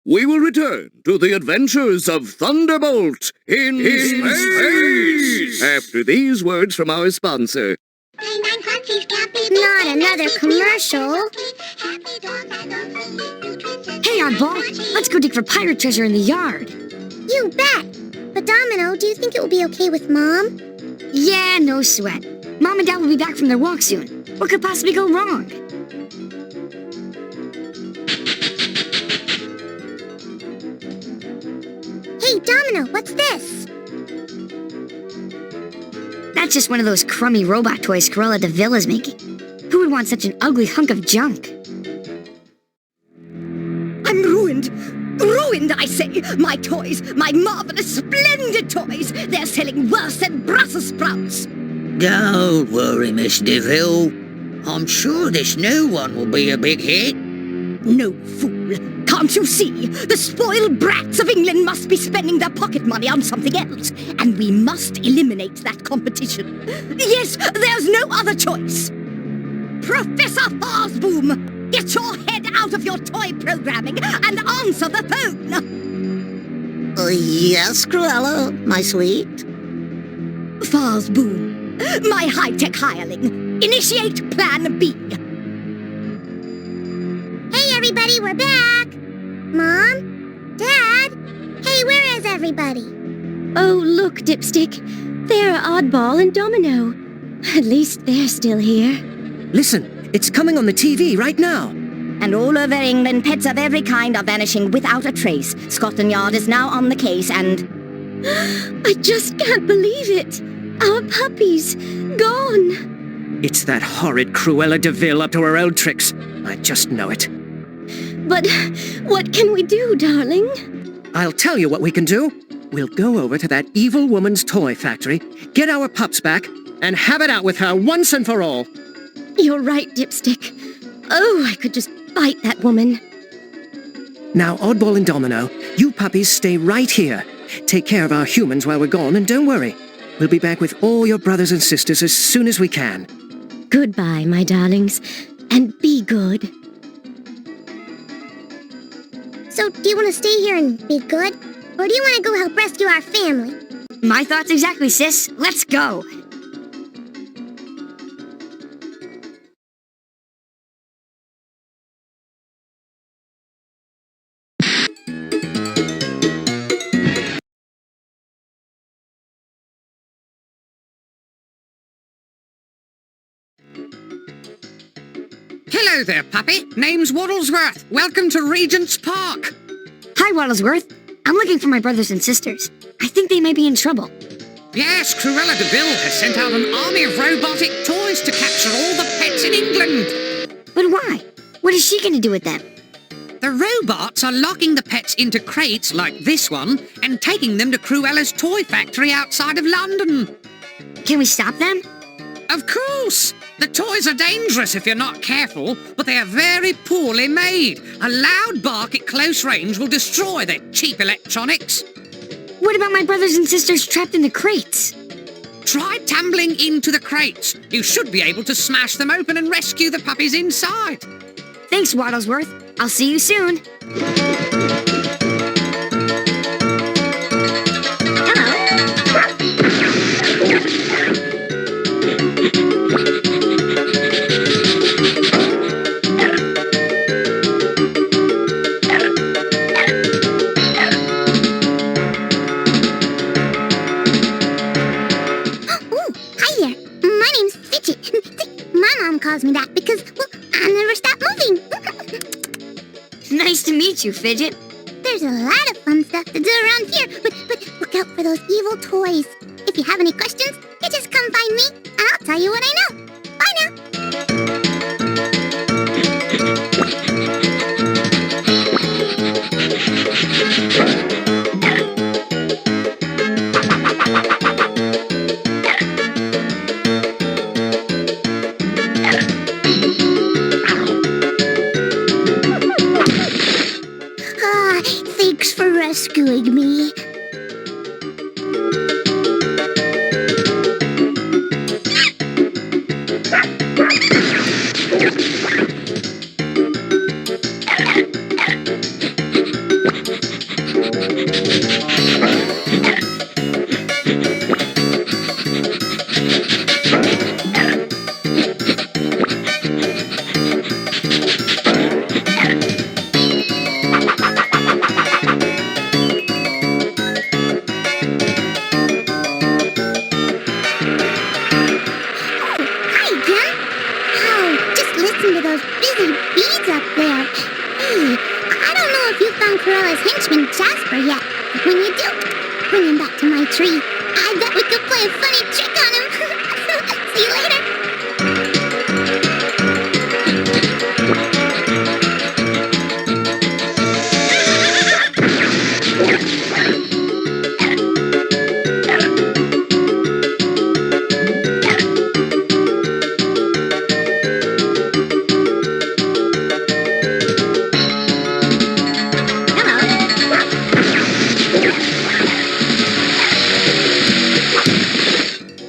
We will return to the adventures of Thunderbolt in space after these words from our sponsor. Not another commercial. Hey, Oddball, let's go dig for pirate treasure in the yard. You bet. But Domino, do you think it will be okay with Mom? Yeah, no sweat. Mom and Dad will be back from their walk soon. What could possibly go wrong? Hey, Domino, what's this? That's just one of those crummy robot toys Cruella de Vil is making. Who would want such an ugly hunk of junk? I'm ruined. Ruined, I say. My toys, my marvelous, splendid toys. They're selling worse than Brussels sprouts. Don't worry, Miss DeVille. I'm sure this new one will be a big hit. No, fool. Can't you see? The spoiled brats of England must be spending their pocket money on something else. And we must eliminate that competition. Yes, there's no other choice. Professor Farsboom, get your head out of your toy programming and answer the phone. Yes, Cruella, my sweet. Farsboom, my high-tech hireling, initiate Plan B. Hey, everybody, we're back. Mom? Dad? Hey, where is everybody? Oh, look, Dipstick. There are Oddball and Domino. At least they're still here. Listen, it's coming on the TV right now. And all over England, pets of every kind are vanishing without a trace. Scotland Yard is now on the case and... I just can't believe it. Our puppies, gone. It's that horrid Cruella de Vil up to her old tricks. I just know it. But what can we do, darling? I'll tell you what we can do. We'll go over to that evil woman's toy factory, get our pups back, and have it out with her once and for all. You're right, Dipstick. Oh, I could just bite that woman. Now, Oddball and Domino, you puppies stay right here. Take care of our humans while we're gone, and don't worry. We'll be back with all your brothers and sisters as soon as we can. Goodbye, my darlings, and be good. So, do you want to stay here and be good? Or do you want to go help rescue our family? My thoughts exactly, sis. Let's go. Hello there, puppy. Name's Waddlesworth. Welcome to Regent's Park. Hi, Waddlesworth. I'm looking for my brothers and sisters. I think they might be in trouble. Yes, Cruella de Vil has sent out an army of robotic toys to capture all the pets in England. But why? What is she going to do with them? The robots are locking the pets into crates like this one and taking them to Cruella's toy factory outside of London. Can we stop them? Of course! The toys are dangerous if you're not careful, but they are very poorly made. A loud bark at close range will destroy their cheap electronics. What about my brothers and sisters trapped in the crates? Try tumbling into the crates. You should be able to smash them open and rescue the puppies inside. Thanks, Waddlesworth. I'll see you soon. Calls me that because, well, I never stop moving. Nice to meet you, Fidget. There's a lot of fun stuff to do around here, but look out for those evil toys. If you have any questions, you just come find me, and I'll tell you what I know. Bye now. Hi, Jen. Oh, just listen to those busy bees up there. Hey, I don't know if you found Cruella's henchman Jasper yet, but when you do, bring him back to my tree. I bet we could play a funny trick on him. See you later.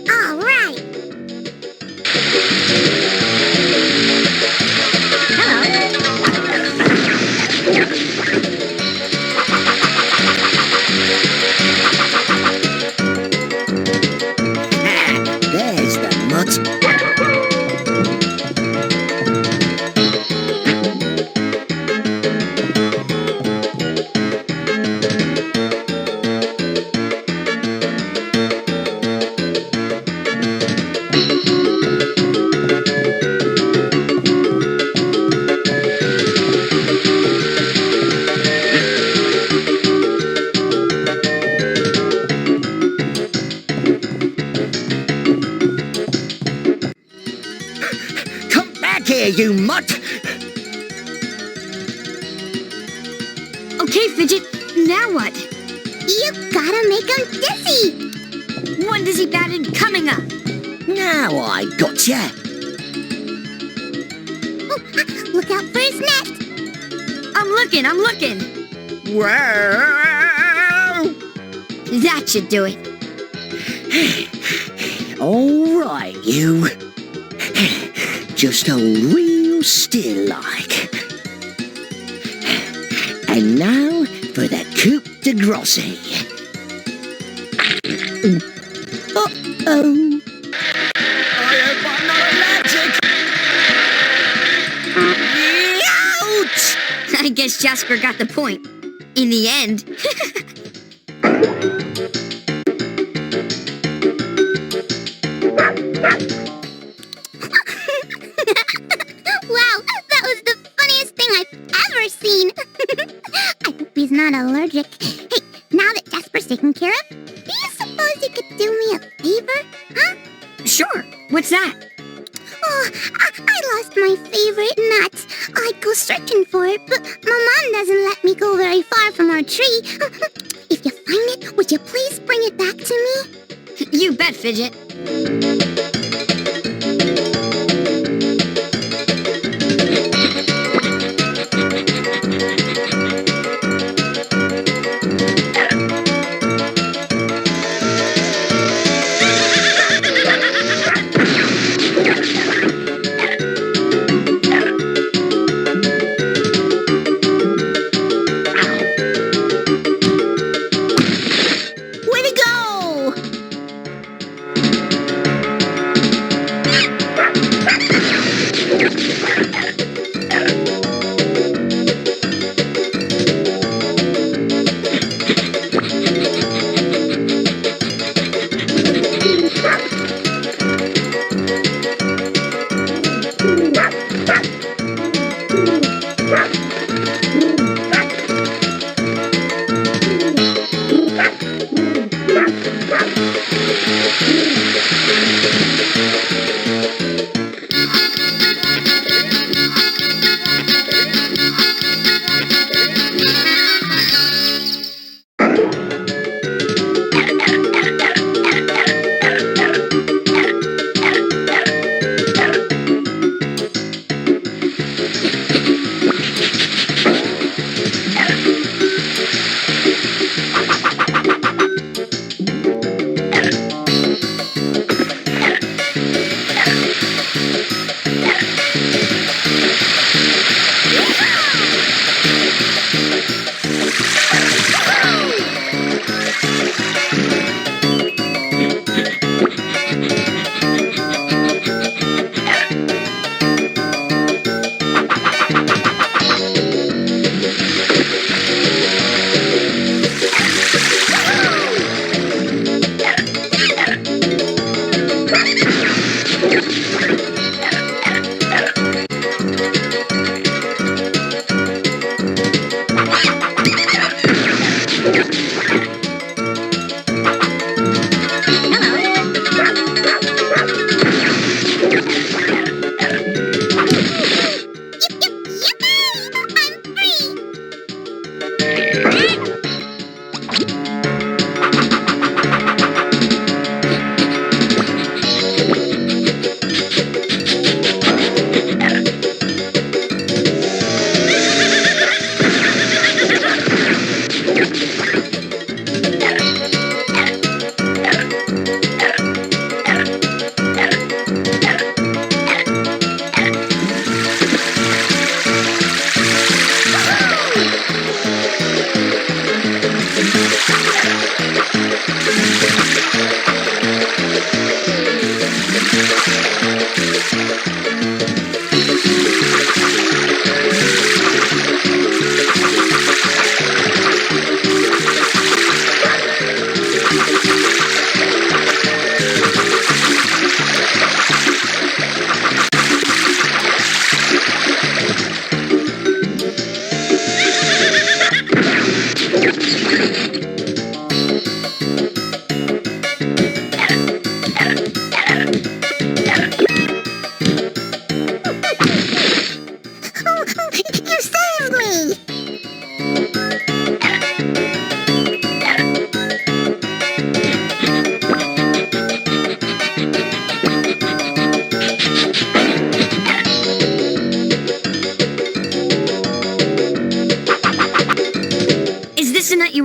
All right. There's the mutt. Come back here, you mutt! Okay, Fidget, now what? You gotta make him dizzy. One dizzy batted coming up. Now I got ya. Oh, look out for his nest. I'm looking. Whoa! That should do it. All right, you. Just hold real still like. And now for the coup de grace. Uh-oh. I hope I'm not allergic. Ouch! I guess Jasper got the point. In the end. Wow, that was the funniest thing I've ever seen. I hope he's not allergic. Hey, now that Jasper's taken care of, do you suppose you could do me a favor? Huh? Sure. What's that? Oh, I lost my favorite nut. I'd go searching for it, but my mom doesn't let me go very far from our tree. If you find it, would you please bring it back to me? You bet, Fidget. Way to go!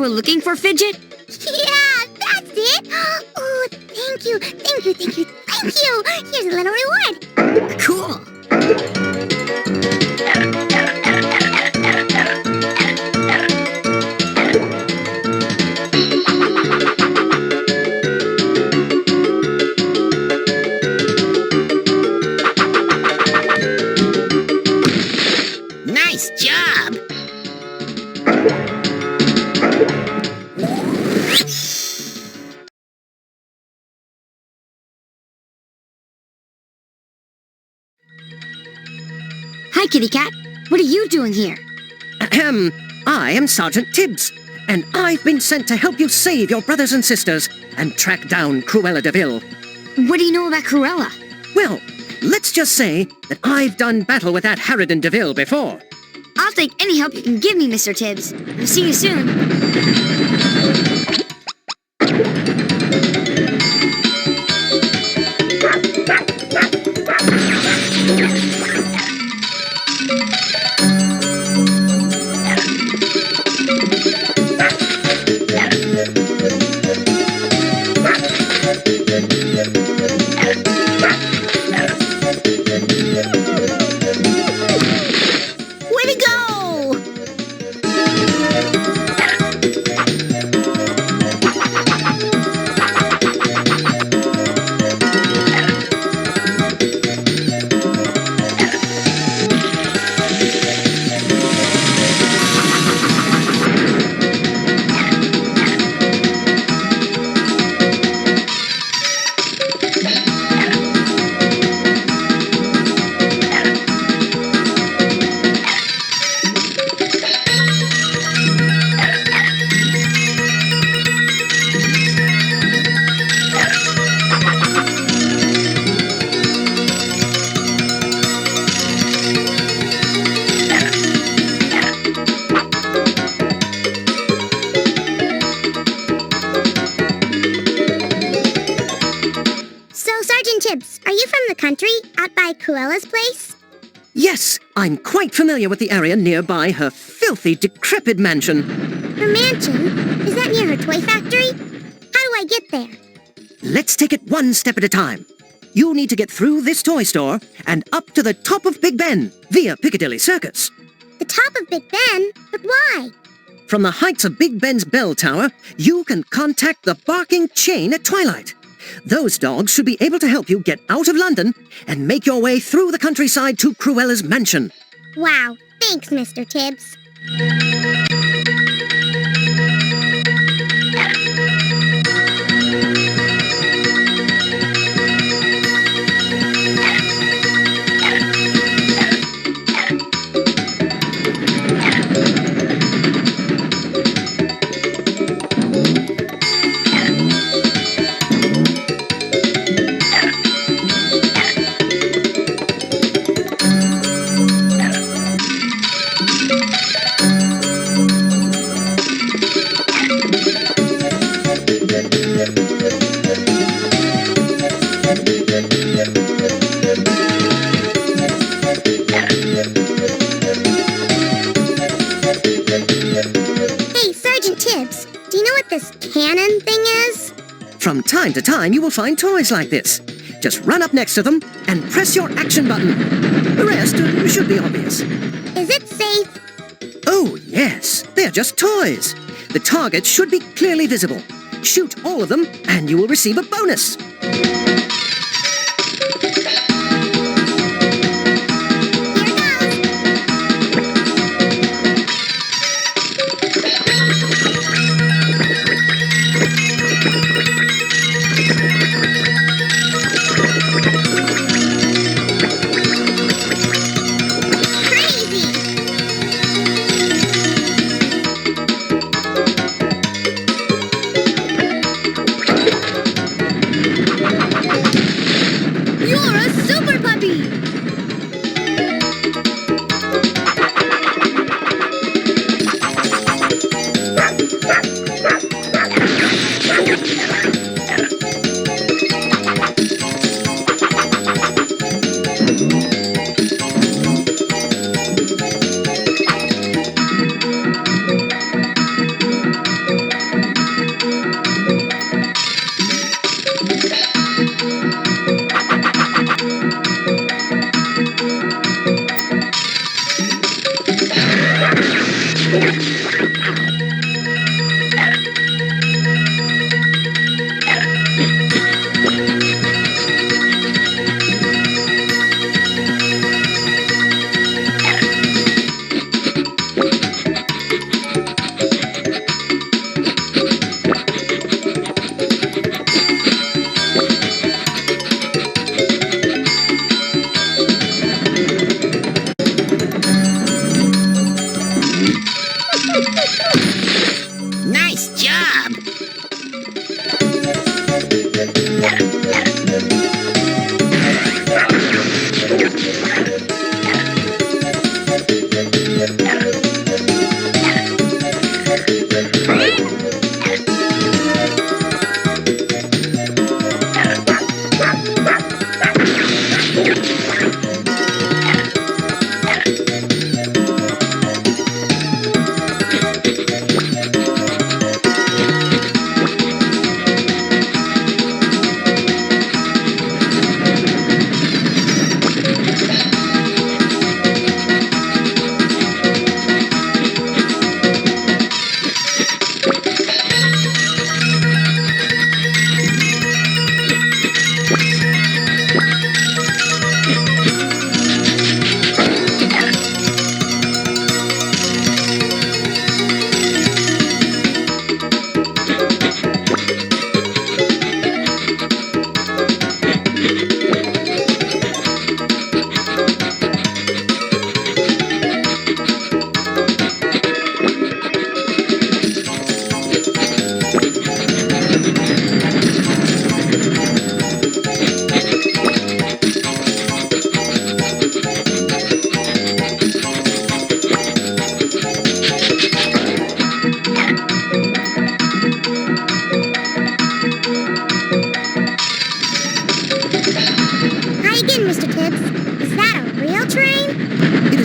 were looking for, Fidget? Yeah, that's it. Oh, thank you, thank you, thank you, thank you. Here's a little reward. Cool. Nice job. Hi, Kitty Cat. What are you doing here? Ahem. I am Sergeant Tibbs, and I've been sent to help you save your brothers and sisters and track down Cruella de Vil. What do you know about Cruella? Well, let's just say that I've done battle with that Harridan de Vil before. I'll take any help you can give me, Mr. Tibbs. I'll see you soon. Way to go! So, Sergeant Tibbs, are you from the country, out by Cruella's place? Yes, I'm quite familiar with the area nearby her filthy, decrepit mansion. Her mansion? Is that near her toy factory? How do I get there? Let's take it one step at a time. You need to get through this toy store and up to the top of Big Ben via Piccadilly Circus. The top of Big Ben? But why? From the heights of Big Ben's bell tower, you can contact the barking chain at twilight. Those dogs should be able to help you get out of London and make your way through the countryside to Cruella's mansion. Wow, thanks, Mr. Tibbs. Hey, Sergeant Tibbs, do you know what this cannon thing is? From time to time, you will find toys like this. Just run up next to them and press your action button. The rest should be obvious. Is it safe? Oh, yes, they're just toys. The target should be clearly visible. Shoot all of them and you will receive a bonus.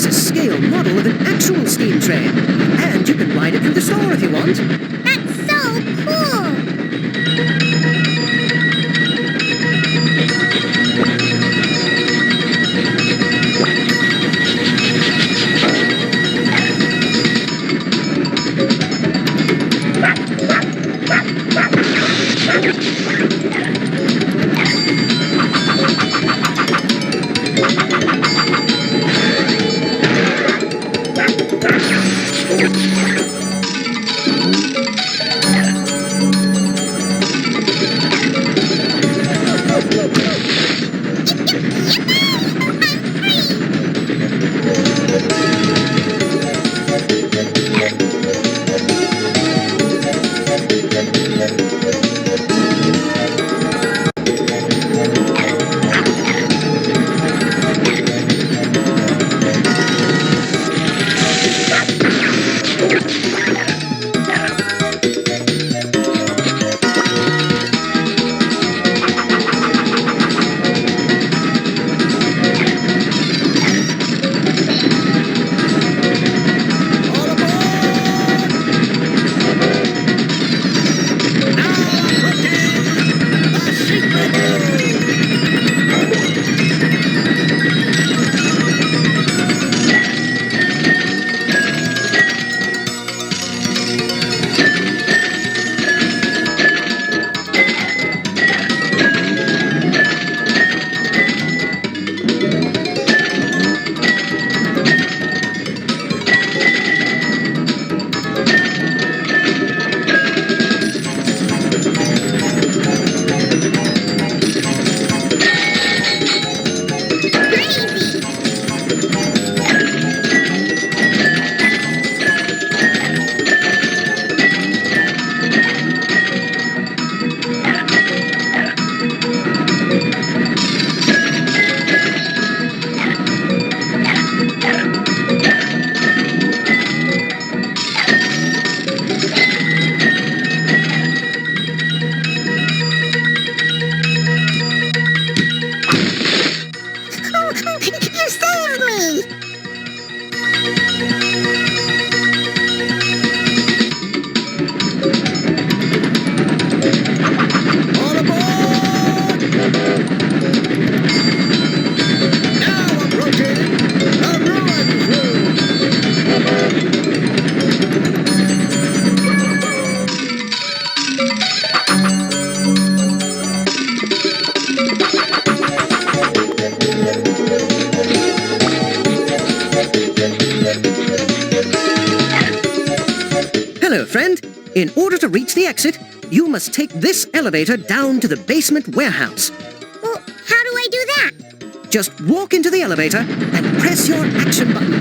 is a scale model of an actual steam train. And you can ride it through the store if you want. That's so cool. Hello, friend. In order to reach the exit, you must take this elevator down to the basement warehouse. Well, how do I do that? Just walk into the elevator and press your action button.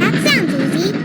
That sounds easy.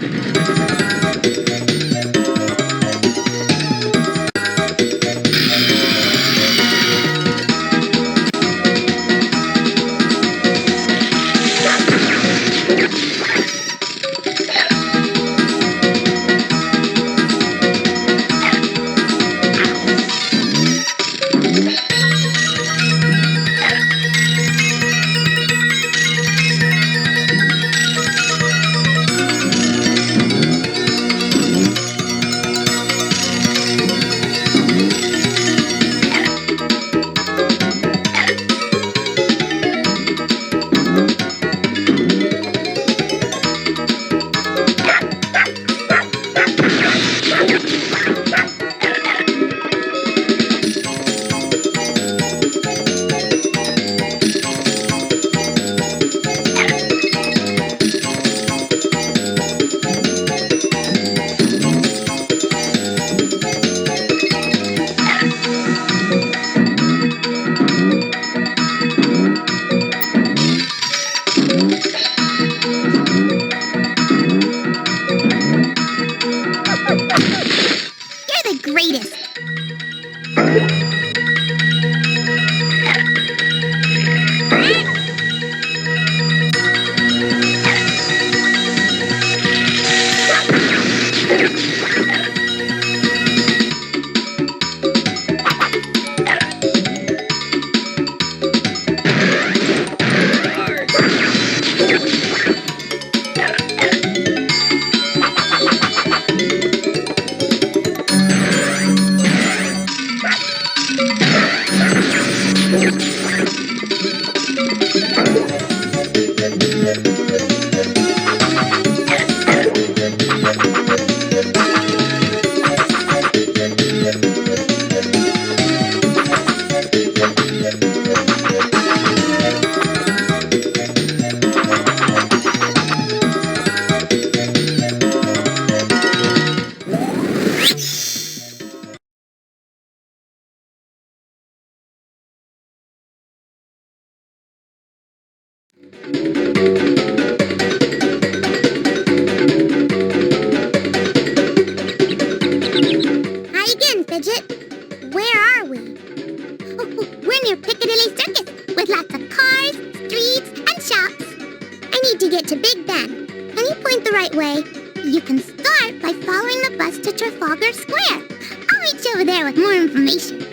When you point the right way, you can start by following the bus to Trafalgar Square. I'll meet you over there with more information.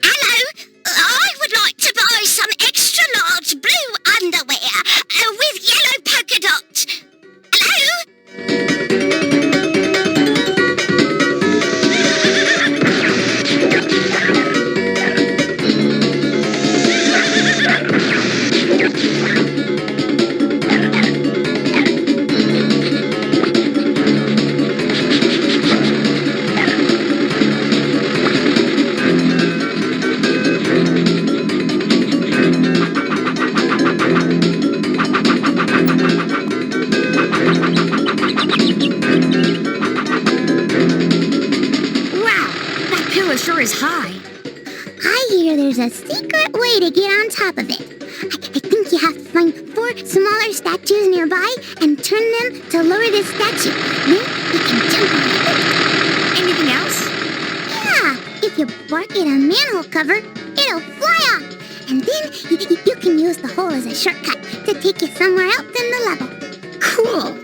Hello, I would like to buy some extra large blue underwear with yellow polka dots. Hello? Wow, that pillar sure is high. I hear there's a secret way to get on top of it. I think you have to find 4 smaller statues nearby and turn them to lower this statue. Then you can jump on it. Anything else? Yeah, if you bark at a manhole cover, it'll fly off. And then you can use the hole as a shortcut to take you somewhere else in the level. Cool.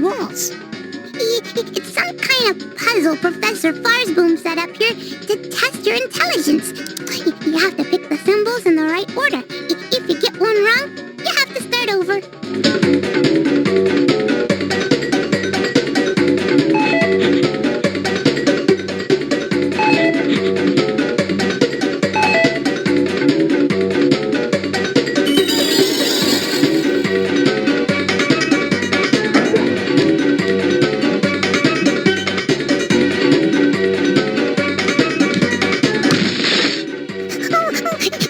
walls? It's some kind of puzzle Professor Farsboom set up here to test your intelligence. You have to pick the symbols in the right order. If you get one wrong, you have to start over.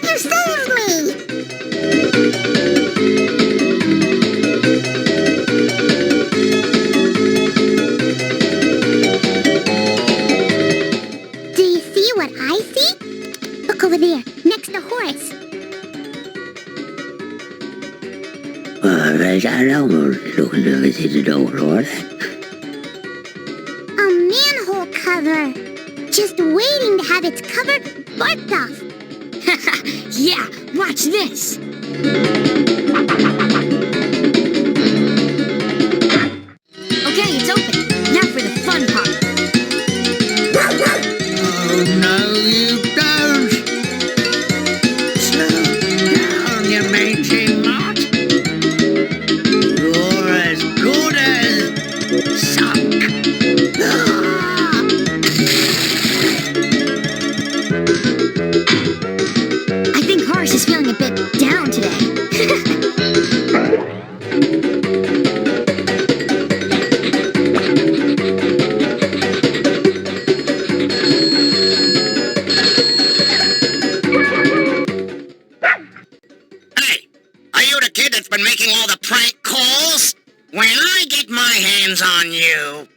You saved me! Do you see what I see? Look over there, next to Horace. A manhole cover. Just waiting to have its cover barked off. Yeah, watch this. Okay, it's open. Now for the fun part. Oh, no, you don't. Slow down, you mangy mutt. You're as good as sunk. Ah! I think Horace is feeling a bit down today. Hey, are you the kid that's been making all the prank calls? When I get my hands on you...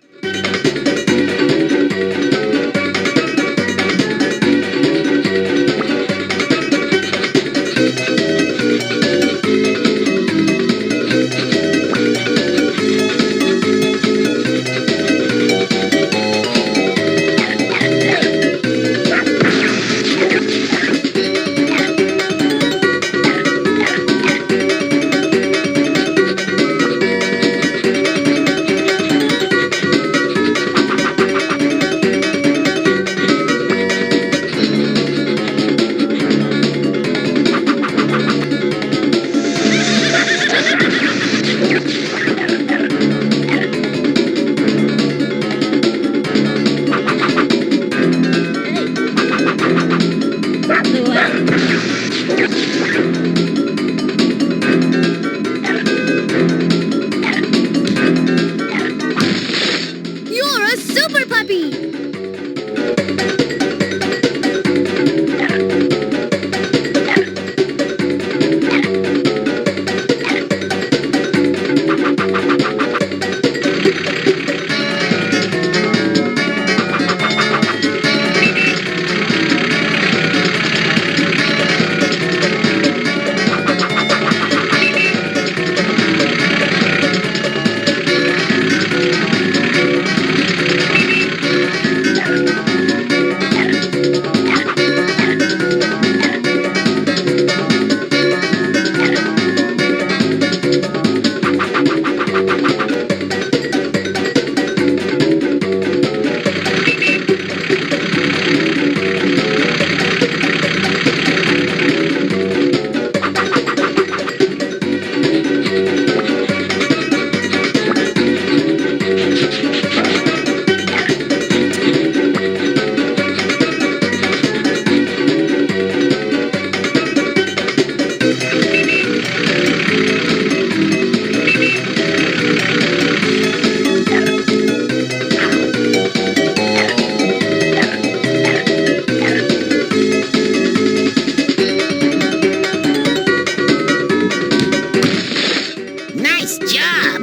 You're a super puppy! Nice job!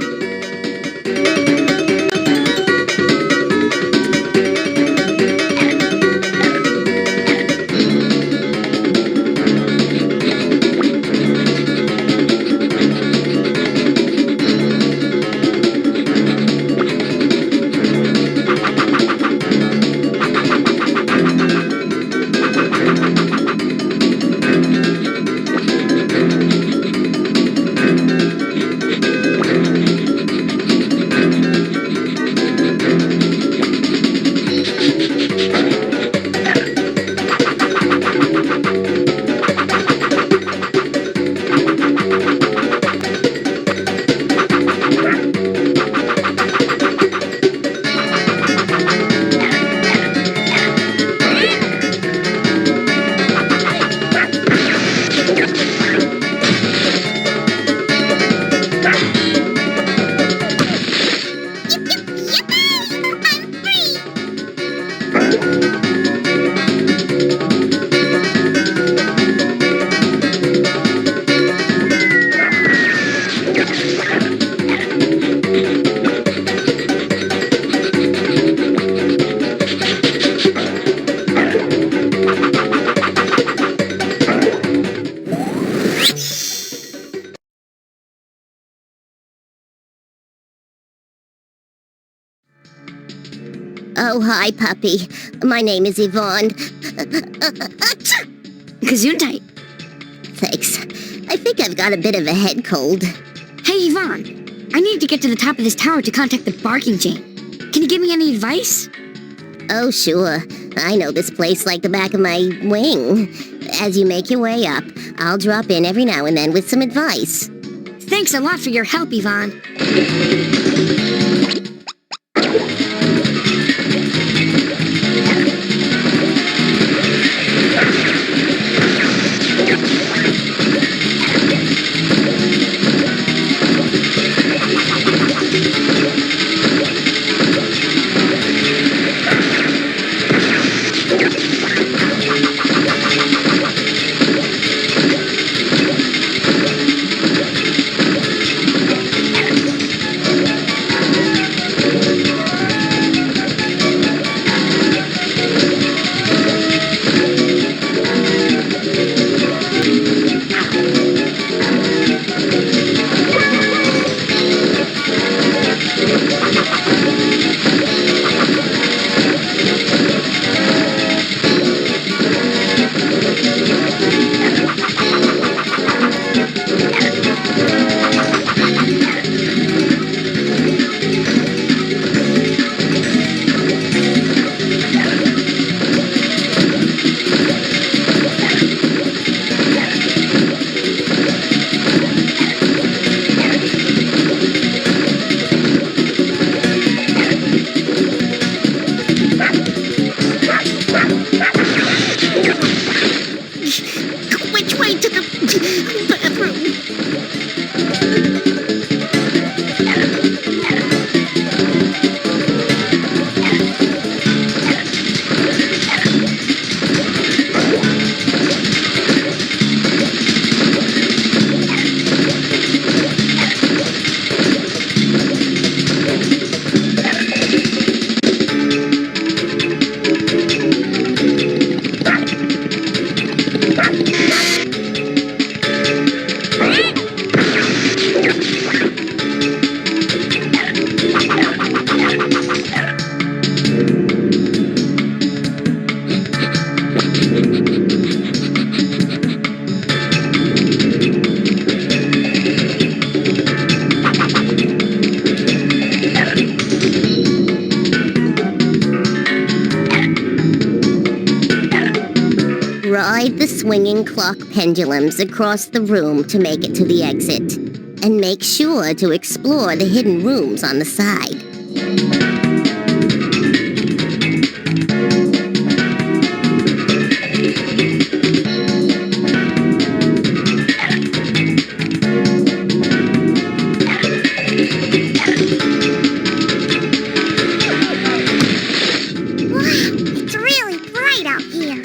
Oh, hi, puppy. My name is Yvonne. Gesundheit. Thanks. I think I've got a bit of a head cold. Hey, Yvonne. I need to get to the top of this tower to contact the barking chain. Can you give me any advice? Oh, sure. I know this place like the back of my wing. As you make your way up, I'll drop in every now and then with some advice. Thanks a lot for your help, Yvonne. Which way to the bathroom? Ride the swinging clock pendulums across the room to make it to the exit. And make sure to explore the hidden rooms on the side. Wow, it's really bright out here.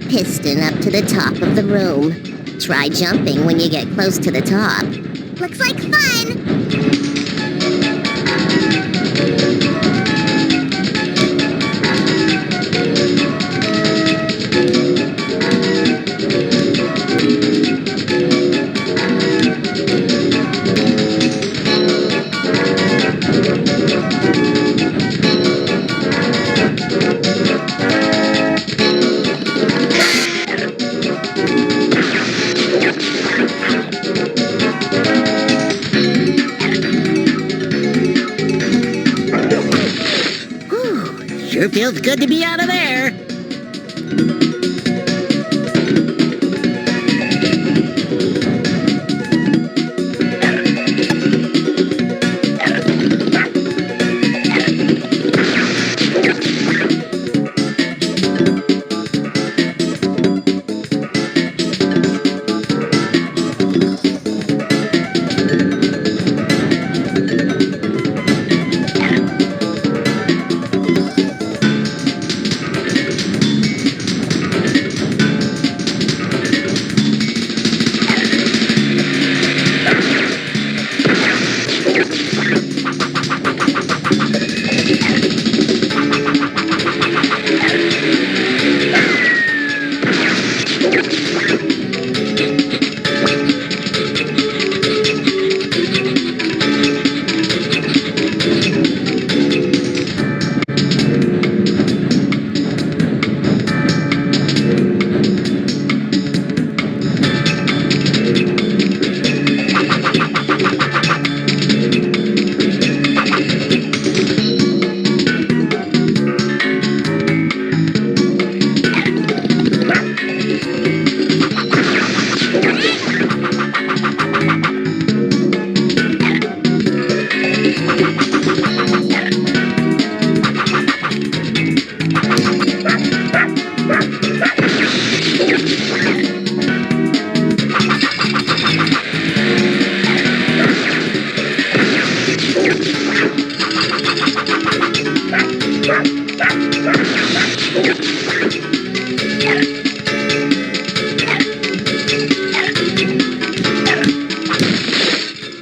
piston up to the top of the room. Try jumping when you get close to the top. Looks like fun! Sure feels good to be out of there.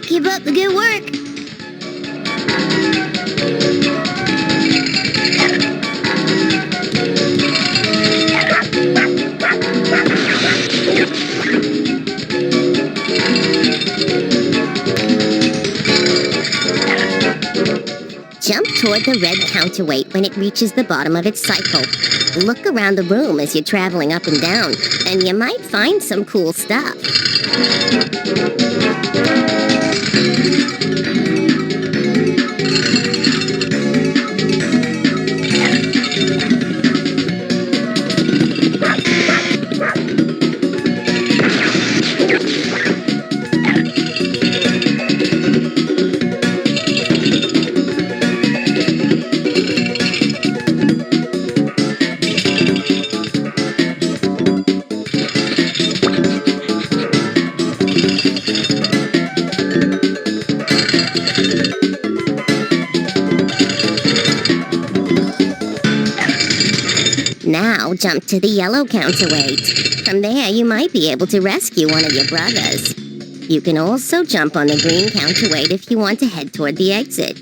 Keep up the good work. Jump toward the red counterweight when it reaches the bottom of its cycle. Look around the room as you're traveling up and down, and you might find some cool stuff. Now jump to the yellow counterweight. From there, you might be able to rescue one of your brothers. You can also jump on the green counterweight if you want to head toward the exit.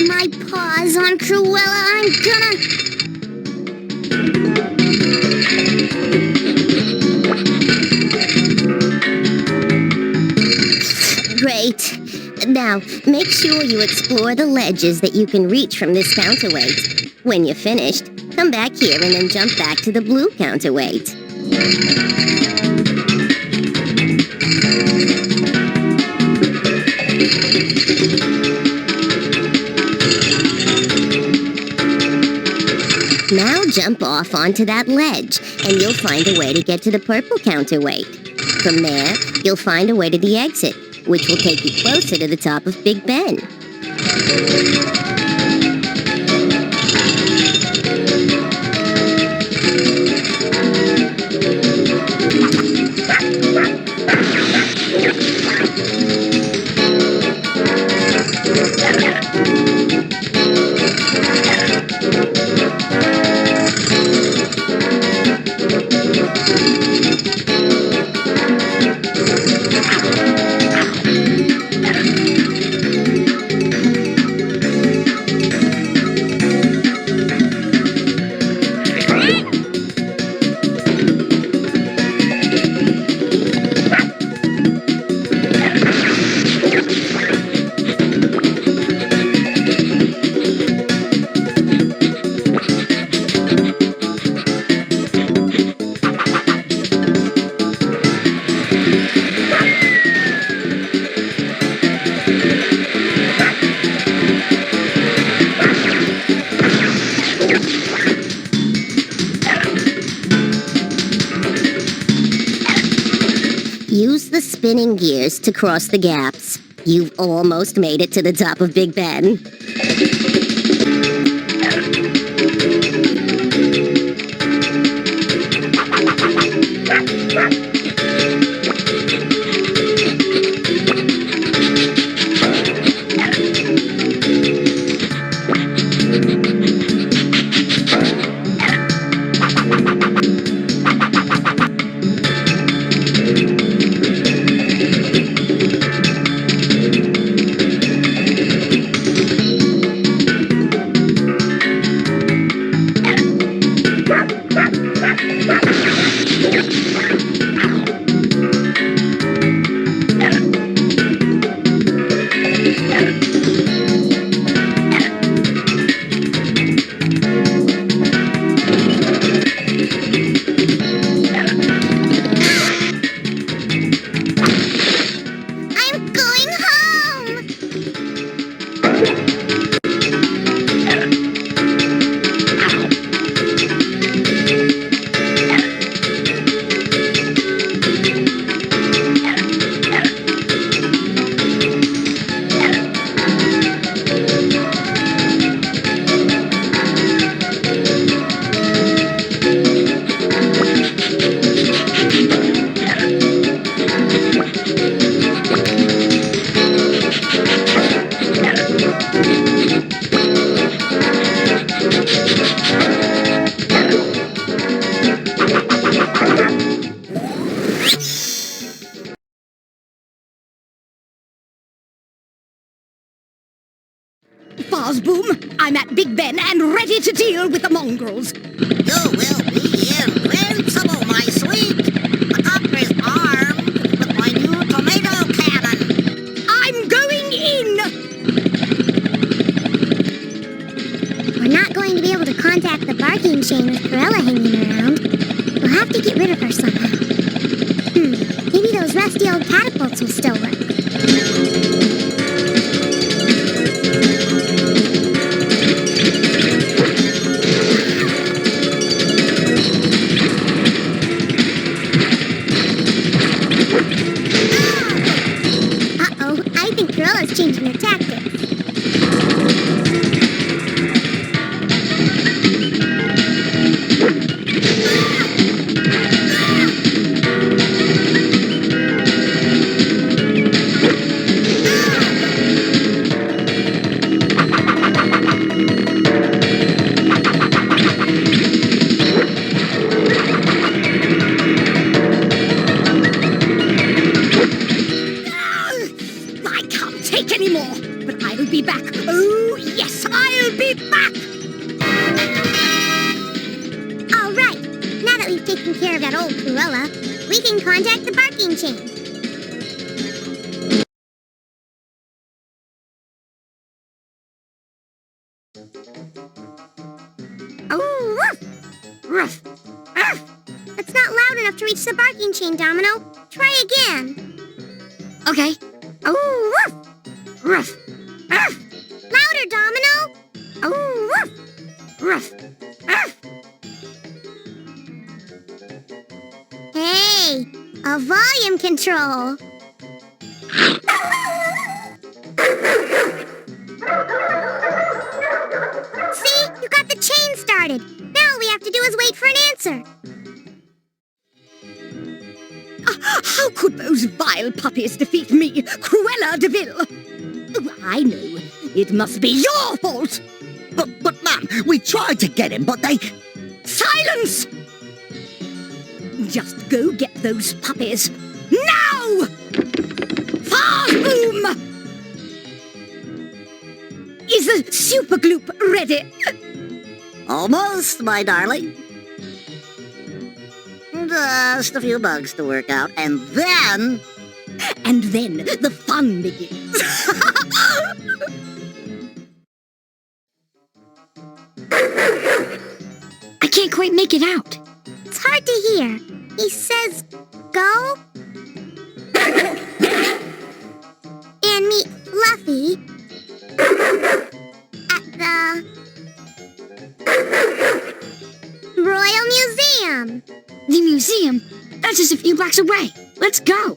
My paws on Cruella, I'm gonna... Great. Now, make sure you explore the ledges that you can reach from this counterweight. When you're finished, come back here and then jump back to the blue counterweight. Now jump off onto that ledge, and you'll find a way to get to the purple counterweight. From there, you'll find a way to the exit, which will take you closer to the top of Big Ben. Use the spinning gears to cross the gaps. You've almost made it to the top of Big Ben. Boom, I'm at Big Ben and ready to deal with the mongrels. You will be invincible, my sweet. The doctor's armed with my new tomato cannon. I'm going in! We're not going to be able to contact the barking chain with Cruella hanging around. We'll have to get rid of her somehow. Maybe those rusty old catapults will still work. Cruella's changing her tactics. Be back. Oh, yes, I'll be back. All right. Now that we've taken care of that old Cruella, we can contact the barking chain. Oh, woof! Ruff! Arf! That's not loud enough to reach the barking chain, Domino. Try again. Okay. Oh, woof! Ruff! Arf! Louder, Domino! Oh, woof! Ruff! Arf! control. See? You got the chain started. Now all we have to do is wait for an answer. How could those vile puppies defeat me, Cruella de Vil? Oh, I know. It must be your fault. But Mum, we tried to get him, but they... Silence! Just go get those puppies. Now! Fast boom! Is the super gloop ready? Almost, my darling. Just a few bugs to work out, and then... And then the fun begins. I can't quite make it out. It's hard to hear. He says, go? And meet Fluffy at the Royal Museum. The museum? That's just a few blocks away. Let's go.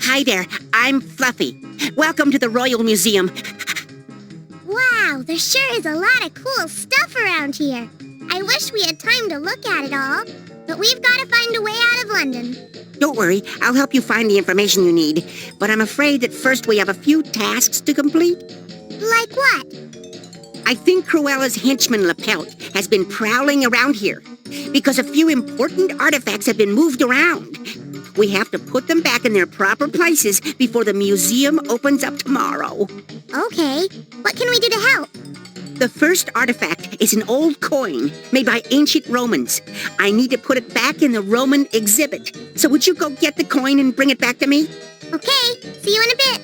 Hi there, I'm Fluffy. Welcome to the Royal Museum. Wow, there sure is a lot of cool stuff around here. I wish we had time to look at it all, but we've got to find a way out of London. Don't worry, I'll help you find the information you need. But I'm afraid that first we have a few tasks to complete. Like what? I think Cruella's henchman Lapelt has been prowling around here because a few important artifacts have been moved around. We have to put them back in their proper places before the museum opens up tomorrow. Okay, what can we do to help? The first artifact is an old coin made by ancient Romans. I need to put it back in the Roman exhibit. So would you go get the coin and bring it back to me? Okay, see you in a bit.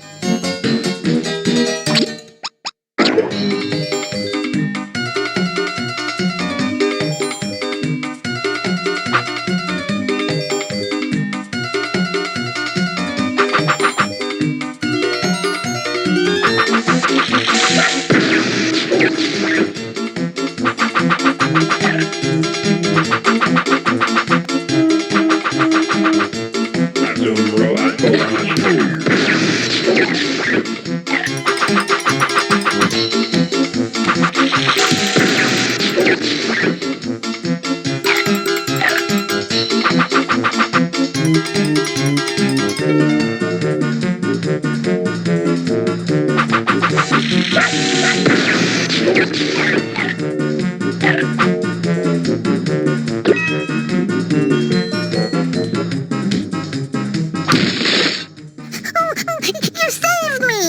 You saved me!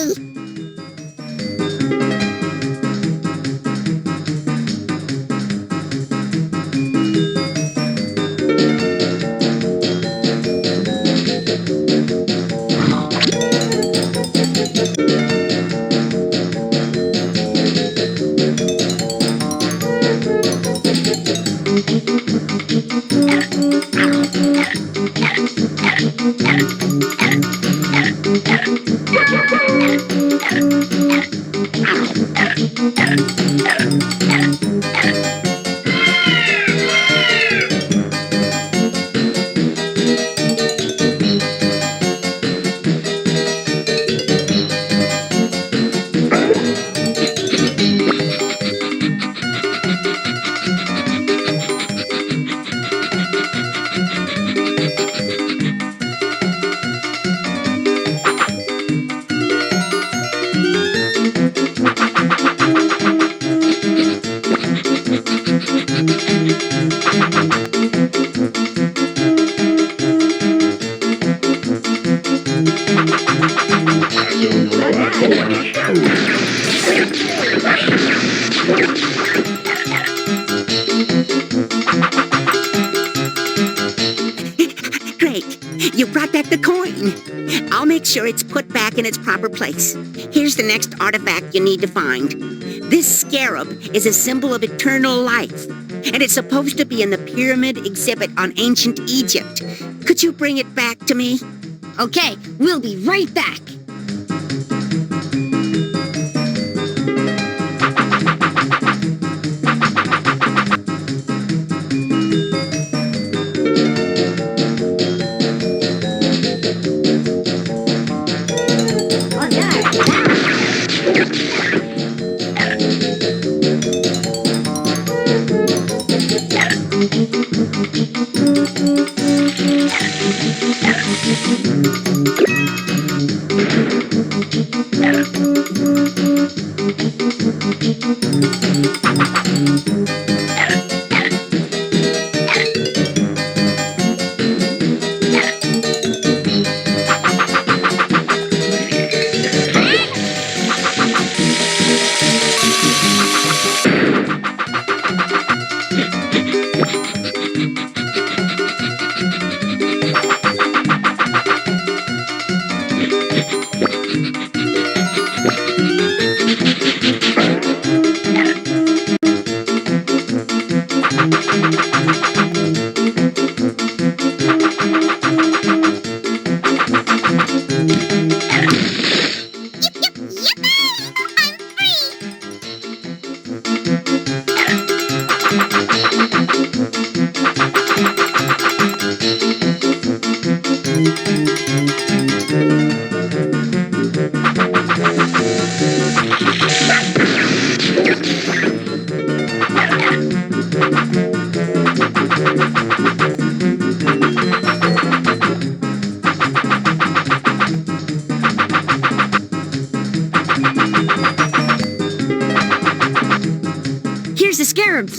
Great. You brought back the coin. I'll make sure it's put back in its proper place. Here's the next artifact you need to find. This scarab is a symbol of eternal life, and it's supposed to be in the pyramid exhibit on ancient Egypt. Could you bring it back to me? Okay, we'll be right back.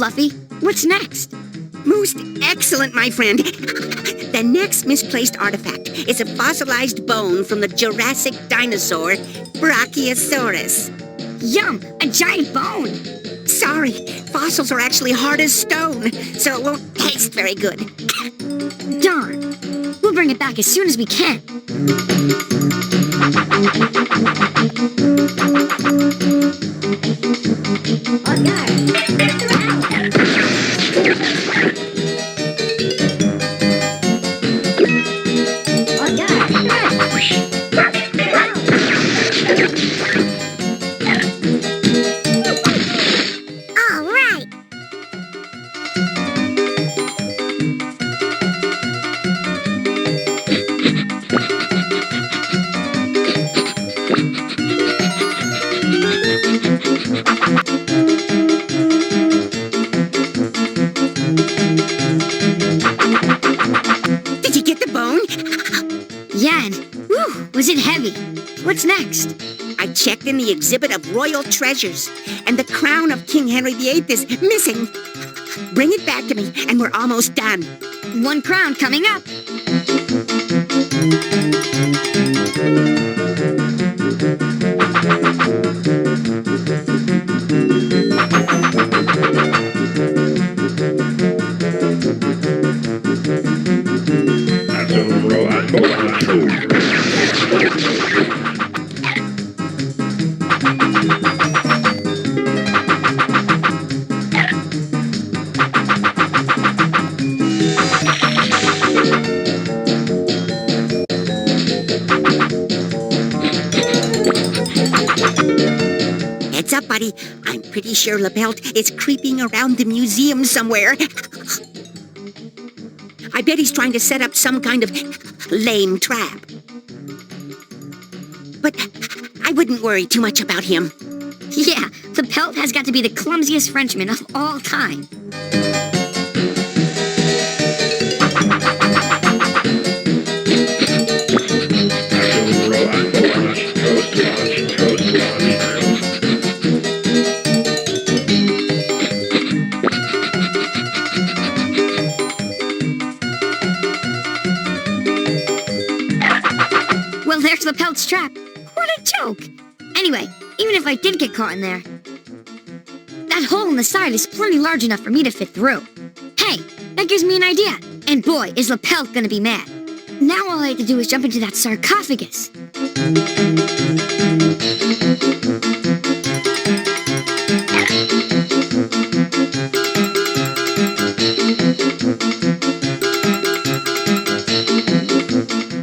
Fluffy. What's next? Most excellent, my friend. The next misplaced artifact is a fossilized bone from the Jurassic dinosaur, Brachiosaurus. Yum! A giant bone! Sorry, fossils are actually hard as stone, so it won't taste very good. Darn! We'll bring it back as soon as we can. All right. Did you get the bone? Yeah, and whew, was it heavy? What's next? I checked in the exhibit of royal treasures, and the crown of King Henry VIII is missing. Bring it back to me, and we're almost done. One crown coming up. Heads up, buddy. I'm pretty sure LePelt is creeping around the museum somewhere. I bet he's trying to set up some kind of lame trap. But I wouldn't worry too much about him. Yeah, the pelt has got to be the clumsiest Frenchman of all time. Well, there's the pelt's trap. What a joke! Anyway, even if I did get caught in there, that hole in the side is plenty large enough for me to fit through. Hey, that gives me an idea. And boy, is LePelt gonna be mad. Now all I have to do is jump into that sarcophagus.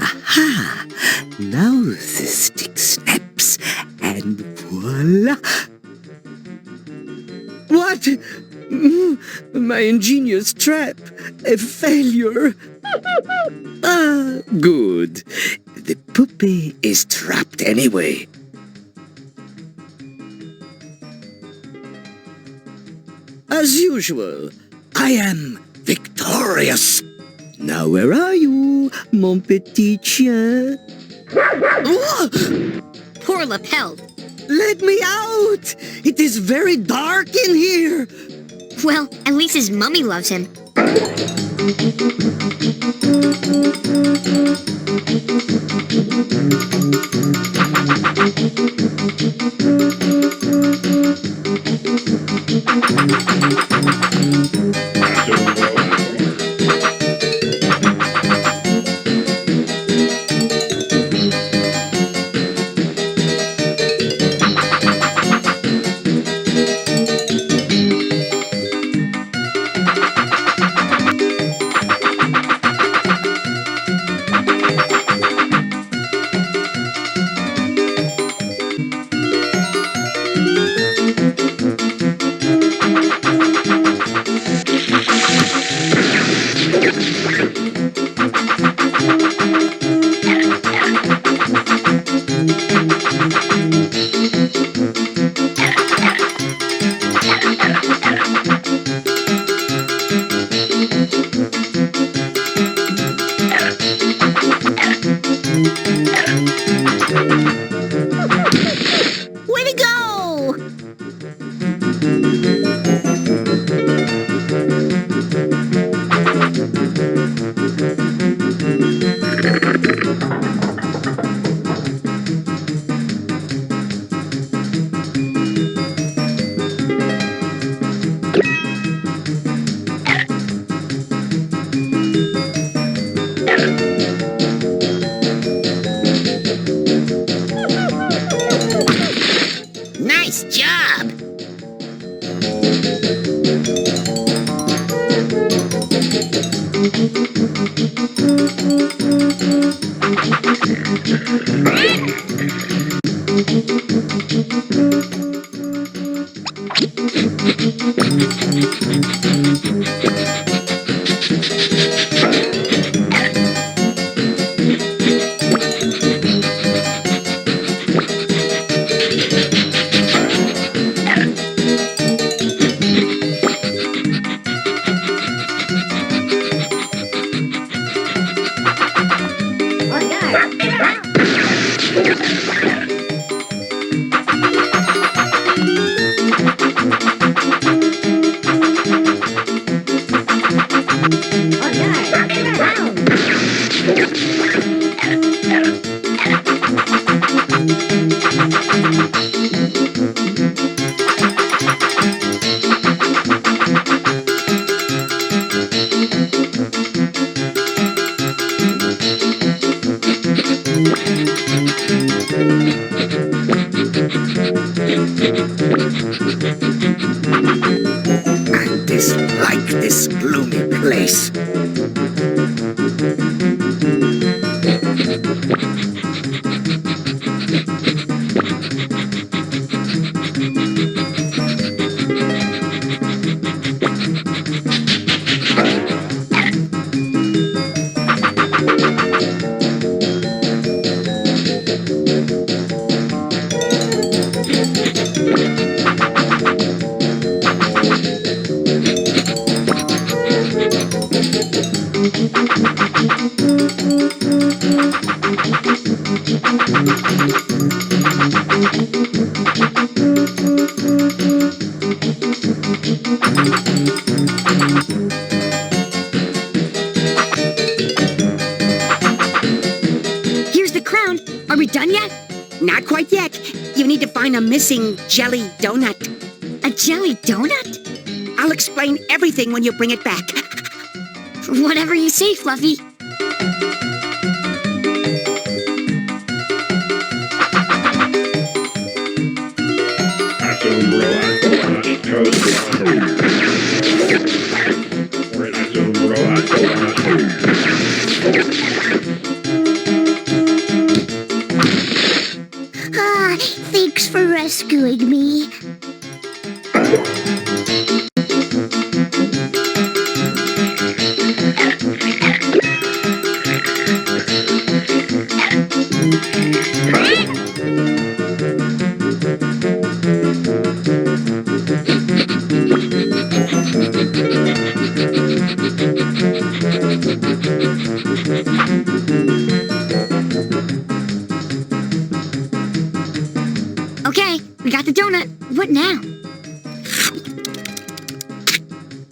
Aha! Now the stick snaps, and voila! What? My ingenious trap! A failure! Ah, good. The puppy is trapped anyway. As usual, I am victorious. Now where are you, mon petit chien? Oh! Poor LePelt. Let me out! It is very dark in here! Well, at least his mummy loves him. I dislike this gloomy place. Here's the crown. Are we done yet? Not quite yet. You need to find a missing jelly donut. A jelly donut? I'll explain everything when you bring it back. Whatever you say, Fluffy. Ah, thanks for rescuing me. Okay, we got the donut. What now?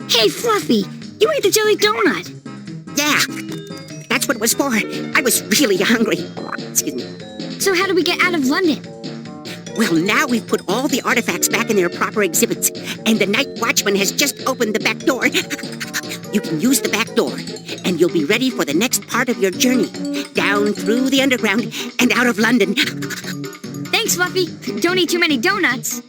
Hey, Fluffy, you ate the jelly donut. Yeah, that's what it was for. I was really hungry. Excuse me. So how do we get out of London? Well, now we've put all the artifacts back in their proper exhibits, and the night watchman has just opened the back door. You can use the back door, and you'll be ready for the next part of your journey, down through the underground and out of London. Thanks, Fluffy. Don't eat too many donuts.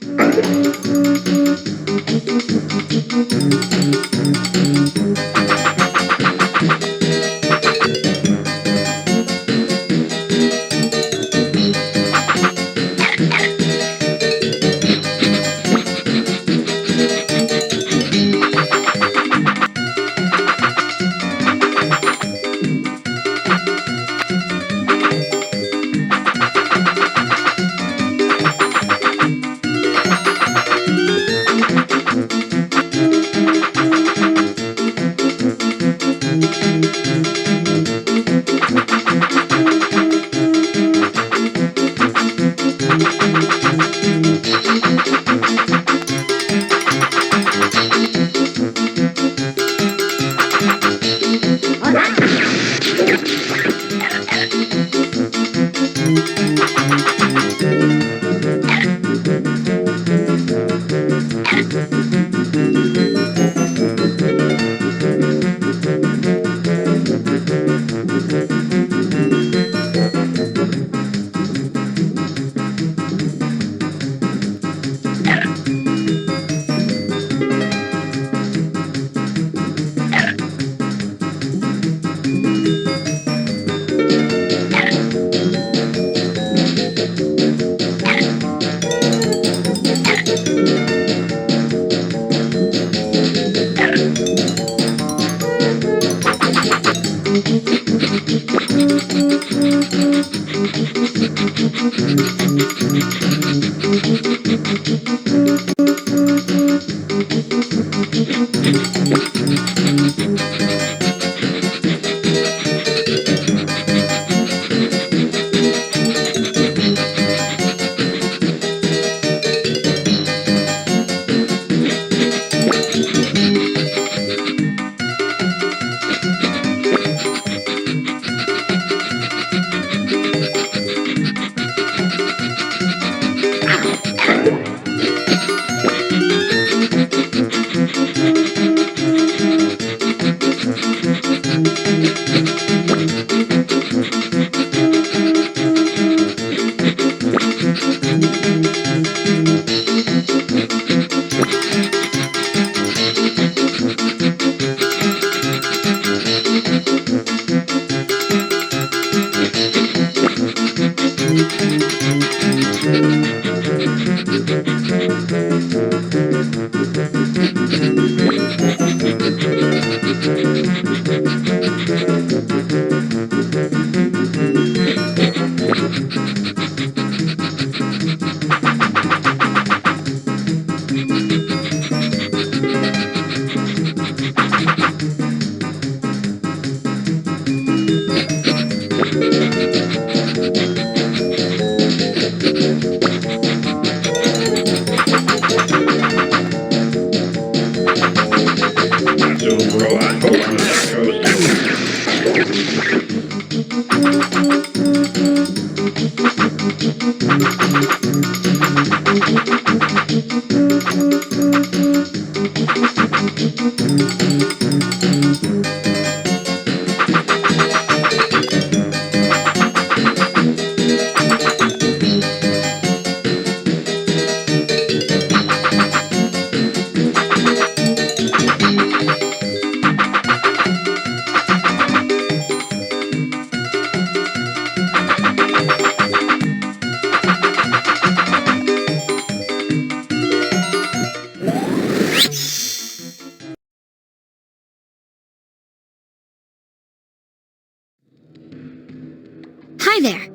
Hi there.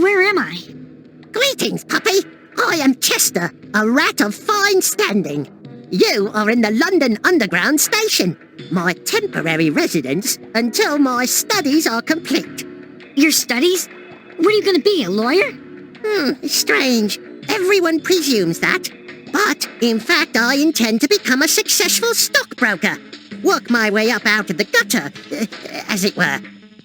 Where am I? Greetings, puppy. I am Chester, a rat of fine standing. You are in the London Underground station, my temporary residence until my studies are complete. Your studies? What are you going to be, a lawyer? Strange. Everyone presumes that. But, in fact, I intend to become a successful stockbroker. Work my way up out of the gutter, as it were.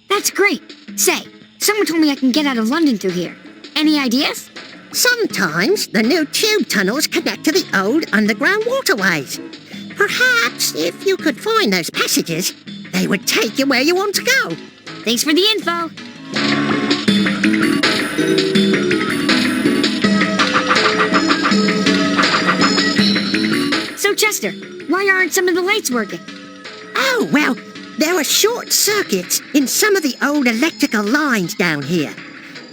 That's great. Say, someone told me I can get out of London through here. Any ideas? Sometimes the new tube tunnels connect to the old underground waterways. Perhaps if you could find those passages, they would take you where you want to go. Thanks for the info. So, Chester, why aren't some of the lights working? Oh, well, there are short circuits in some of the old electrical lines down here.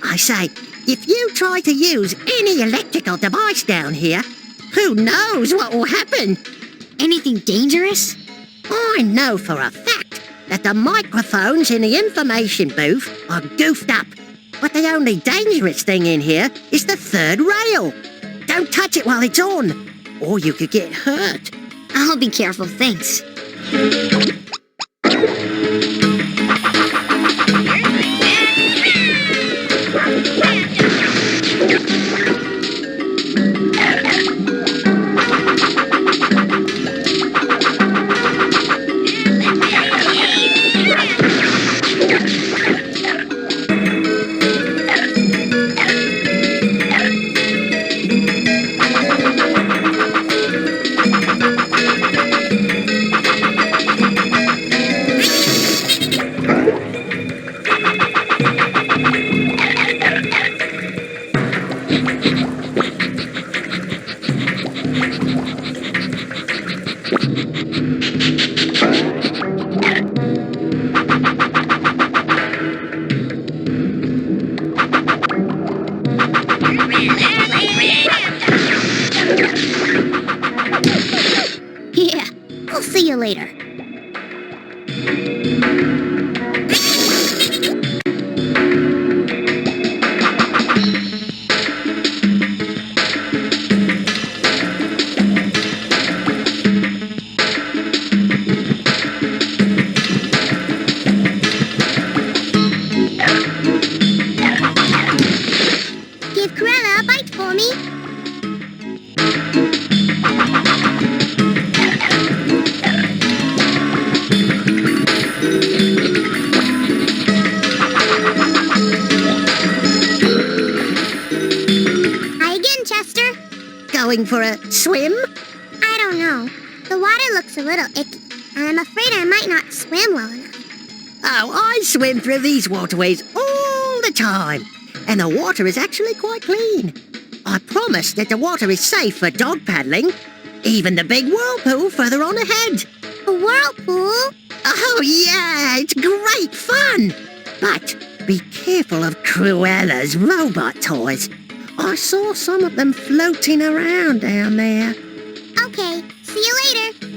I say, if you try to use any electrical device down here, who knows what will happen? Anything dangerous? I know for a fact that the microphones in the information booth are goofed up. But the only dangerous thing in here is the third rail. Don't touch it while it's on, or you could get hurt. I'll be careful, thanks. Yeah, I'll see you later. going for a swim? I don't know. The water looks a little icky, and I'm afraid I might not swim well enough. Oh, I swim through these waterways all the time, and the water is actually quite clean. I promise that the water is safe for dog paddling. Even the big whirlpool further on ahead. A whirlpool? Oh, yeah, it's great fun. But be careful of Cruella's robot toys. I saw some of them floating around down there. Okay, see you later.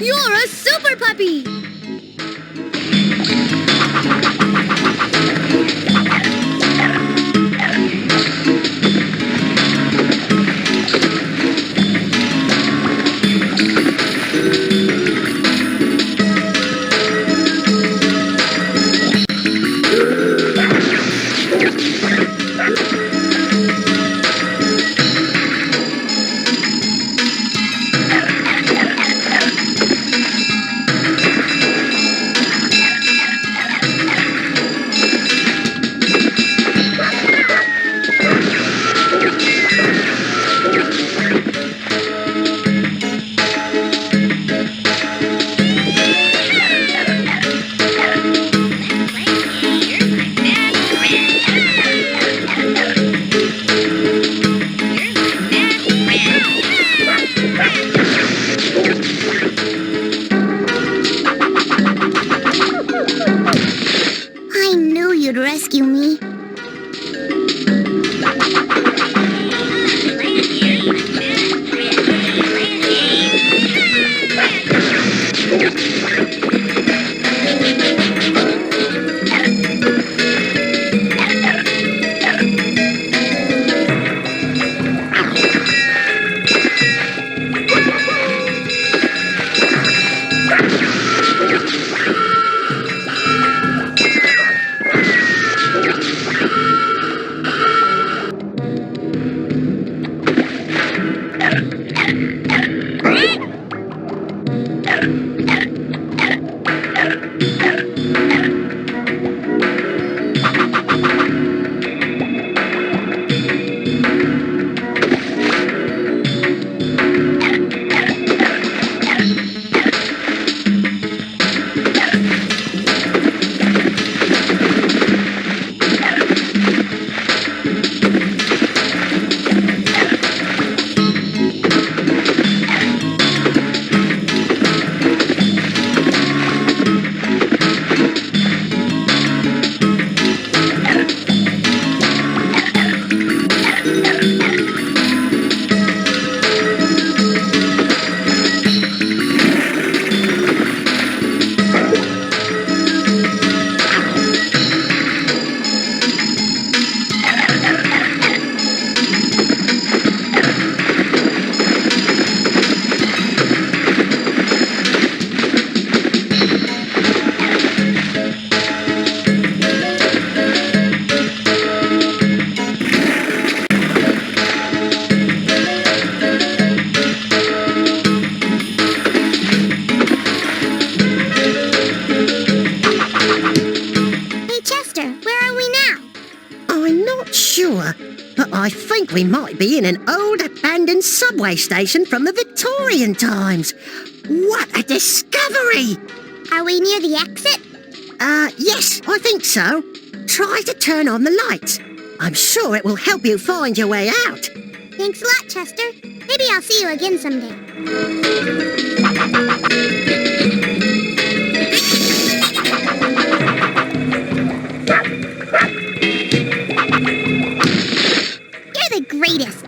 You're a super puppy! I knew you'd rescue me. I think we might be in an old abandoned subway station from the Victorian times. What a discovery! Are we near the exit? Yes, I think so. Try to turn on the lights. I'm sure it will help you find your way out. Thanks a lot, Chester. Maybe I'll see you again someday. You're the greatest.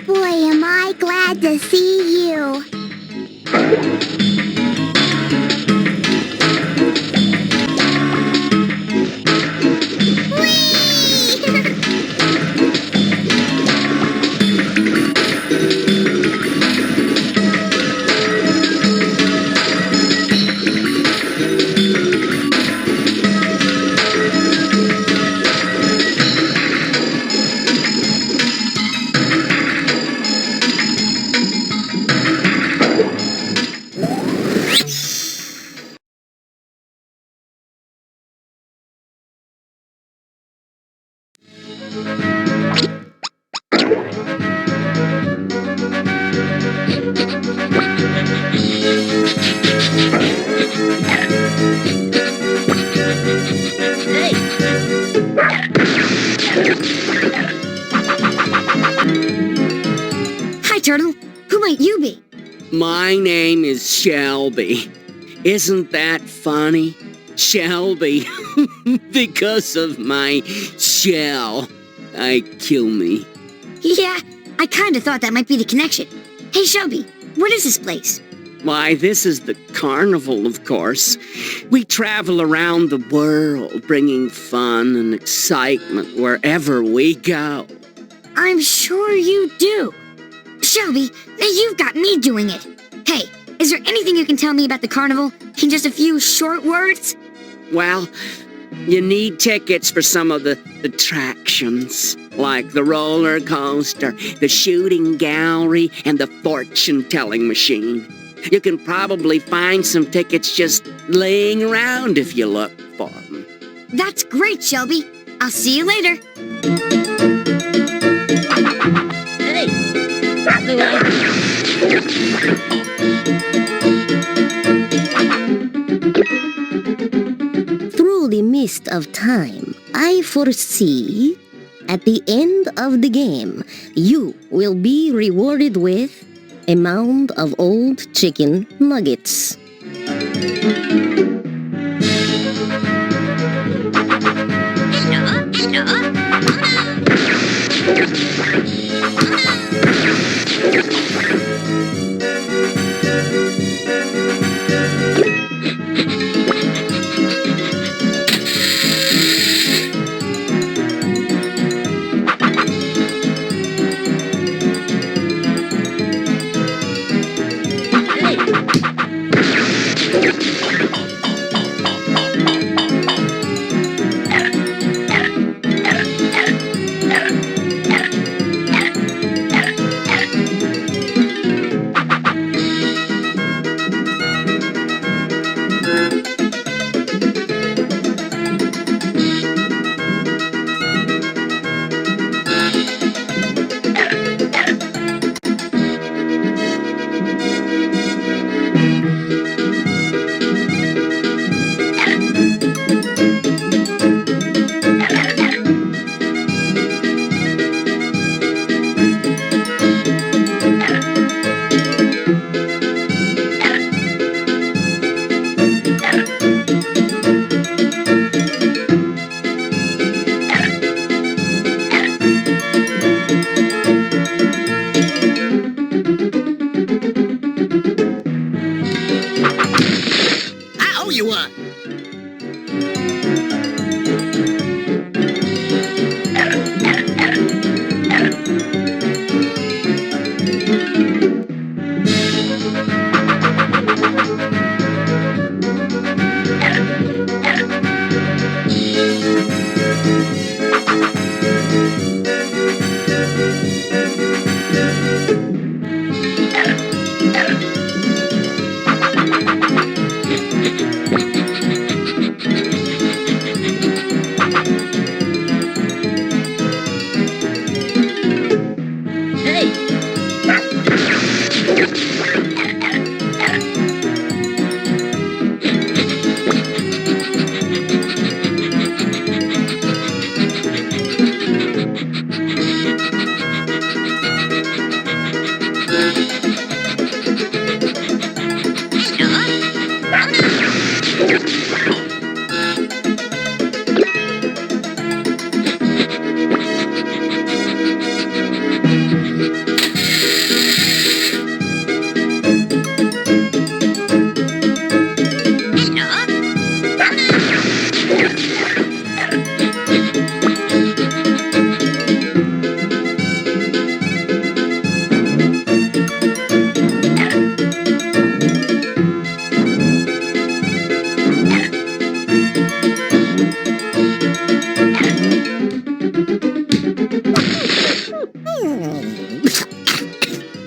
Boy, am I glad to see you. Hi, Turtle. Who might you be? My name is Shelby. Isn't that funny? Shelby. Because of my shell. Kill me. Yeah, I kinda thought that might be the connection. Hey, Shelby, what is this place? Why, this is the carnival, of course. We travel around the world, bringing fun and excitement wherever we go. I'm sure you do. Shelby, now you've got me doing it. Hey, is there anything you can tell me about the carnival in just a few short words? Well, you need tickets for some of the attractions, like the roller coaster, the shooting gallery, and the fortune-telling machine. You can probably find some tickets just laying around if you look for them. That's great, Shelby. I'll see you later. Through the mist of time, I foresee, at the end of the game, you will be rewarded with a mound of old chicken nuggets.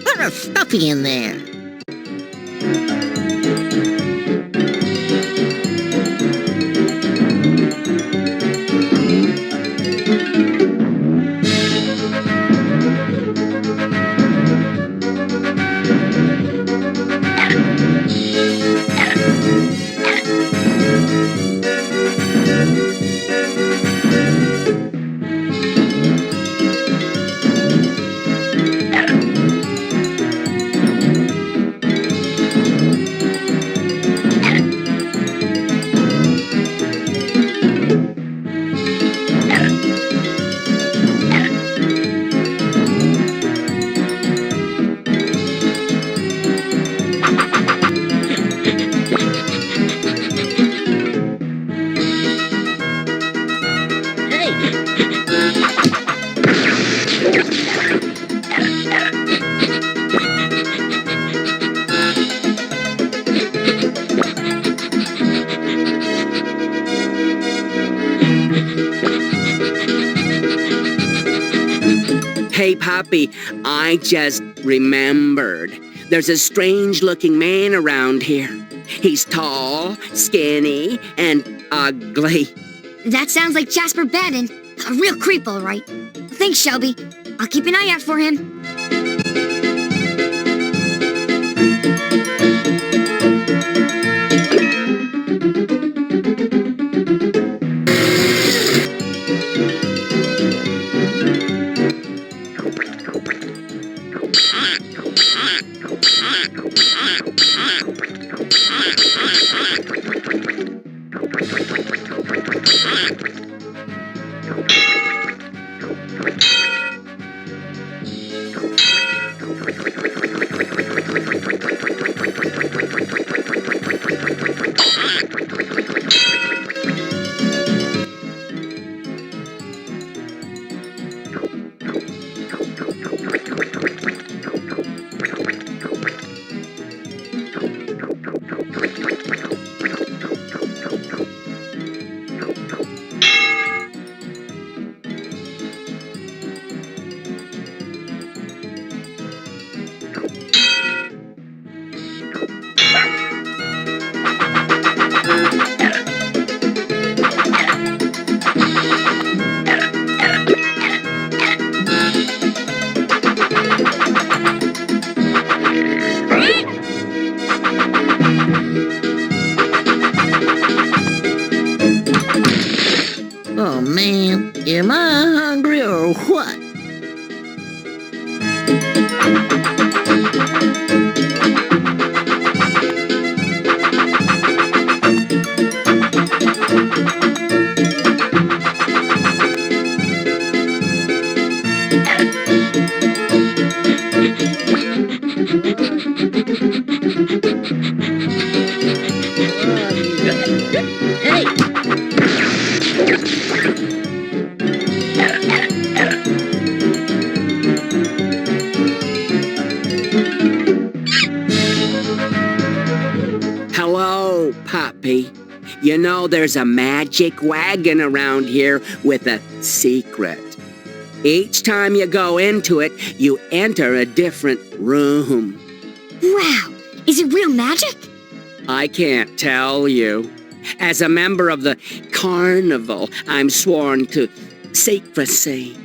What a stuffy in there. Hey, Poppy, I just remembered. There's a strange-looking man around here. He's tall, skinny, and ugly. That sounds like Jasper Bannon. A real creep, all right. Thanks, Shelby. I'll keep an eye out for him. Oh man, am I hungry or what? Hello, Puppy. You know there's a magic wagon around here with a secret. Each time you go into it, you enter a different room. Wow, is it real magic? I can't tell you. As a member of the carnival, I'm sworn to secrecy.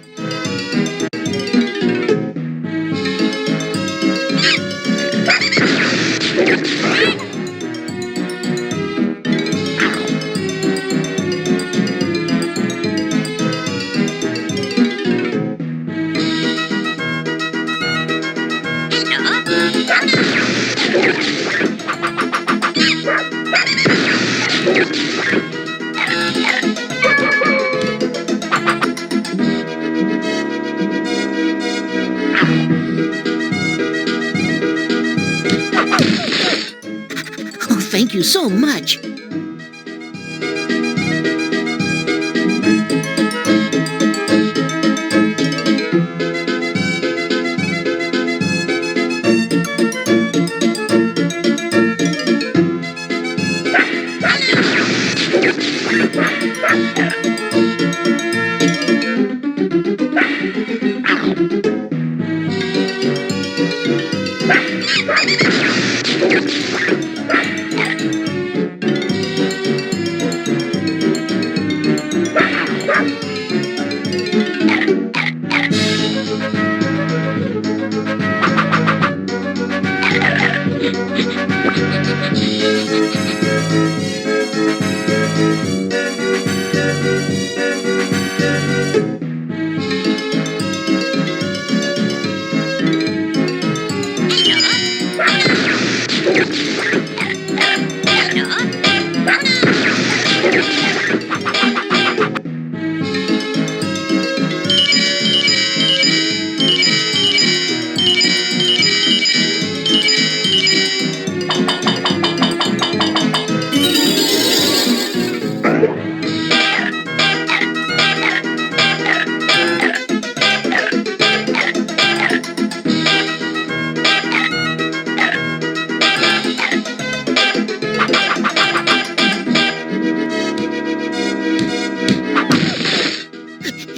Oh, thank you so much.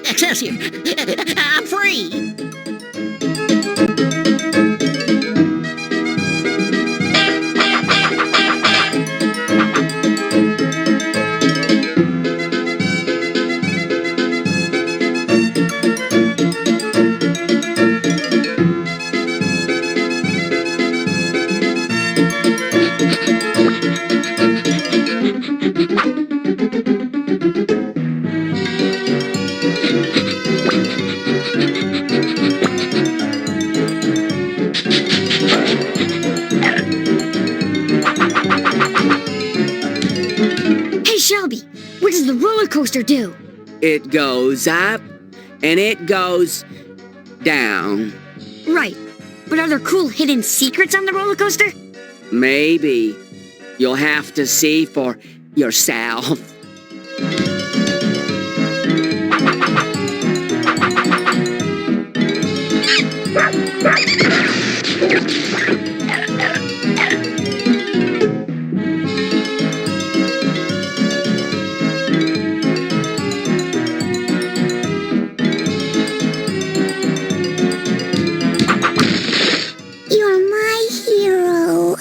Excelsior! I'm free! Shelby, what does the roller coaster do? It goes up and it goes down. Right, but are there cool hidden secrets on the roller coaster? Maybe. You'll have to see for yourself. You're my hero.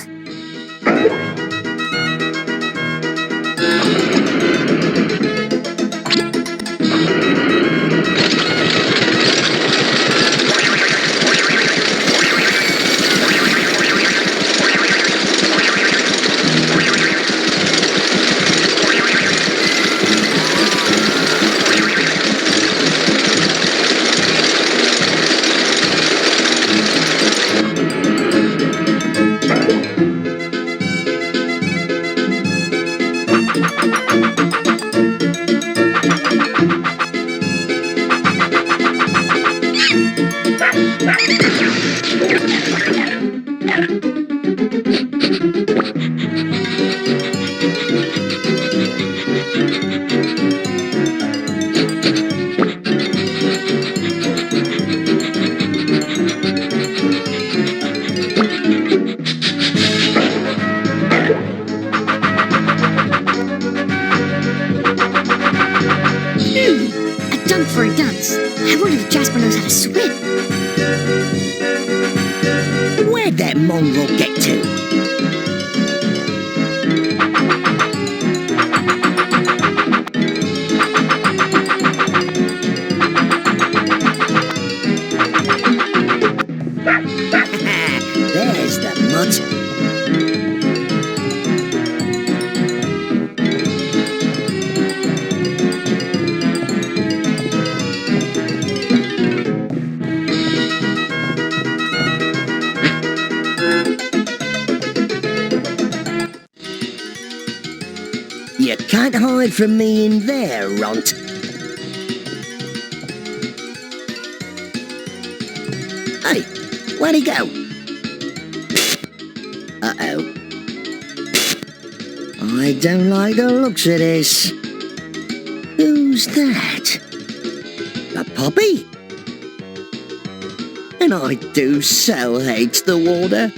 A dunk for a dunce. I wonder if Jasper knows how to swim. Where'd that mongrel get to? There's the mutt. Can't hide from me in there, runt. Hey, where'd he go? Uh-oh. I don't like the looks of this. Who's that? A puppy? And I do so hate the water.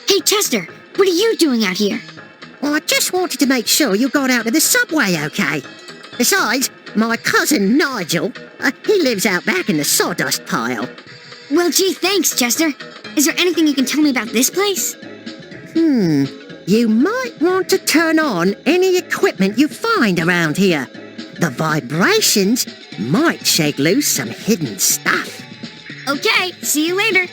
Hey, Chester, what are you doing out here? Well, I just wanted to make sure you got out of the subway okay. Besides, my cousin Nigel, he lives out back in the sawdust pile. Well, gee, thanks, Chester. Is there anything you can tell me about this place? You might want to turn on any equipment you find around here. The vibrations might shake loose some hidden stuff. Okay, see you later.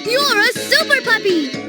You're a super puppy!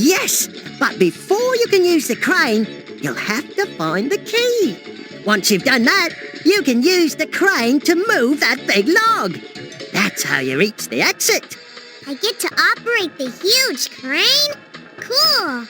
Yes, but before you can use the crane, you'll have to find the key. Once you've done that, you can use the crane to move that big log. That's how you reach the exit. I get to operate the huge crane? Cool.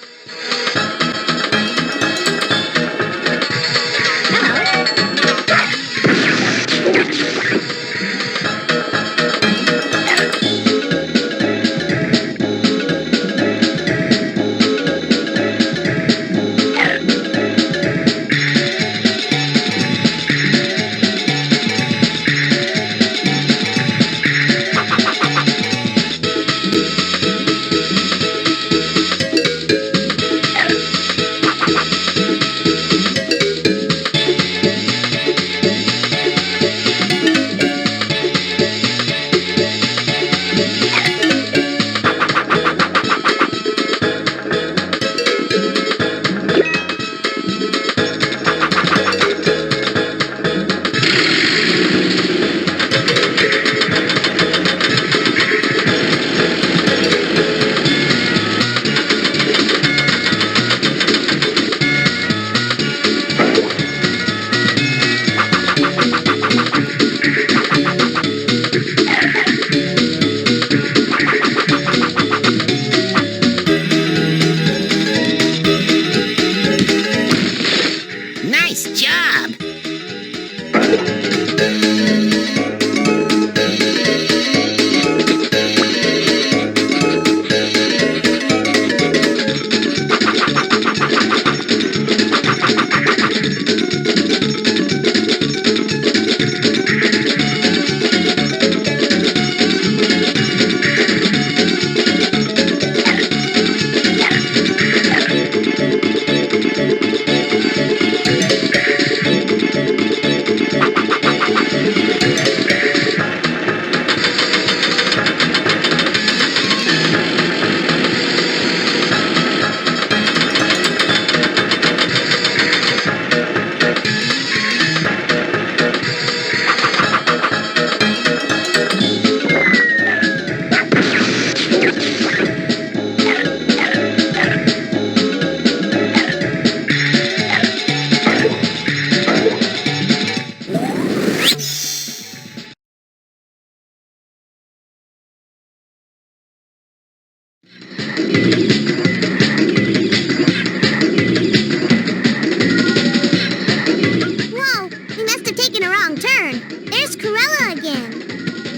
Whoa, we must have taken a wrong turn. There's Cruella again.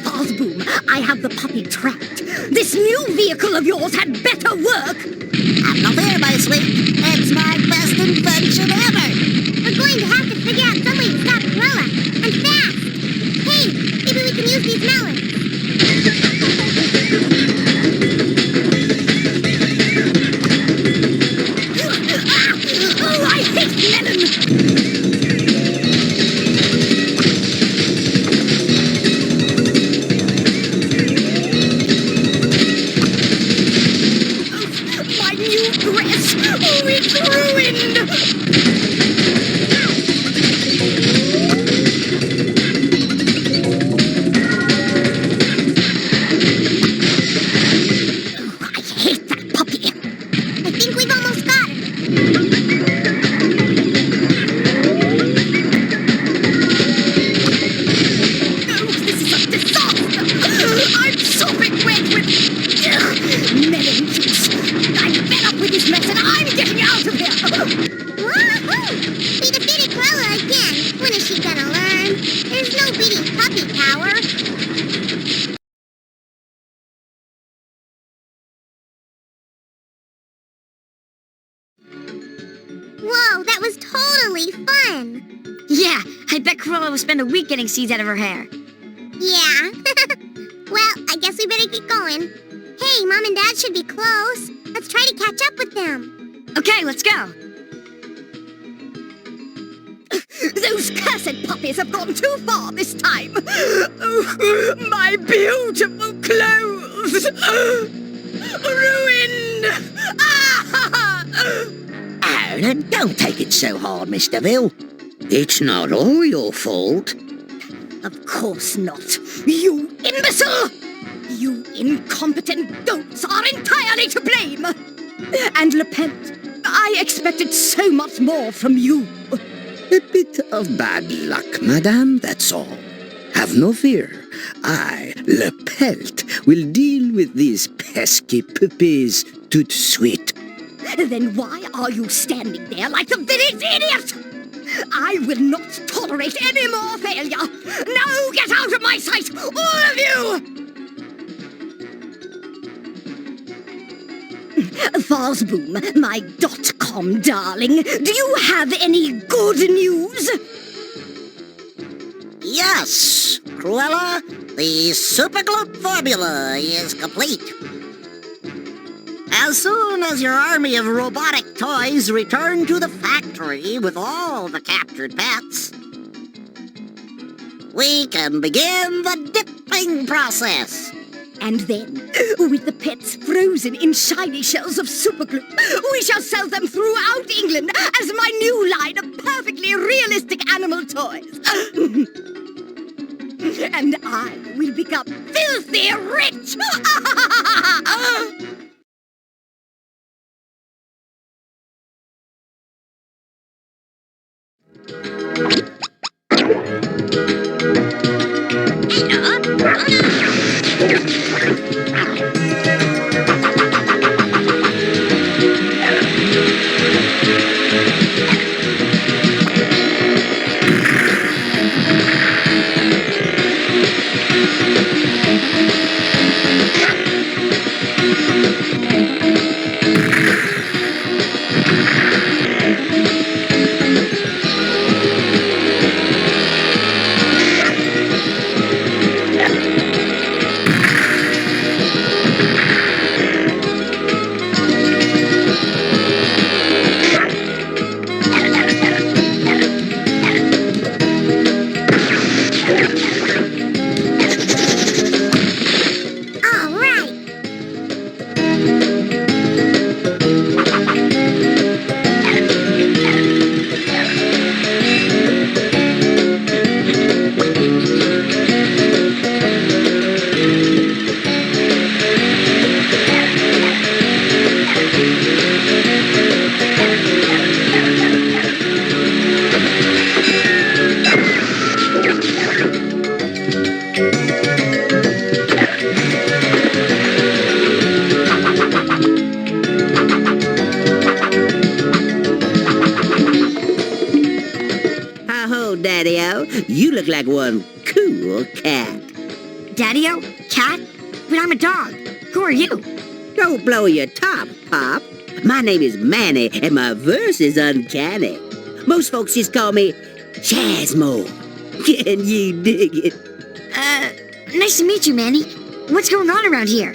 Osboom, I have the puppy trapped. This new vehicle of yours had better work. Have no fear, my sweet. It's my best invention ever. We're going to have to figure out some way to stop Cruella. And fast. Hey, maybe we can use these melons. Oh, I hate melon! My new dress! Oh, it's ruined! I hate that puppy! I think we've almost got her. Oh, this is a disaster! I'm sopping wet with melon juice! I'm fed up with this mess and I'm getting out of here! Woohoo! We defeated Cruella again. When is she gonna learn? There's no beating puppy power. Whoa, that was totally fun. Yeah, I bet Cruella will spend a week getting seeds out of her hair. Yeah. Well, I guess we better get going. Hey, Mom and Dad should be close. Let's try to catch up with them. Okay, let's go. Those cursed puppies have gone too far this time! Oh, my beautiful clothes! Ruined! Oh, now don't take it so hard, Mr. Vill. It's not all your fault. Of course not. You imbecile! You incompetent goats are entirely to blame! And Lepent, I expected so much more from you. A bit of bad luck, madame, that's all. Have no fear. I, Le Pelt, will deal with these pesky puppies tout de suite. Then why are you standing there like the village idiot? I will not tolerate any more failure. Now get out of my sight, all of you! Farsboom, my .com darling, do you have any good news? Yes, Cruella, the superglue formula is complete. As soon as your army of robotic toys return to the factory with all the captured pets, we can begin the dipping process. And then, with the pets frozen in shiny shells of superglue, we shall sell them throughout England as my new line of perfectly realistic animal toys. And I will become filthy rich! look like one cool cat. Daddy-o? Cat? But I'm a dog. Who are you? Don't blow your top, Pop. My name is Manny, and my verse is uncanny. Most folks just call me Chasmo. Can you dig it? Nice to meet you, Manny. What's going on around here?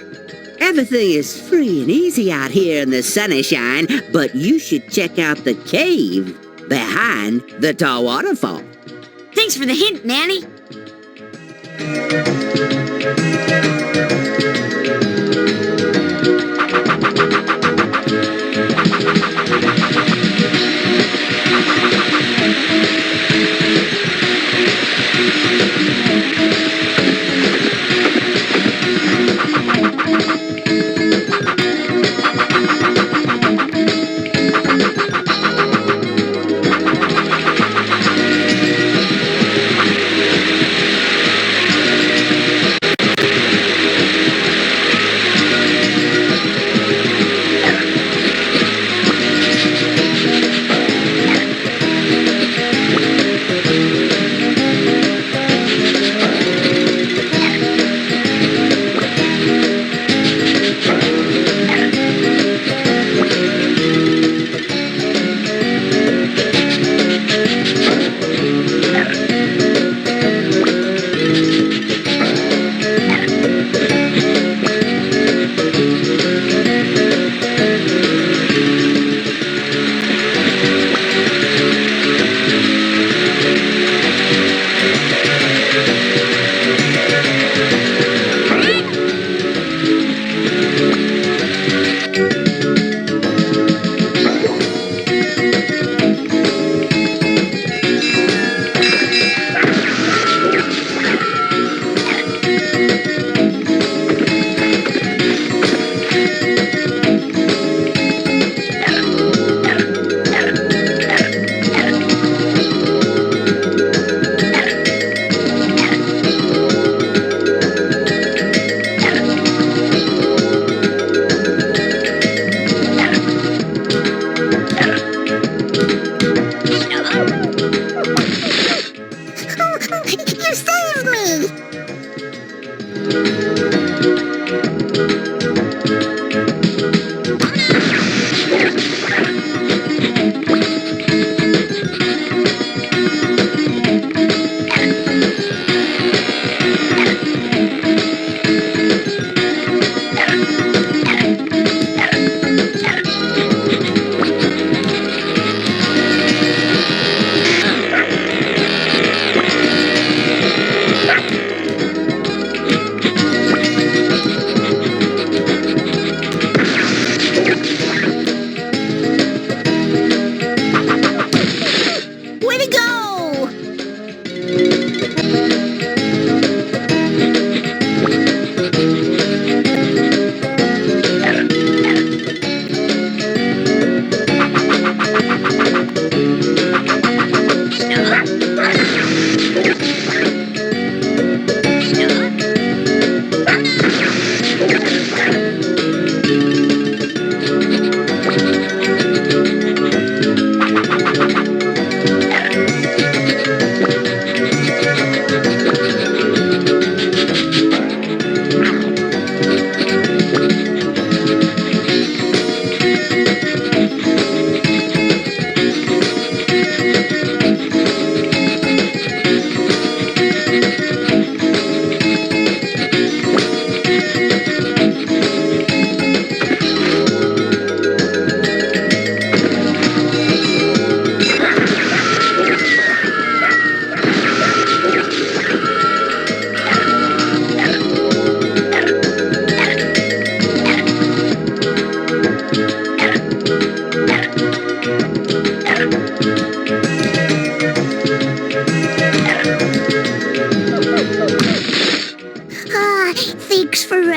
Everything is free and easy out here in the sunshine, but you should check out the cave behind the tall waterfall. Thanks for the hint, Manny.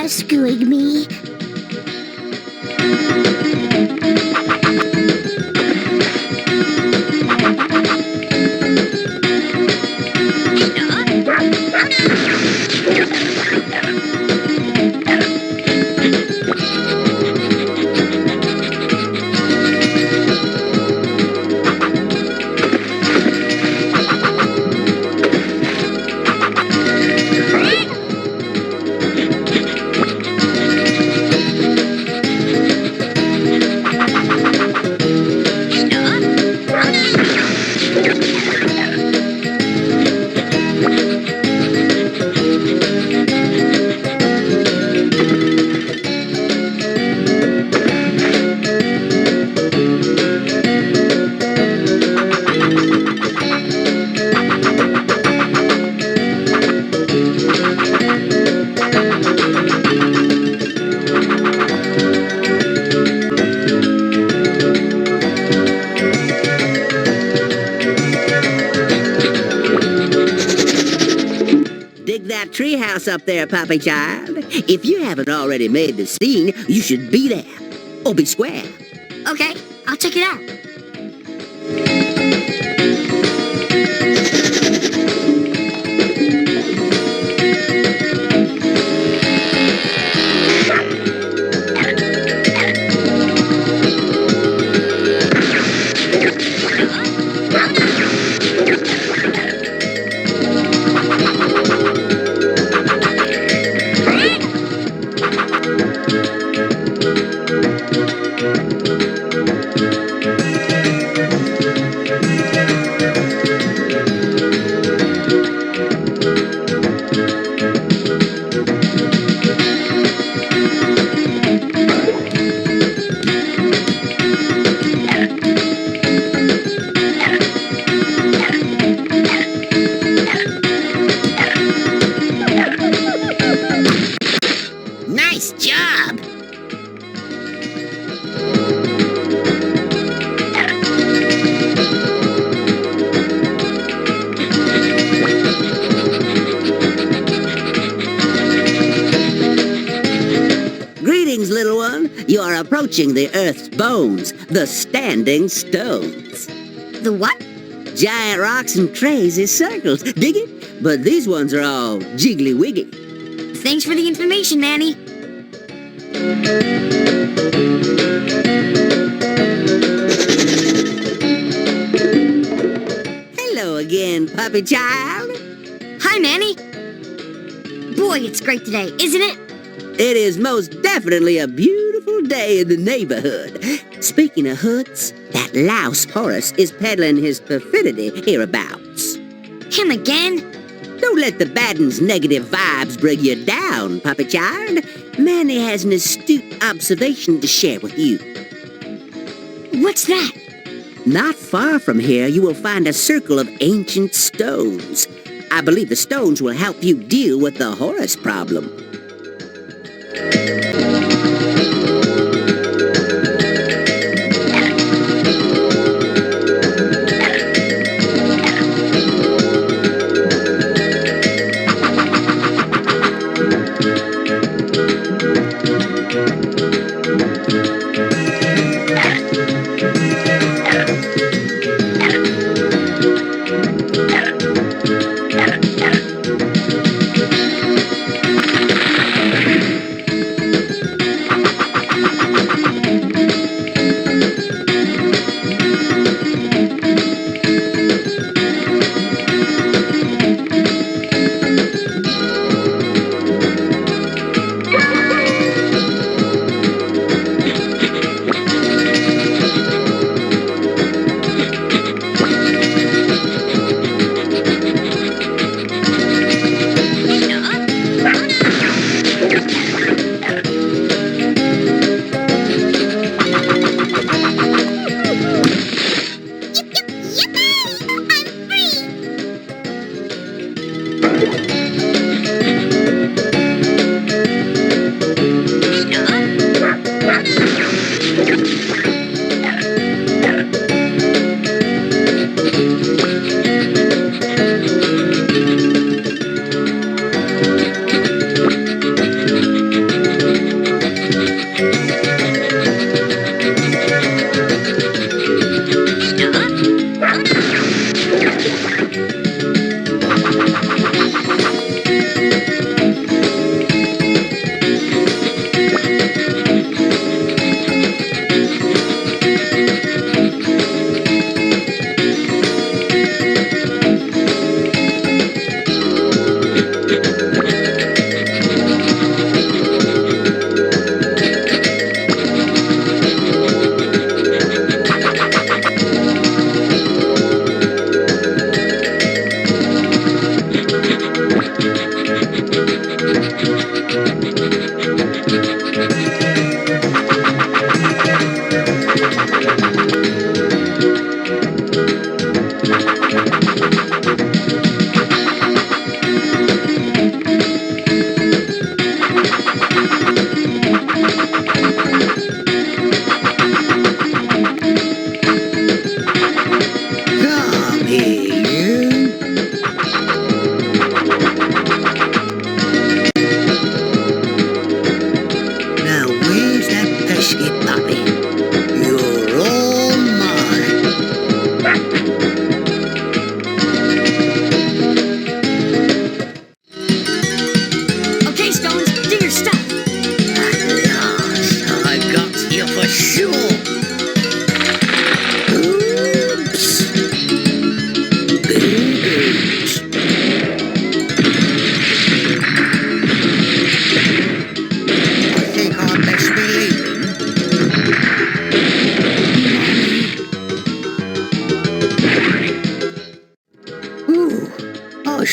rescuing me. boss up there, Puppy Child. If you haven't already made the scene, you should be there. Or be square. Okay, I'll check it out. Nice job! Greetings, little one. You are approaching the Earth's bones, the standing stones. The what? Giant rocks and crazy circles. Dig it? But these ones are all jiggly-wiggy. Thanks for the information, Manny. Hello again, Puppy Child. Hi, Manny. Boy, it's great today, isn't it? It is most definitely a beautiful day in the neighborhood. Speaking of hoods, that louse Horace is peddling his perfidy hereabouts. Him again? Don't let the bad one's negative vibes bring you down, Puppy Child. Manny has an astute observation to share with you. What's that? Not far from here, you will find a circle of ancient stones. I believe the stones will help you deal with the Horace problem.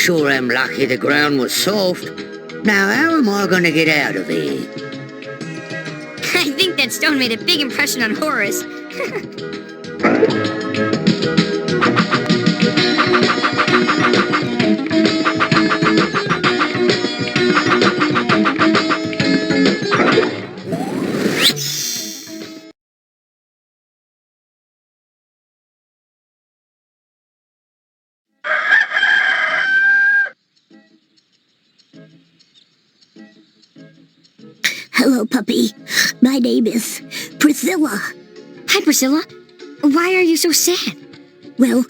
sure am lucky the ground was soft. Now, how am I gonna get out of here? I think that stone made a big impression on Horace. Hello, puppy. My name is Priscilla. Hi, Priscilla. Why are you so sad? Well,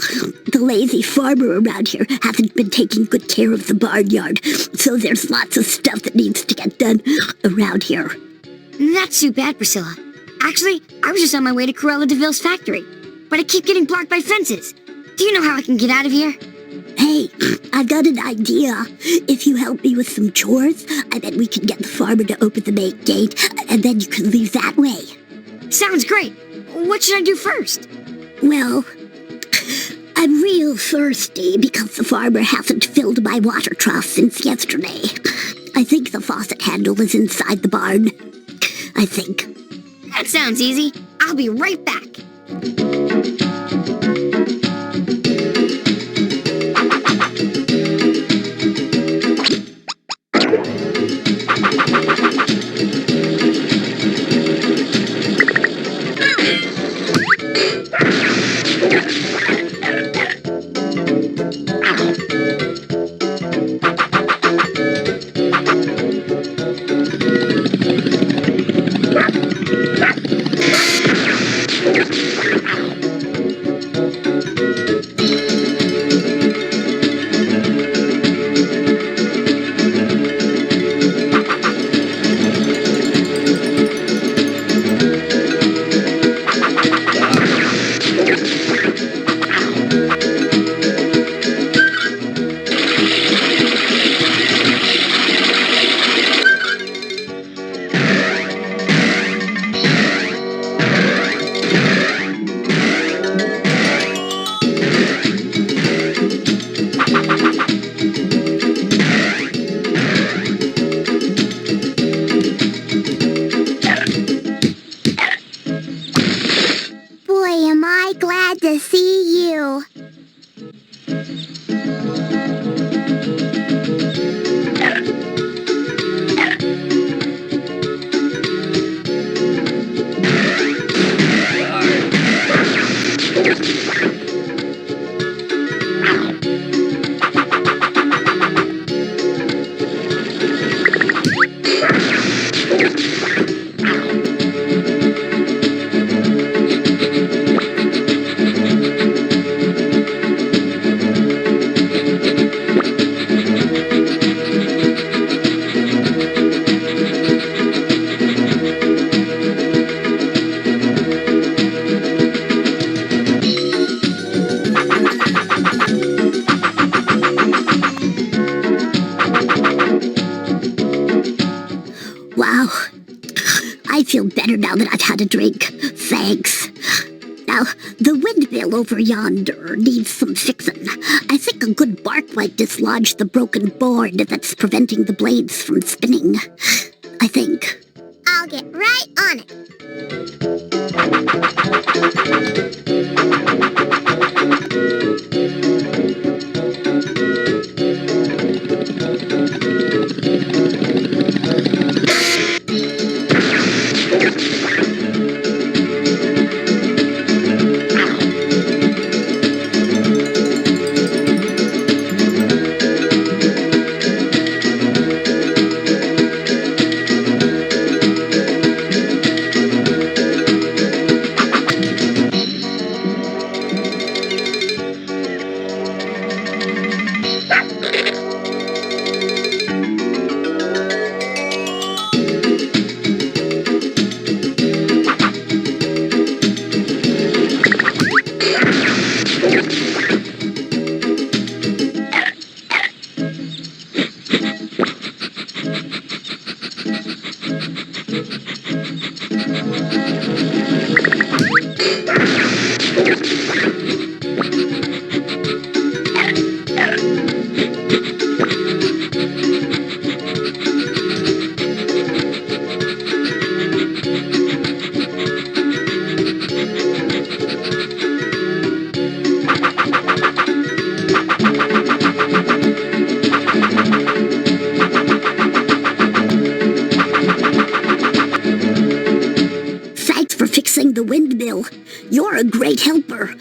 the lazy farmer around here hasn't been taking good care of the barnyard, so there's lots of stuff that needs to get done around here. That's too bad, Priscilla. Actually, I was just on my way to Cruella DeVille's factory, but I keep getting blocked by fences. Do you know how I can get out of here? Hey, I've got an idea. If you help me with some chores, I bet we can get the farmer to open the main gate, and then you can leave that way. Sounds great. What should I do first? Well, I'm real thirsty because the farmer hasn't filled my water trough since yesterday. I think the faucet handle is inside the barn. I think. That sounds easy. I'll be right back. To see you. Wow. I feel better now that I've had a drink. Thanks. Now, the windmill over yonder needs some fixing. I think a good bark might dislodge the broken board that's preventing the blades from spinning. I think. I'll get right on it. the windmill. You're a great helper.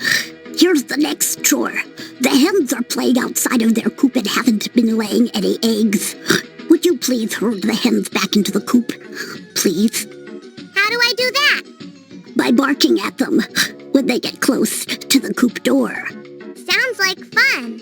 Here's the next chore. The hens are playing outside of their coop and haven't been laying any eggs. Would you please herd the hens back into the coop? Please? How do I do that? By barking at them when they get close to the coop door. Sounds like fun.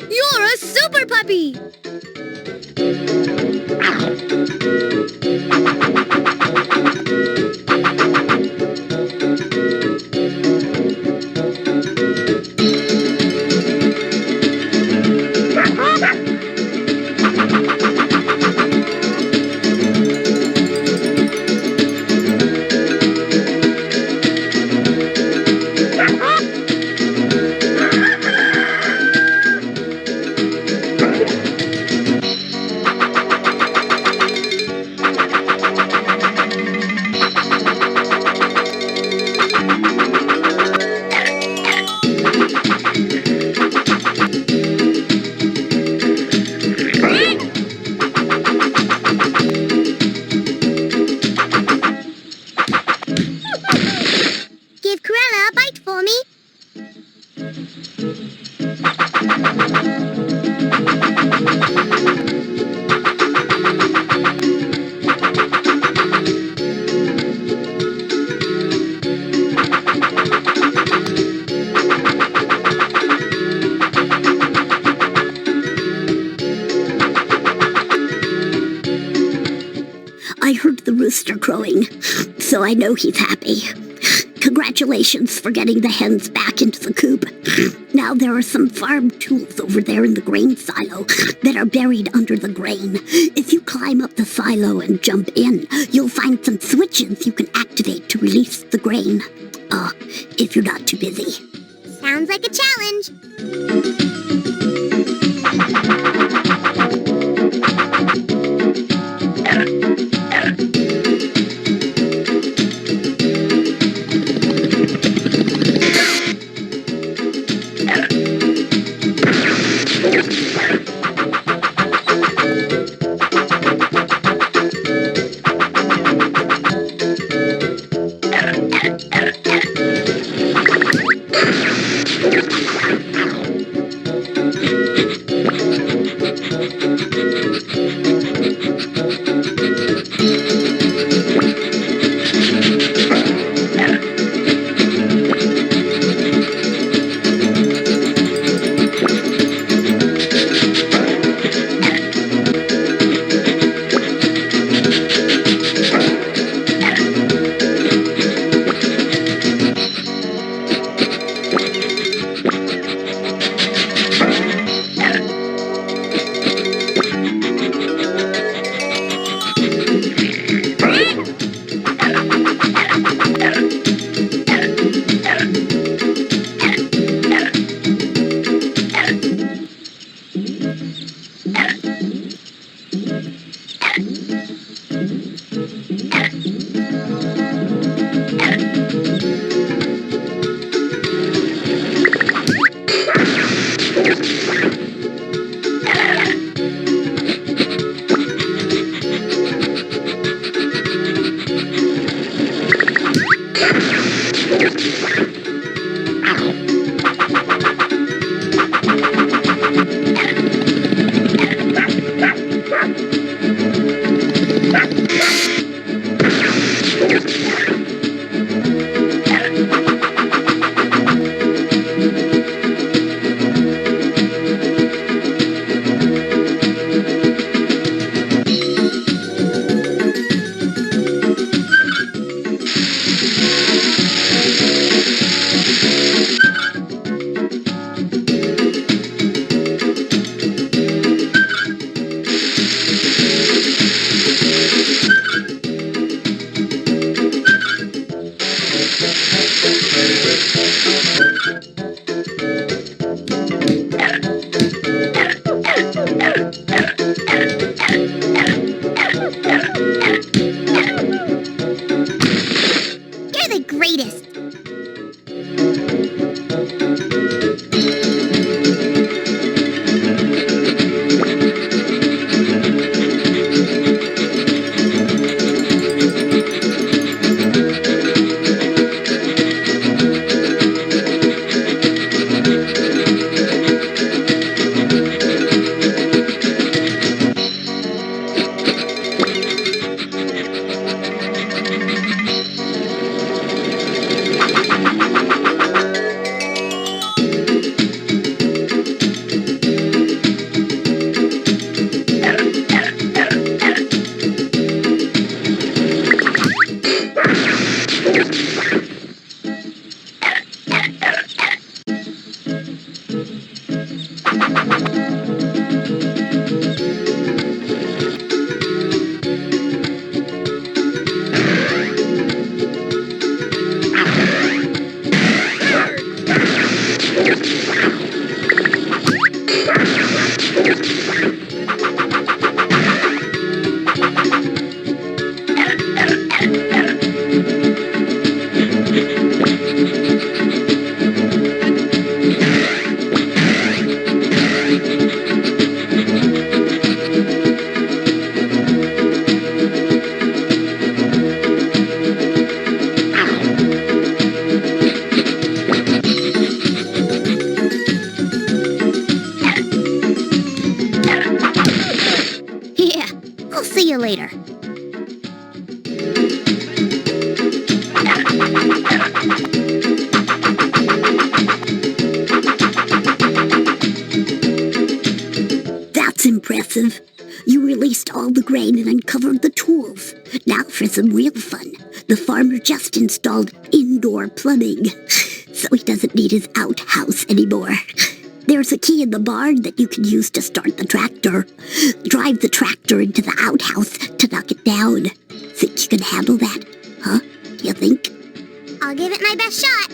You're a super puppy! Give Cruella a bite for me. I heard the rooster crowing, so I know he's happy. Congratulations for getting the hens back into the coop. Now there are some farm tools over there in the grain silo that are buried under the grain. If you climb up the silo and jump in, you'll find some switches you can activate to release the grain. If you're not too busy. Sounds like a challenge. Yeah, I'll see you later. That's impressive. You released all the grain and uncovered the tools. Now for some real fun. The farmer just installed indoor plumbing, so he doesn't need his outhouse anymore. There's a key in the barn that you can use to start the tractor. Drive the tractor into the outhouse to knock it down. Think you can handle that? Huh? Do you think? I'll give it my best shot.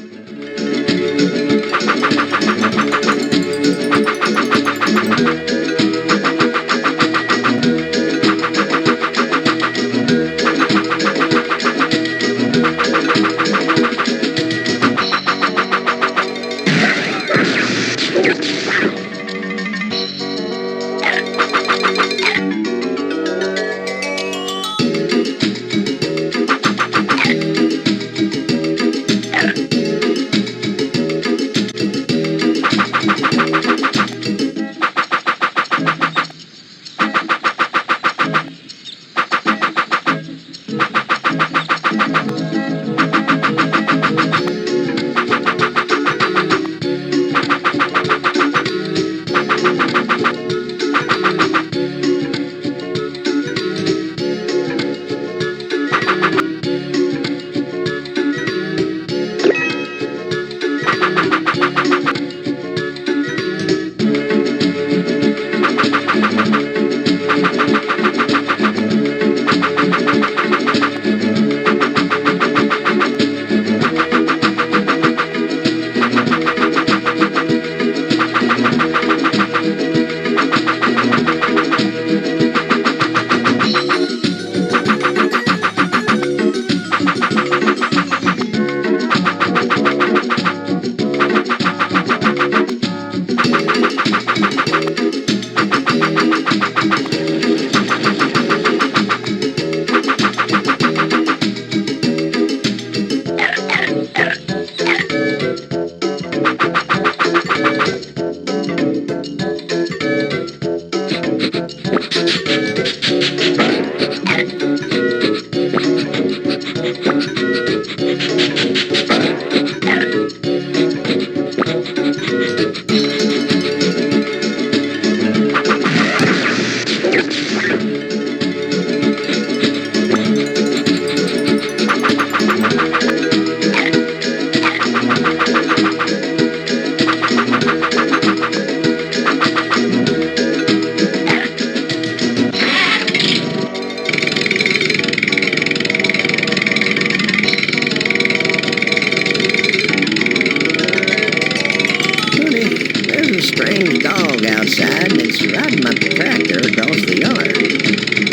strange dog outside and it's riding my tractor across the yard.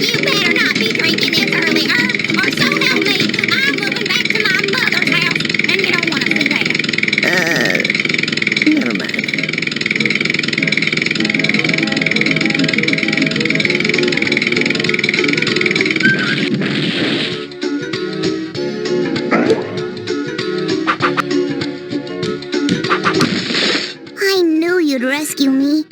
You better not be drinking this early, or so help me, I'm moving back to my mother's house, and you don't want to see that. Never mind. I knew you'd rescue me.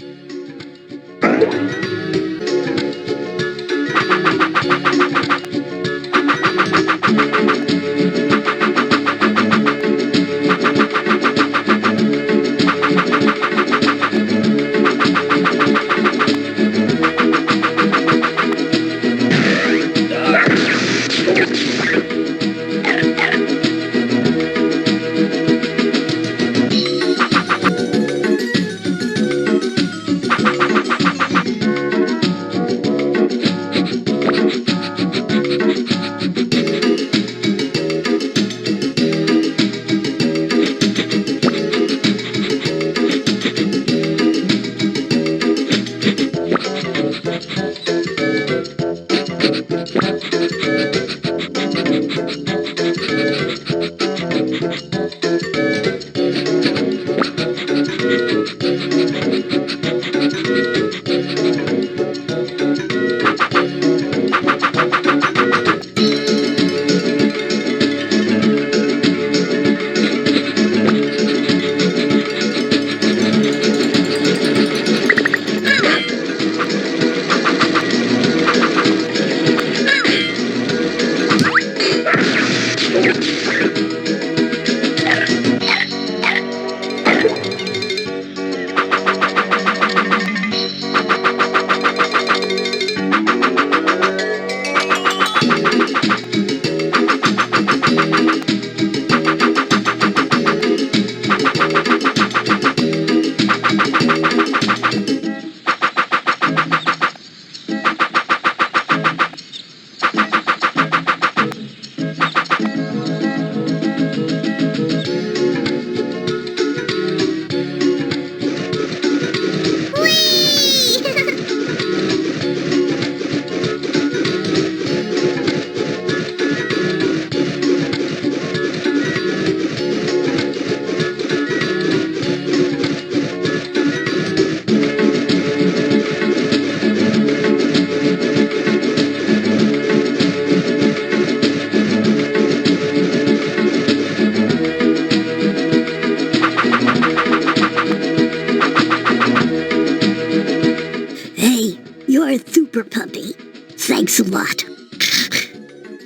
super puppy. Thanks a lot.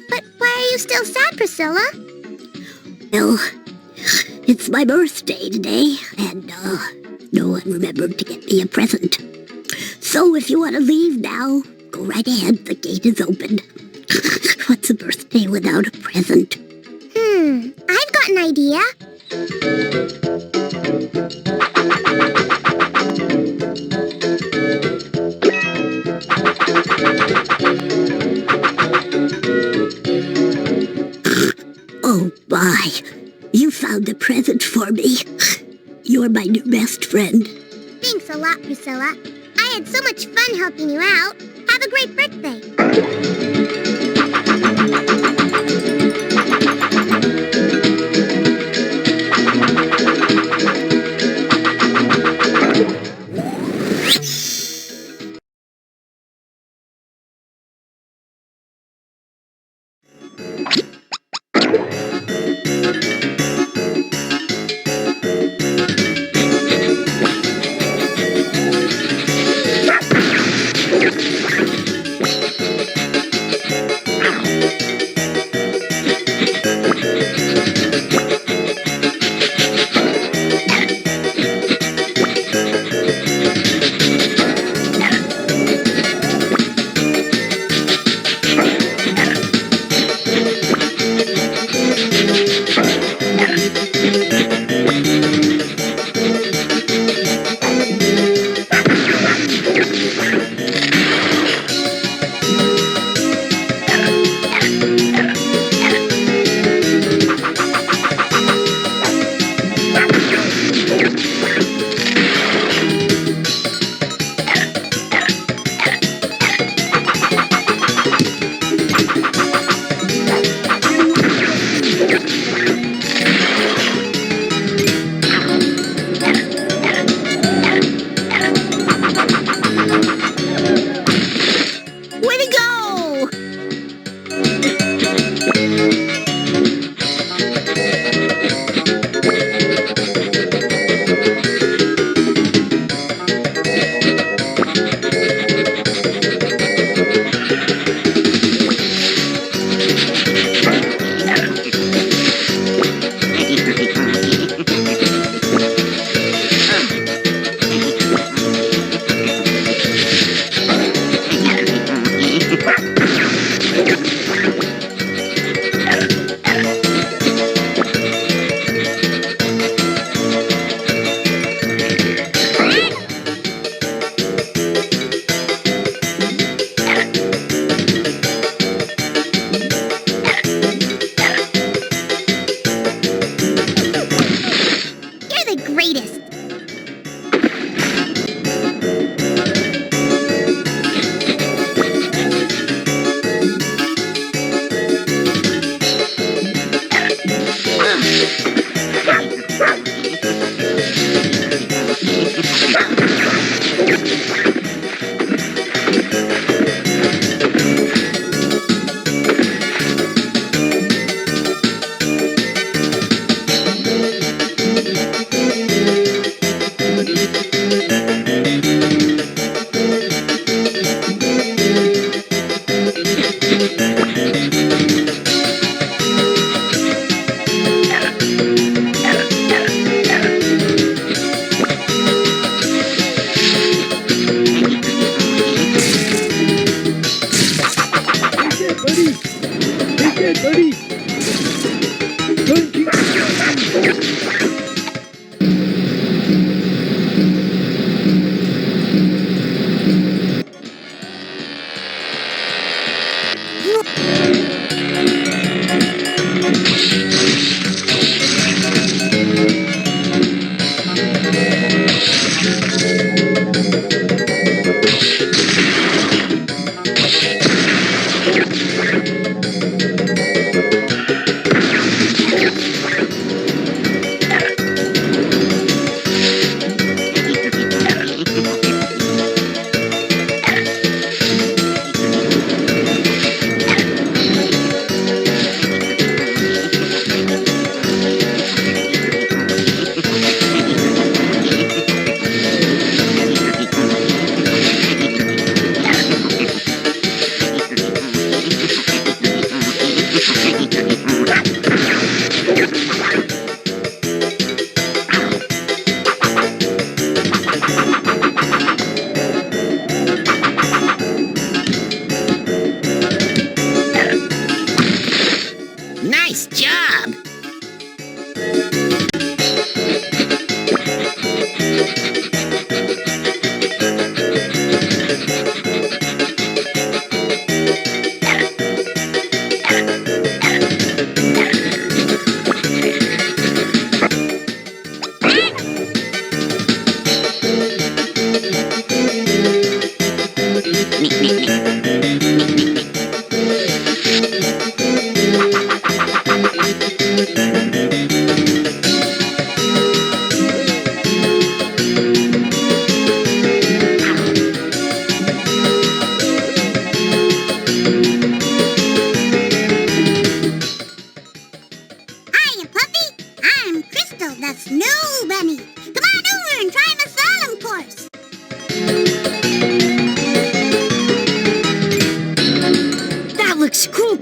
But why are you still sad, Priscilla? Well, it's my birthday today, and no one remembered to get me a present. So if you want to leave now, go right ahead. The gate is open. What's a birthday without a present? I've got an idea. Oh, my. You found a present for me. You're my new best friend. Thanks a lot, Priscilla. I had so much fun helping you out. Have a great birthday.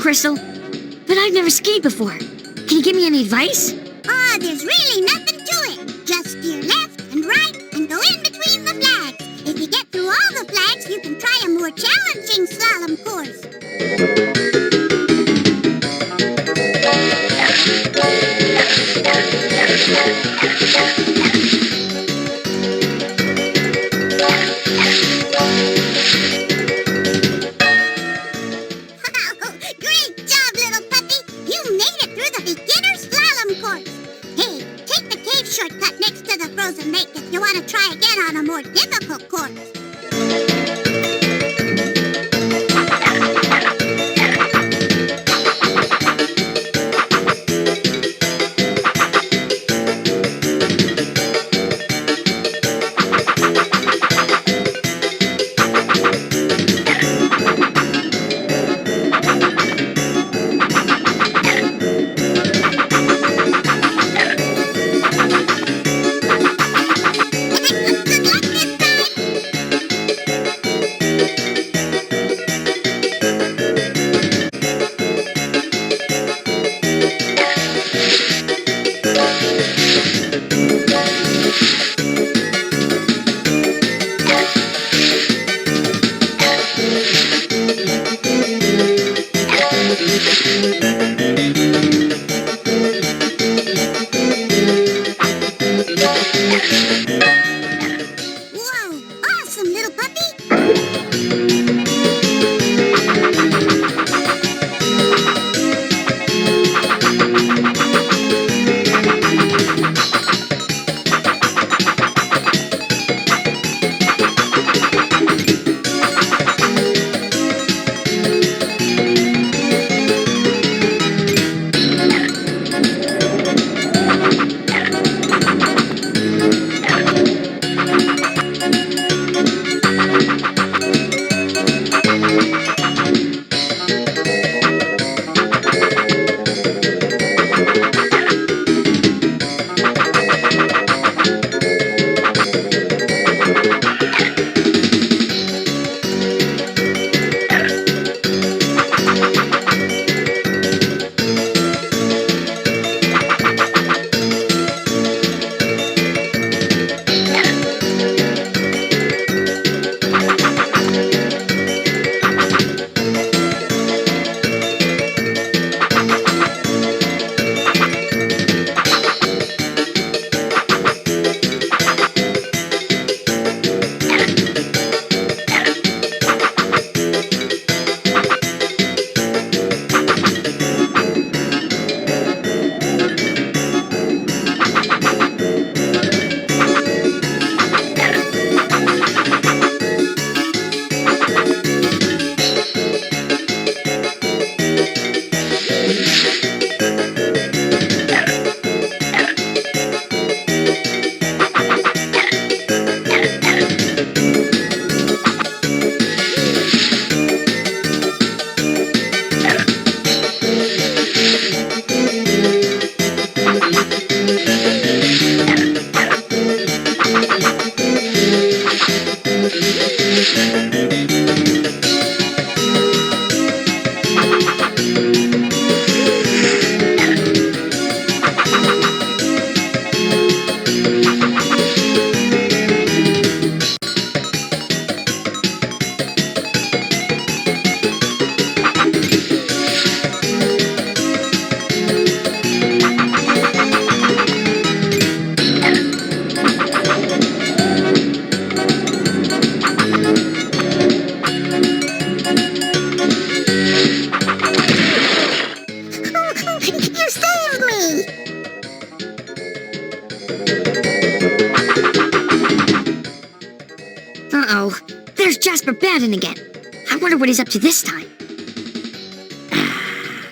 Crystal. But I've never skied before. Can you give me any advice? Oh, there's really nothing to it. Just steer left and right and go in between the flags. If you get through all the flags, you can try a more challenging slalom course. Great job, little puppy! You made it through the beginner slalom course. Hey, take the cave shortcut next to the frozen lake if you want to try again on a more difficult course. Good luck this time! Whoa! Awesome, little puppy! Jasper Bandon again. I wonder what he's up to this time.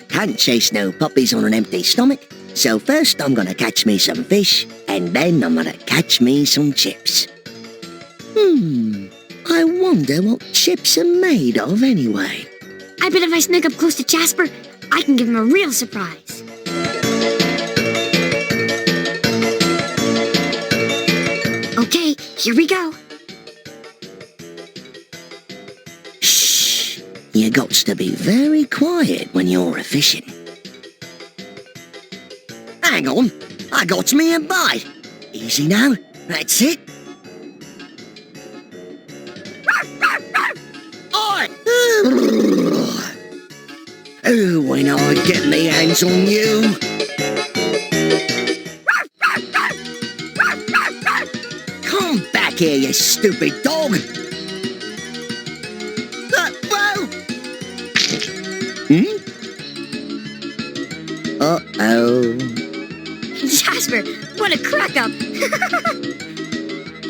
Can't chase no puppies on an empty stomach. So first I'm gonna catch me some fish, and then I'm gonna catch me some chips. I wonder what chips are made of anyway. I bet if I sneak up close to Jasper, I can give him a real surprise. Okay, here we go. Shh! You got to be very quiet when you're a fishing. Hang on, I got me a bite. Easy now, that's it. Oi! Oh, when I get my hands on you. Come back here, you stupid dog. Whoa! Hmm? Uh-oh. Jasper, what a crack-up!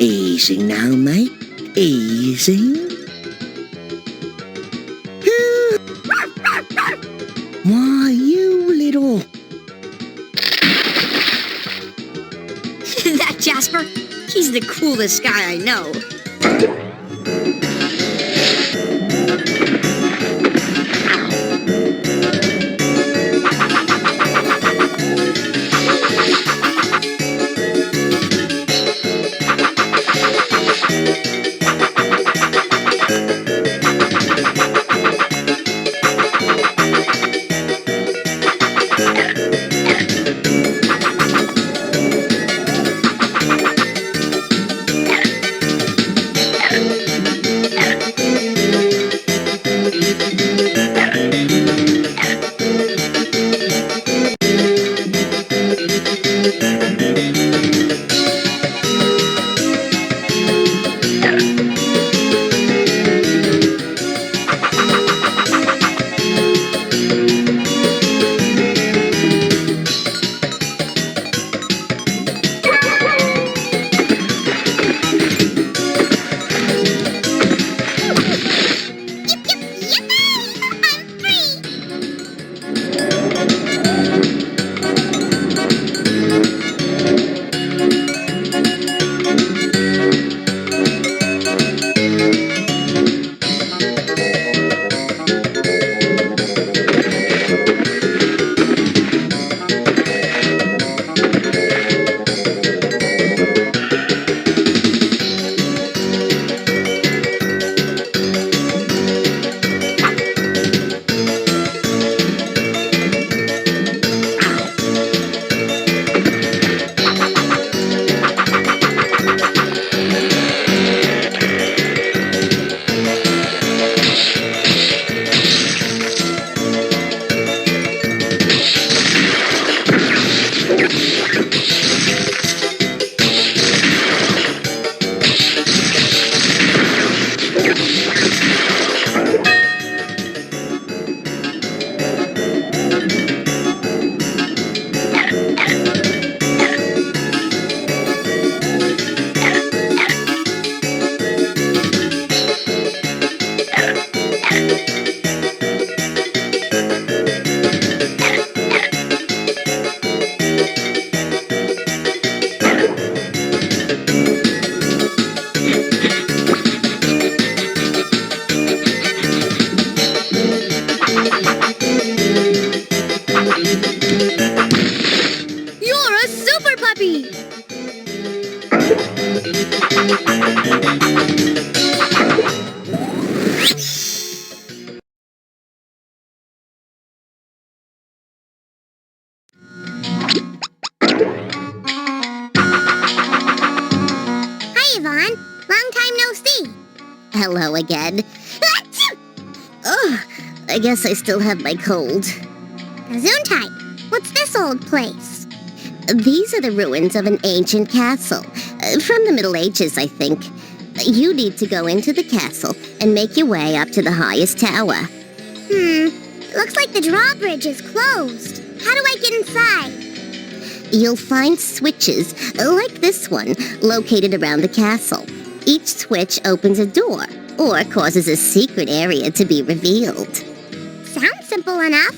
Easy now, mate. Easy. Why, you little... That Jasper, he's the coolest guy I know. Hello again. Ugh, I guess I still have my cold. Gesundheit, what's this old place? These are the ruins of an ancient castle. From the Middle Ages, I think. You need to go into the castle and make your way up to the highest tower. Looks like the drawbridge is closed. How do I get inside? You'll find switches, like this one, located around the castle. Each switch opens a door, or causes a secret area to be revealed. Sounds simple enough.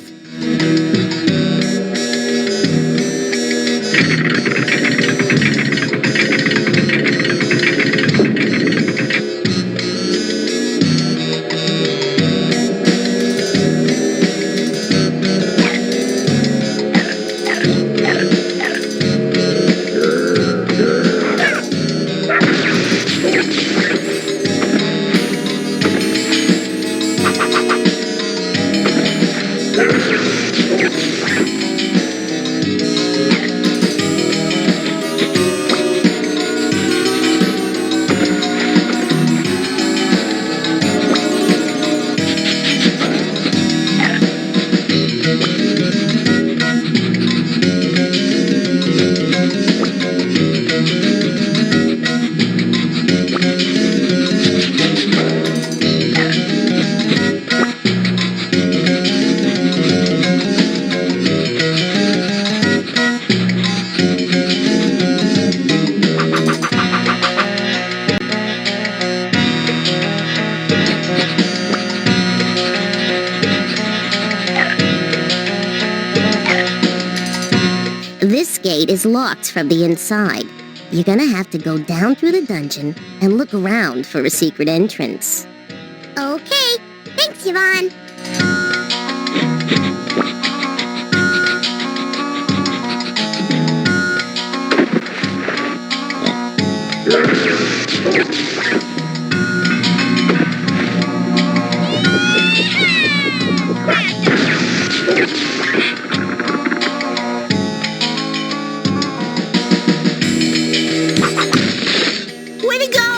gate is locked from the inside. You're gonna have to go down through the dungeon and look around for a secret entrance. Okay. Thanks, Yvonne. Way to go!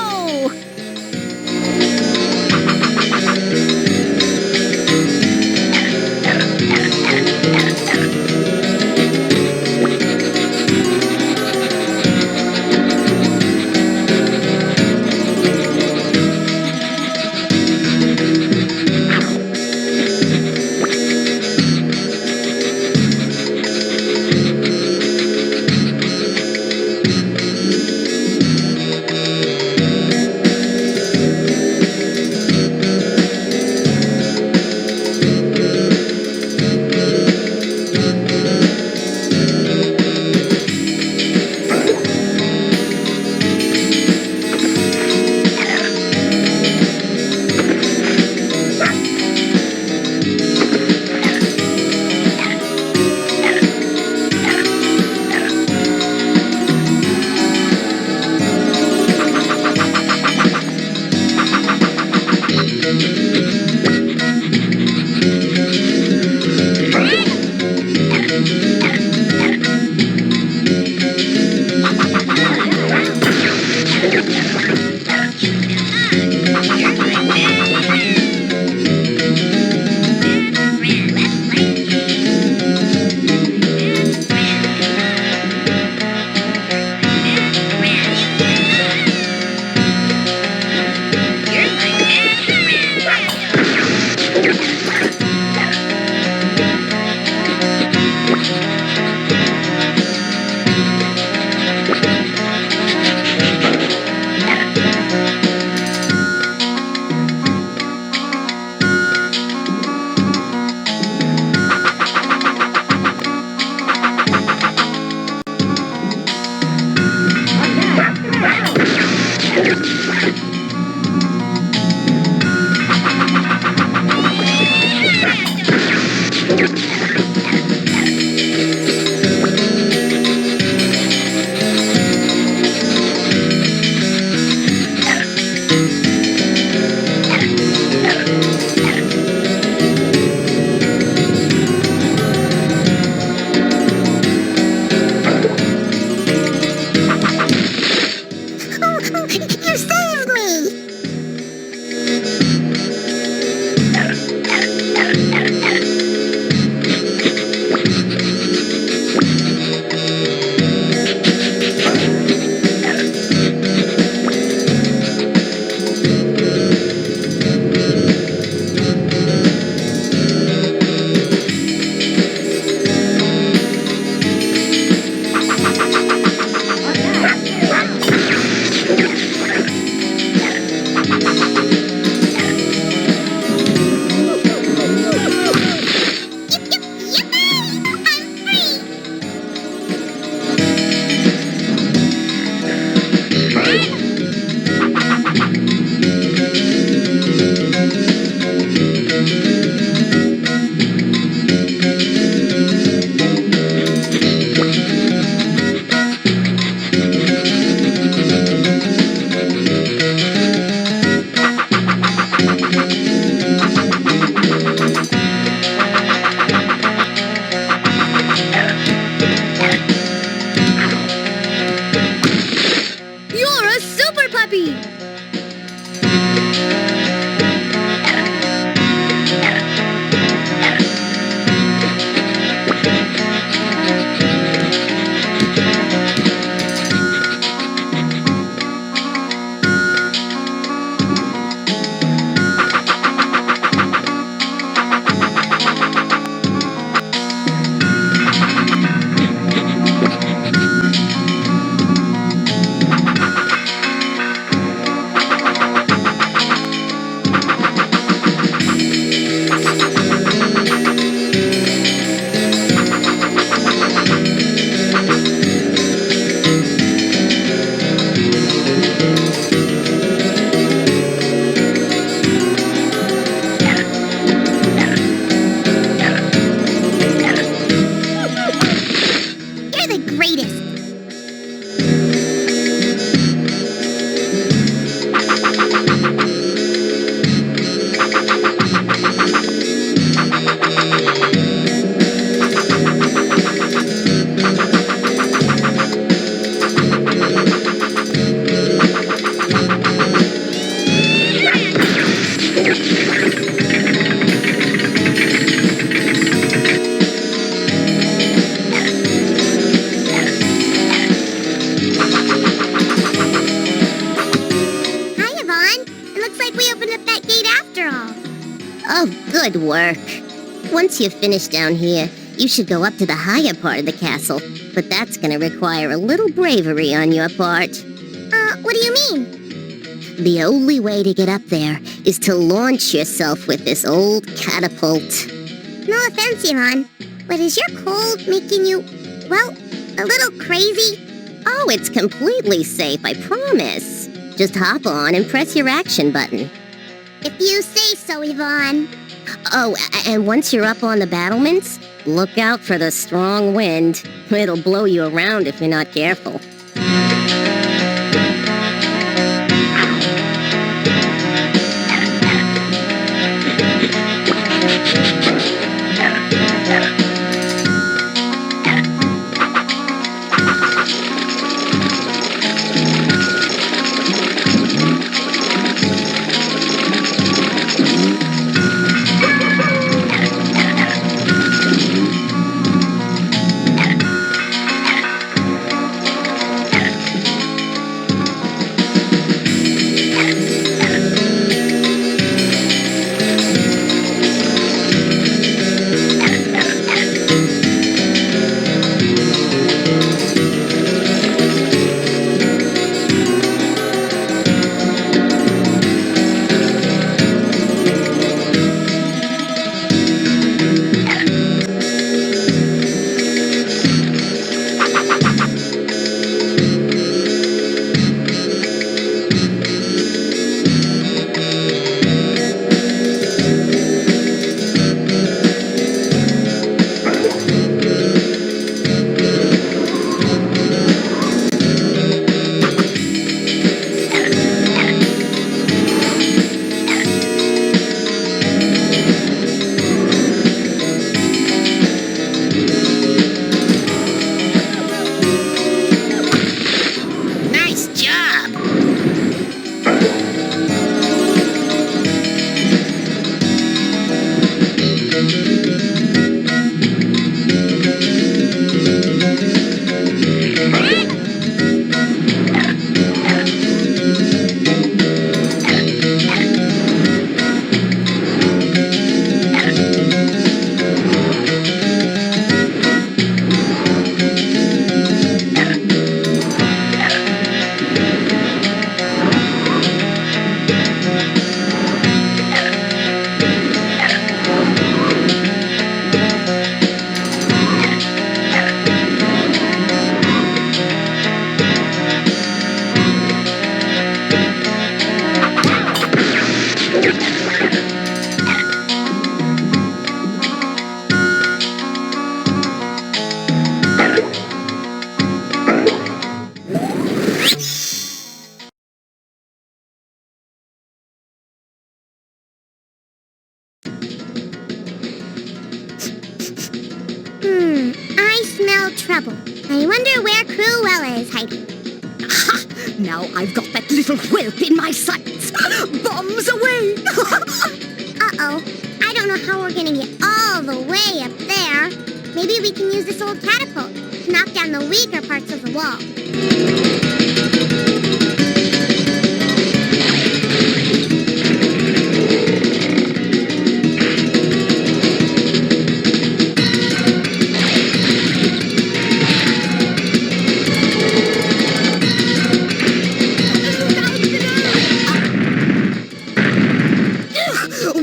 Looks like we opened up that gate after all. Oh, good work. Once you've finished down here, you should go up to the higher part of the castle. But that's gonna require a little bravery on your part. What do you mean? The only way to get up there is to launch yourself with this old catapult. No offense, Yvonne, but is your cold making you, well, a little crazy? Oh, it's completely safe, I promise. Just hop on and press your action button. If you say so, Yvonne. Oh, and once you're up on the battlements, look out for the strong wind. It'll blow you around if you're not careful. I smell trouble. I wonder where Cruella is hiding. Ha! Now I've got that little whelp in my sights. Bombs away! Uh-oh. I don't know how we're gonna get all the way up there. Maybe we can use this old catapult to knock down the weaker parts of the wall.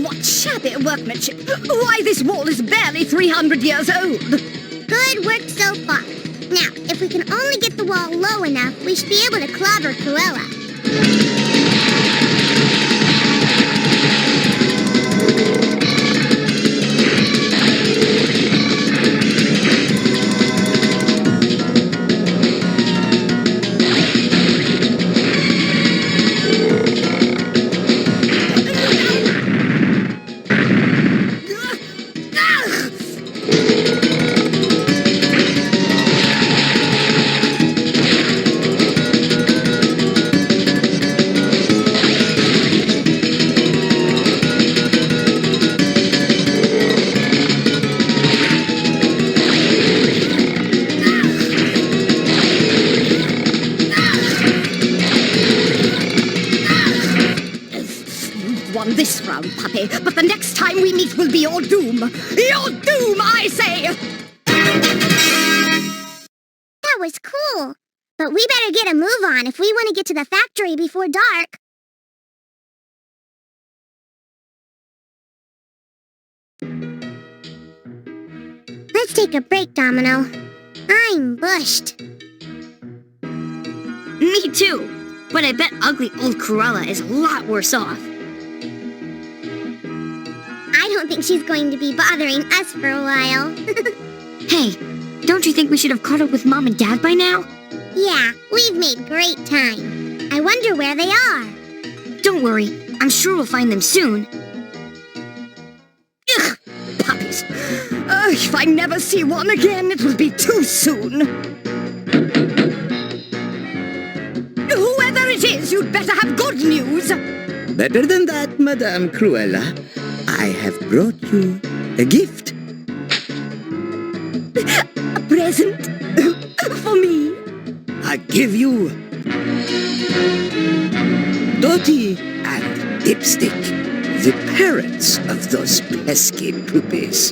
What shabby workmanship! Why, this wall is barely 300 years old! Good work so far. Now, if we can only get the wall low enough, we should be able to clobber Cruella. have won this round, puppy, but the next time we meet will be your doom. Your doom, I say! That was cool. But we better get a move on if we want to get to the factory before dark. Let's take a break, Domino. I'm bushed. Me too. But I bet ugly old Cruella is a lot worse off. I don't think she's going to be bothering us for a while. Hey, don't you think we should have caught up with Mom and Dad by now? Yeah, we've made great time. I wonder where they are. Don't worry, I'm sure we'll find them soon. Ugh, puppies. If I never see one again, it will be too soon. Whoever it is, you'd better have good news. Better than that, Madame Cruella. I have brought you a gift. A present? For me? I give you Dottie and Dipstick, the parents of those pesky puppies.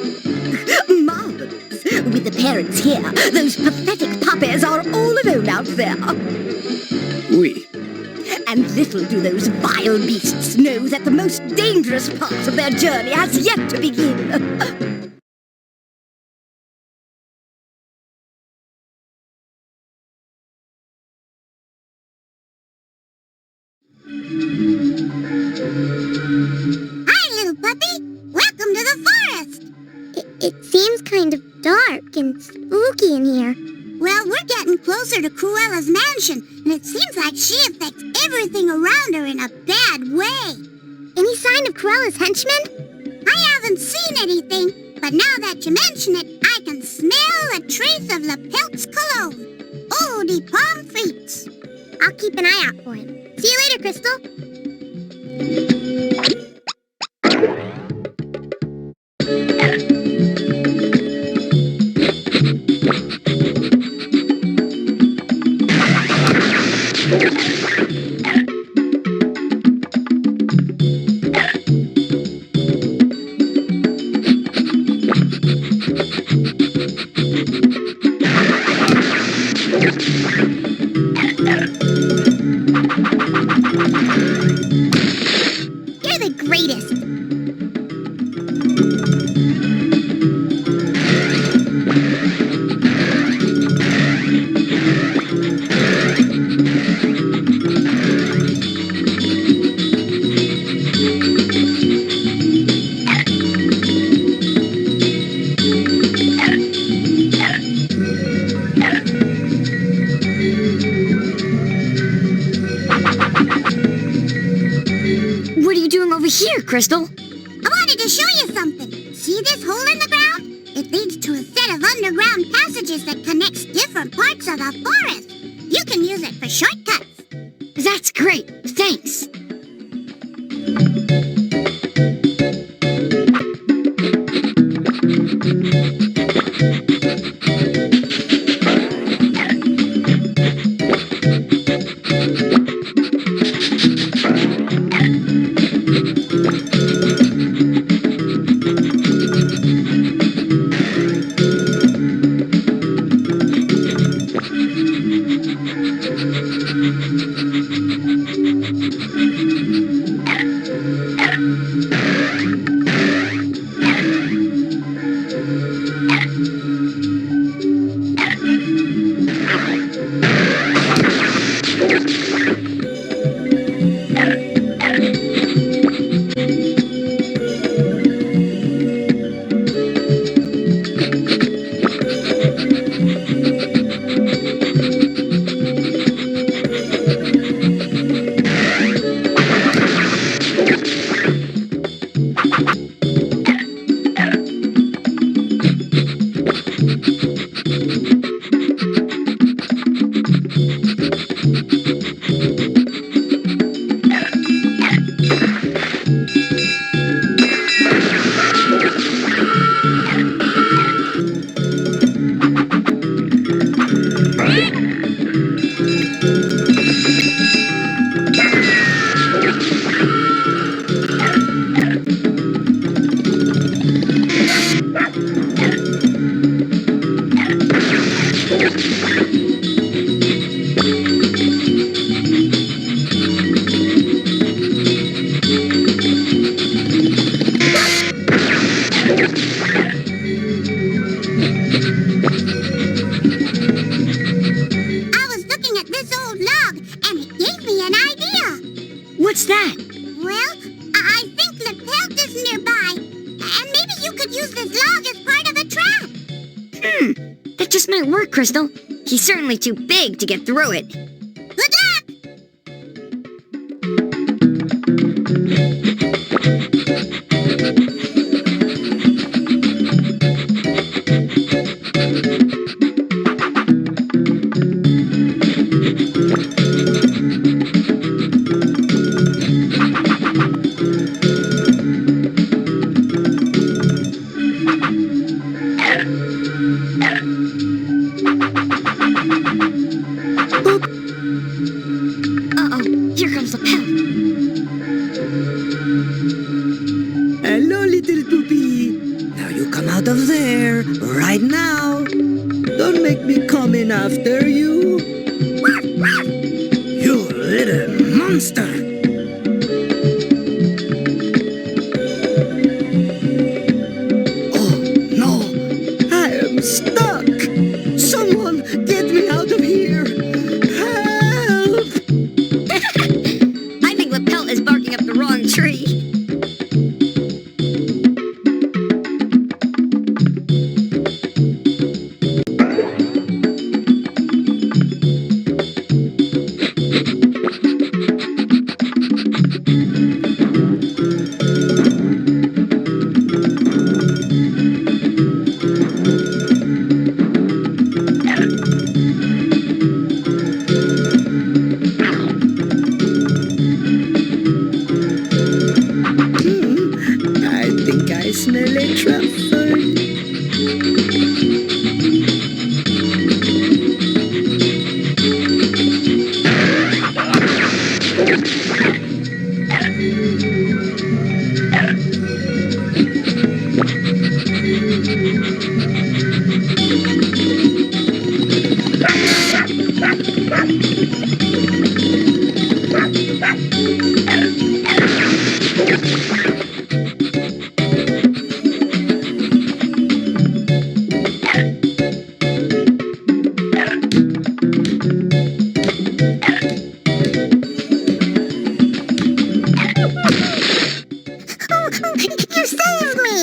Marvelous. With the parents here, those pathetic puppies are all alone out there. Oui. And little do those vile beasts know that the most dangerous part of their journey has yet to begin. Hi, little puppy. Welcome to the forest. It seems kind of dark and spooky in here. Well, we're getting closer to Cruella's mansion, and it seems like she affects everything around her in a bad way. Any sign of Cruella's henchmen? I haven't seen anything, but now that you mention it, I can smell a trace of the Pelt's cologne. Oh, the palm frites. I'll keep an eye out for him. See you later, Crystal. You're the greatest. What are you doing over here, Crystal? I wanted to show you something. See this hole in the ground? It leads to a set of underground passages that connects different parts of the forest. You can use it for shortcuts. That's great, thanks. work, Crystal. He's certainly too big to get through it. Good luck! Uh-oh, here comes the pelt. Hello, little puppy. Now you come out of there, right now. Don't make me come in after you. You little monster. Oh, no. I am stuck. Someone get me out of here. Help! I think the pelt is barking up the wrong tree. I think I smell a truffle. You saved me!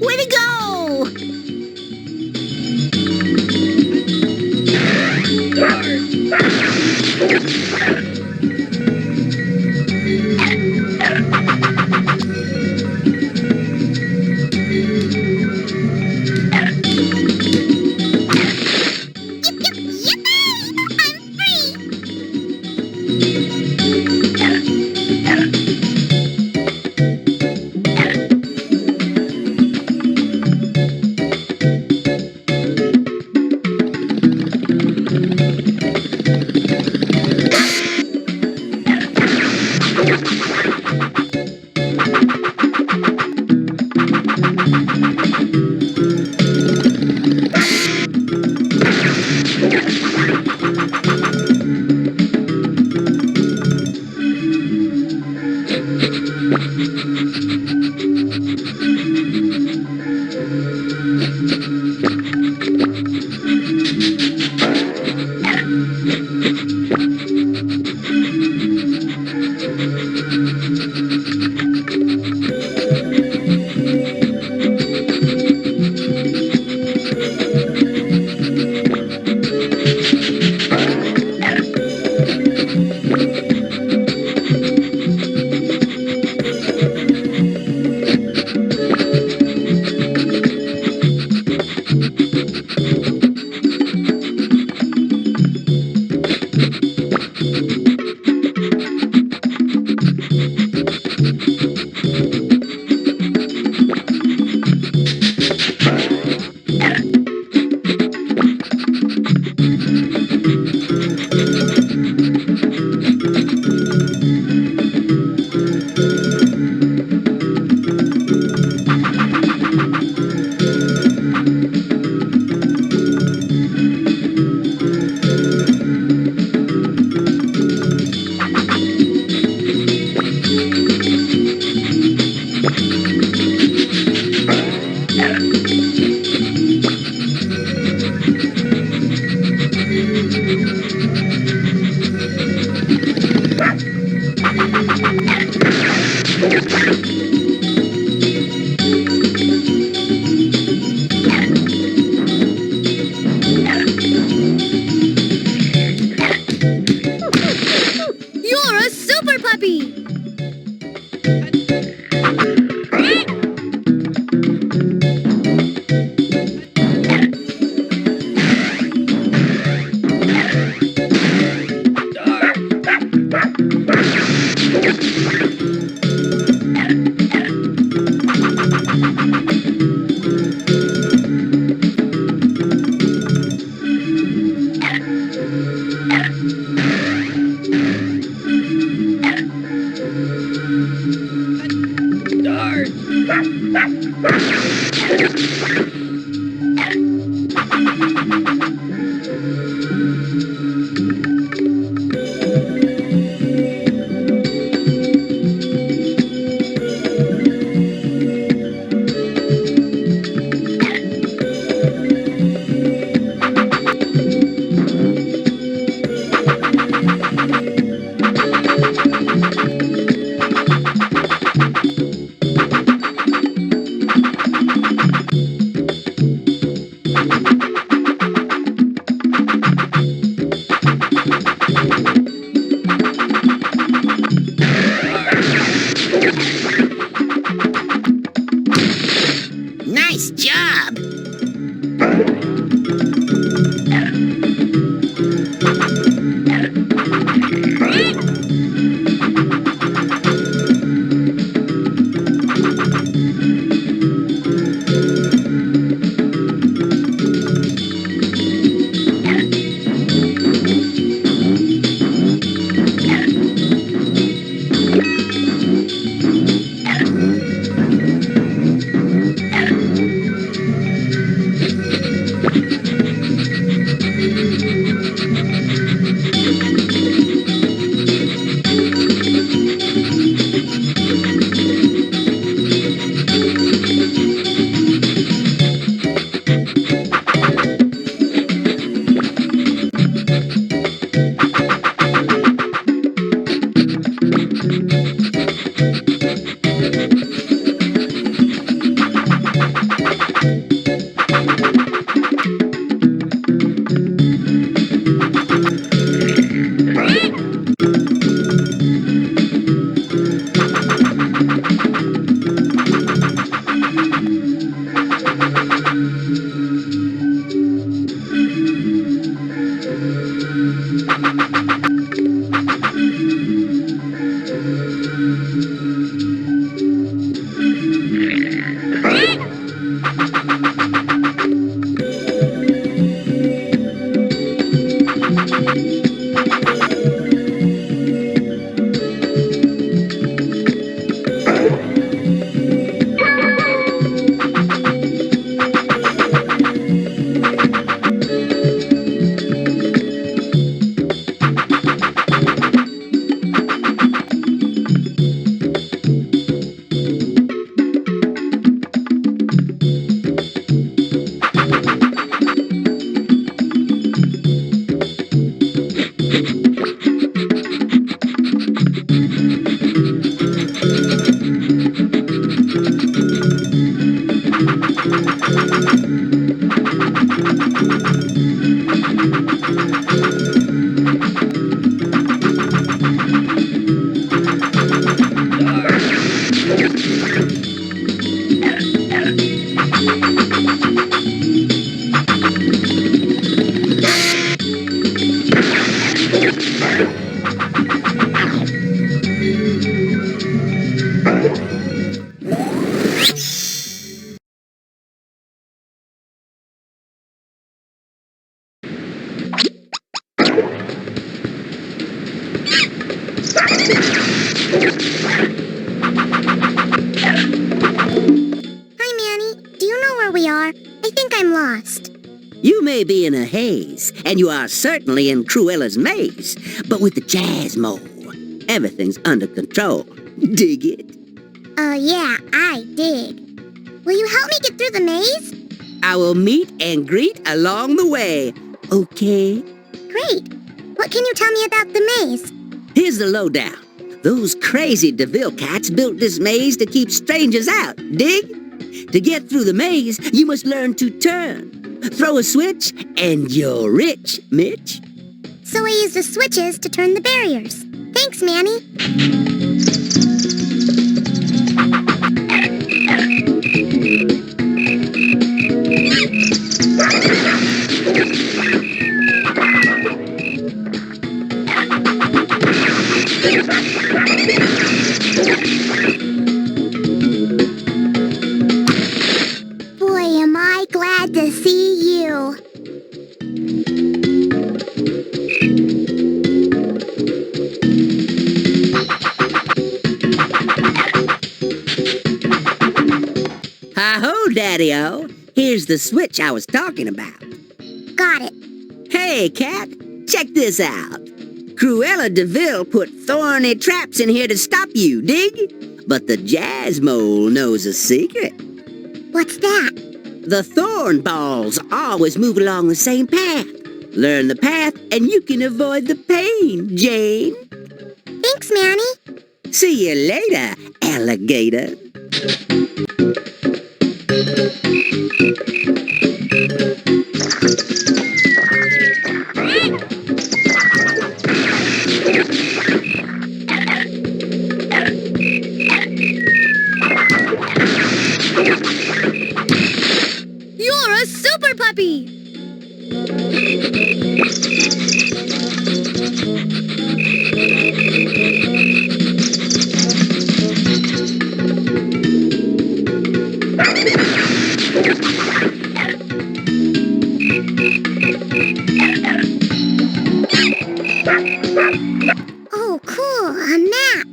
Way to go! Yippee! I'm free! You're a super puppy! Nice job! Hi, Manny. Do you know where we are? I think I'm lost. You may be in a haze, and you are certainly in Cruella's maze, but with the jazz mode, everything's under control. Dig it? Yeah, I dig. Will you help me get through the maze? I will meet and greet along the way. Okay? Great. What can you tell me about the maze? Here's the lowdown. Those crazy DeVille cats built this maze to keep strangers out. Dig? To get through the maze, you must learn to turn. Throw a switch, and you're rich, Mitch. So I use the switches to turn the barriers. Thanks, Manny. Boy, am I glad to see you. Hi-ho, Daddy-O. Here's the switch I was talking about. Got it. Hey, cat, check this out. Cruella DeVille put thorny traps in here to stop you, dig? But the jazz mole knows a secret. What's that? The thorn balls always move along the same path. Learn the path and you can avoid the pain, Jane. Thanks, Manny. See you later, alligator. You're a super puppy! Oh, cool, a map.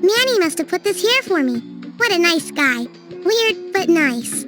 Manny must have put this here for me. What a nice guy. Weird, but nice.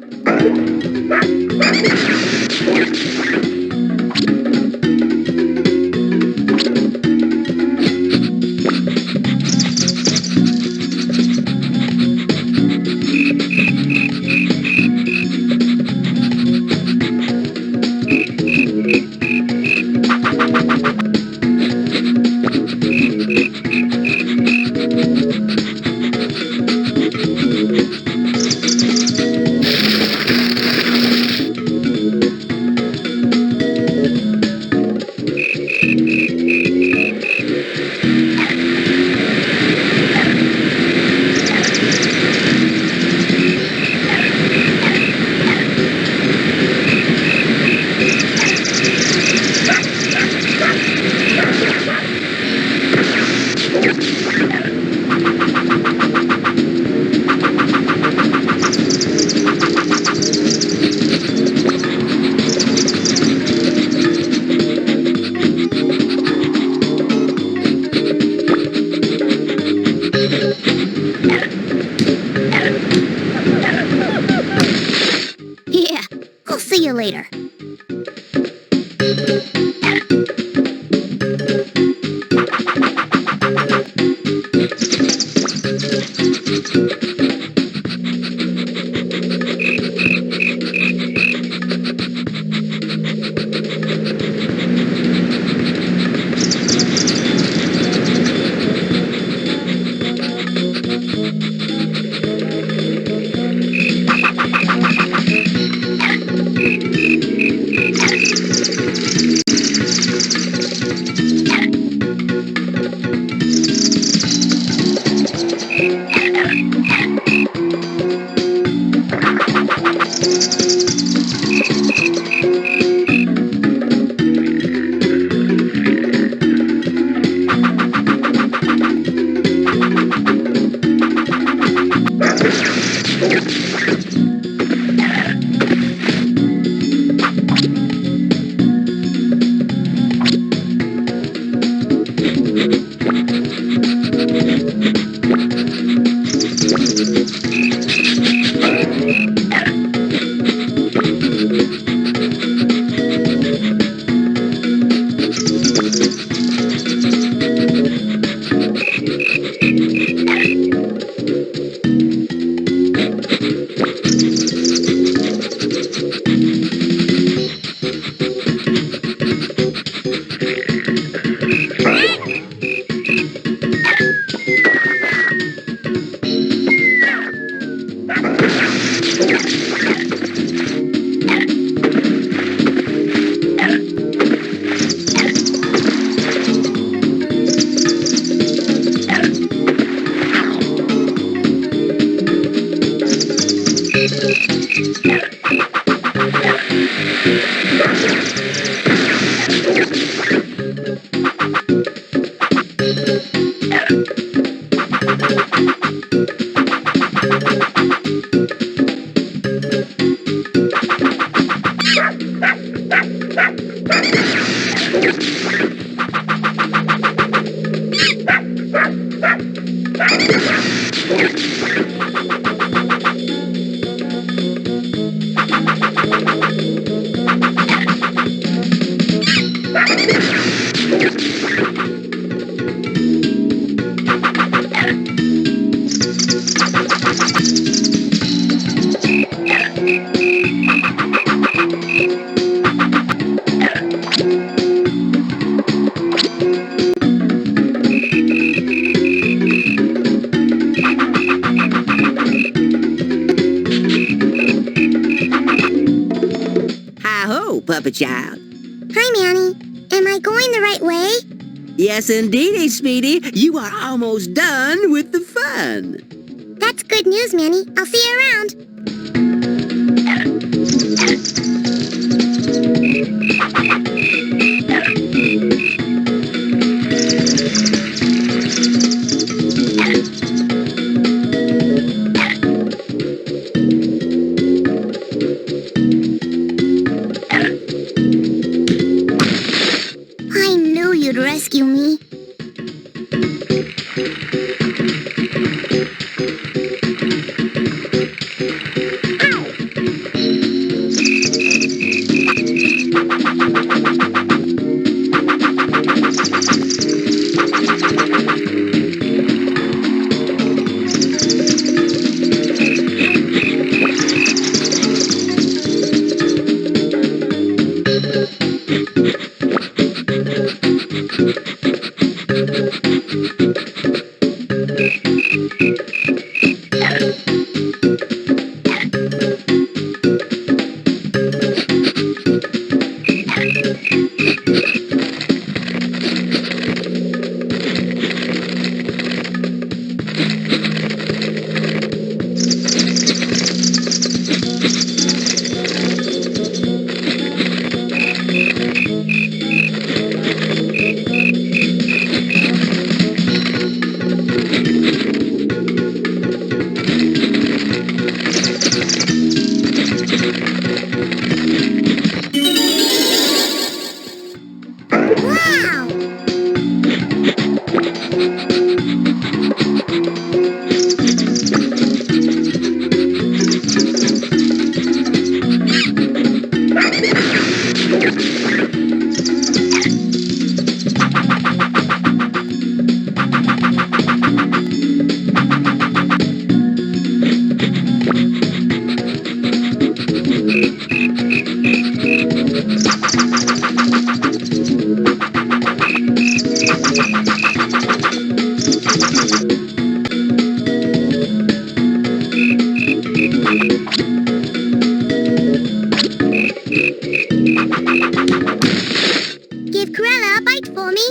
Yeah, I'll see you later. Hi-ho, puppet child. Hi, Manny. Am I going the right way? Yes, indeedy, Speedy. You are almost done with the fun. That's good news, Manny. I'll see you around. I knew you'd rescue me. Wow! Give Cruella a bite for me.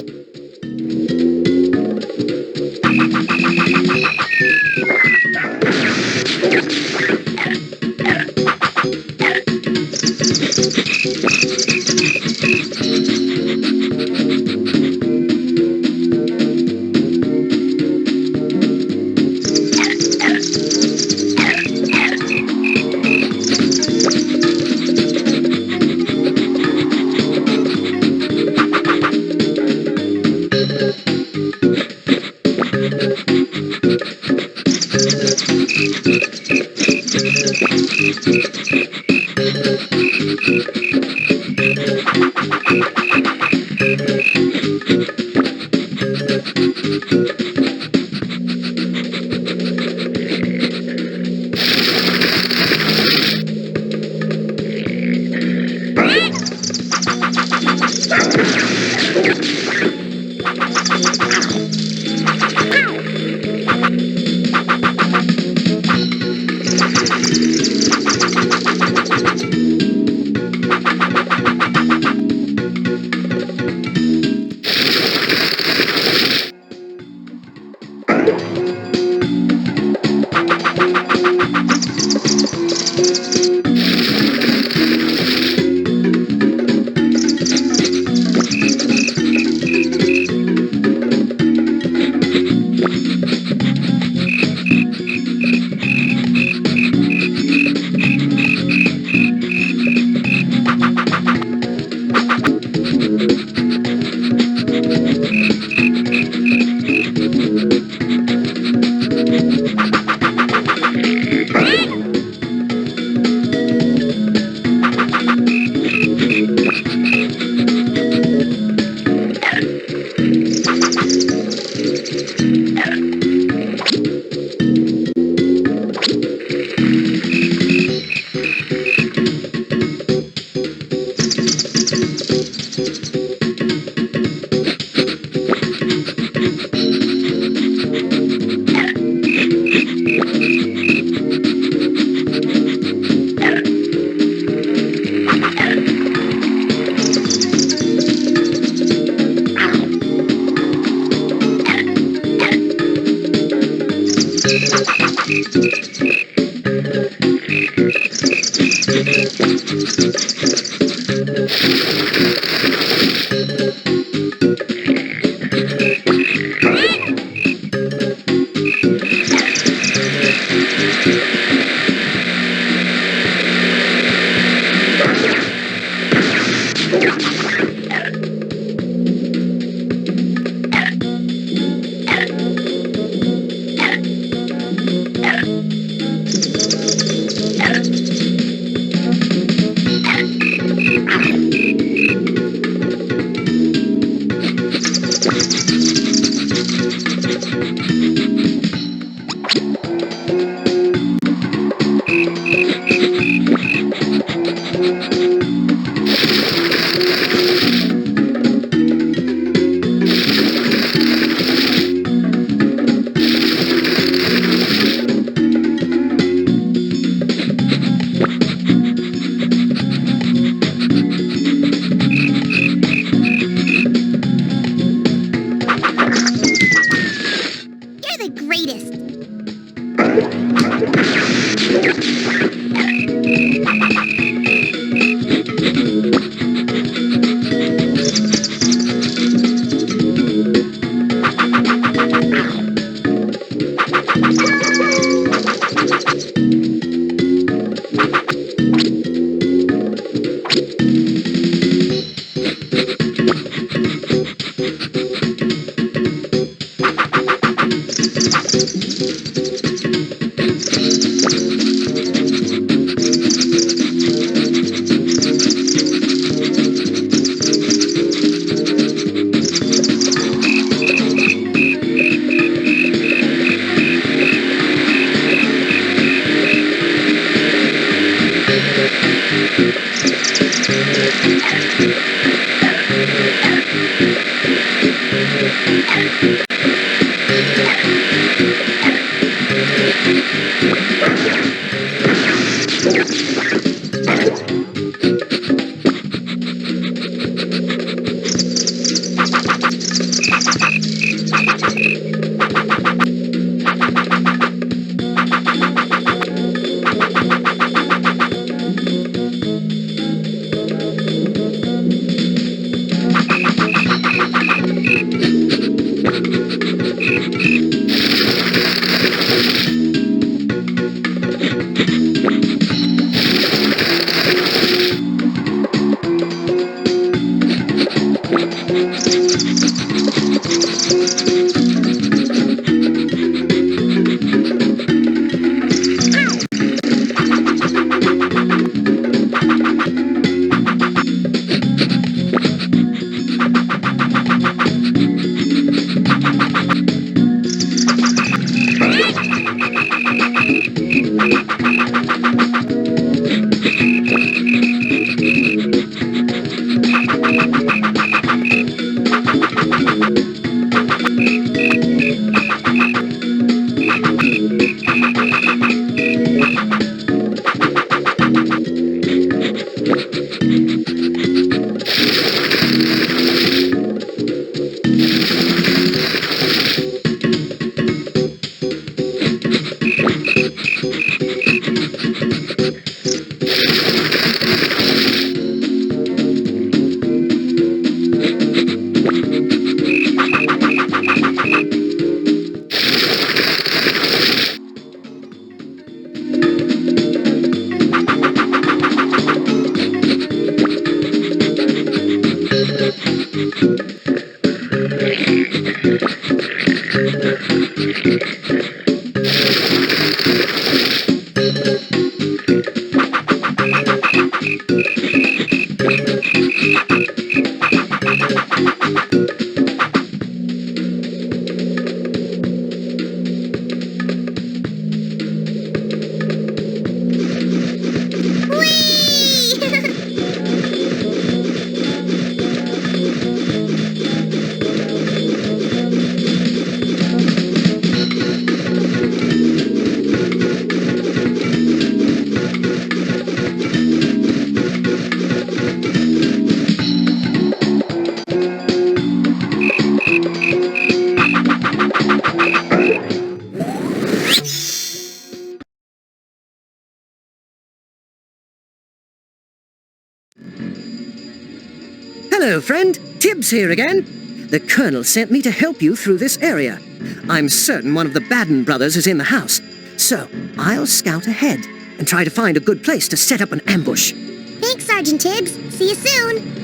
Hello, friend. Tibbs here again. The Colonel sent me to help you through this area. I'm certain one of the Baden brothers is in the house, so I'll scout ahead and try to find a good place to set up an ambush. Thanks, Sergeant Tibbs. See you soon.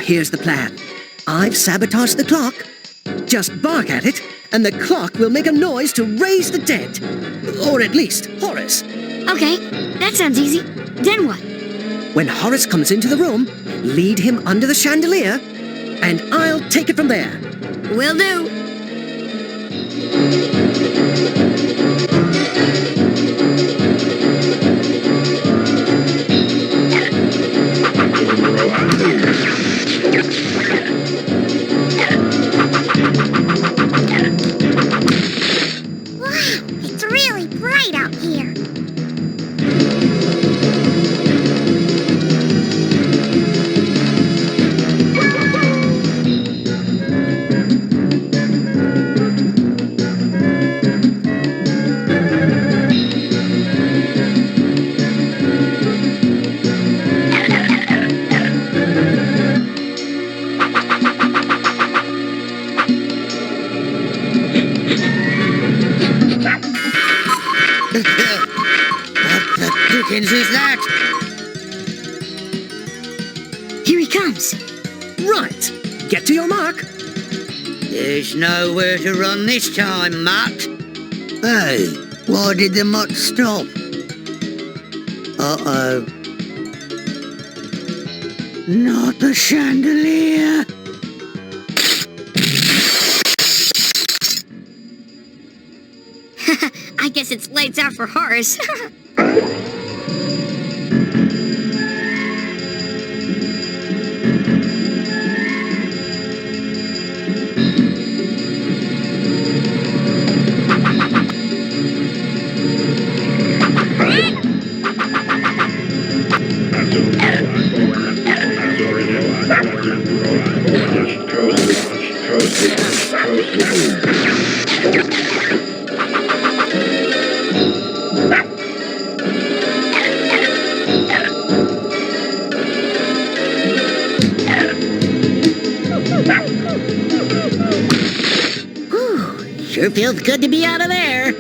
Here's the plan. I've sabotaged the clock. Just bark at it, and the clock will make a noise to raise the dead. Or at least, Horace. Okay, that sounds easy. Then what? When Horace comes into the room, lead him under the chandelier, and I'll take it from there. Will do. It's really bright out here. Who's that? Here he comes. Right. Get to your mark. There's nowhere to run this time, Mutt. Hey, why did the mutt stop? Uh-oh. Not the chandelier. I guess it's lights out for Horace. Sure feels good to be out of there.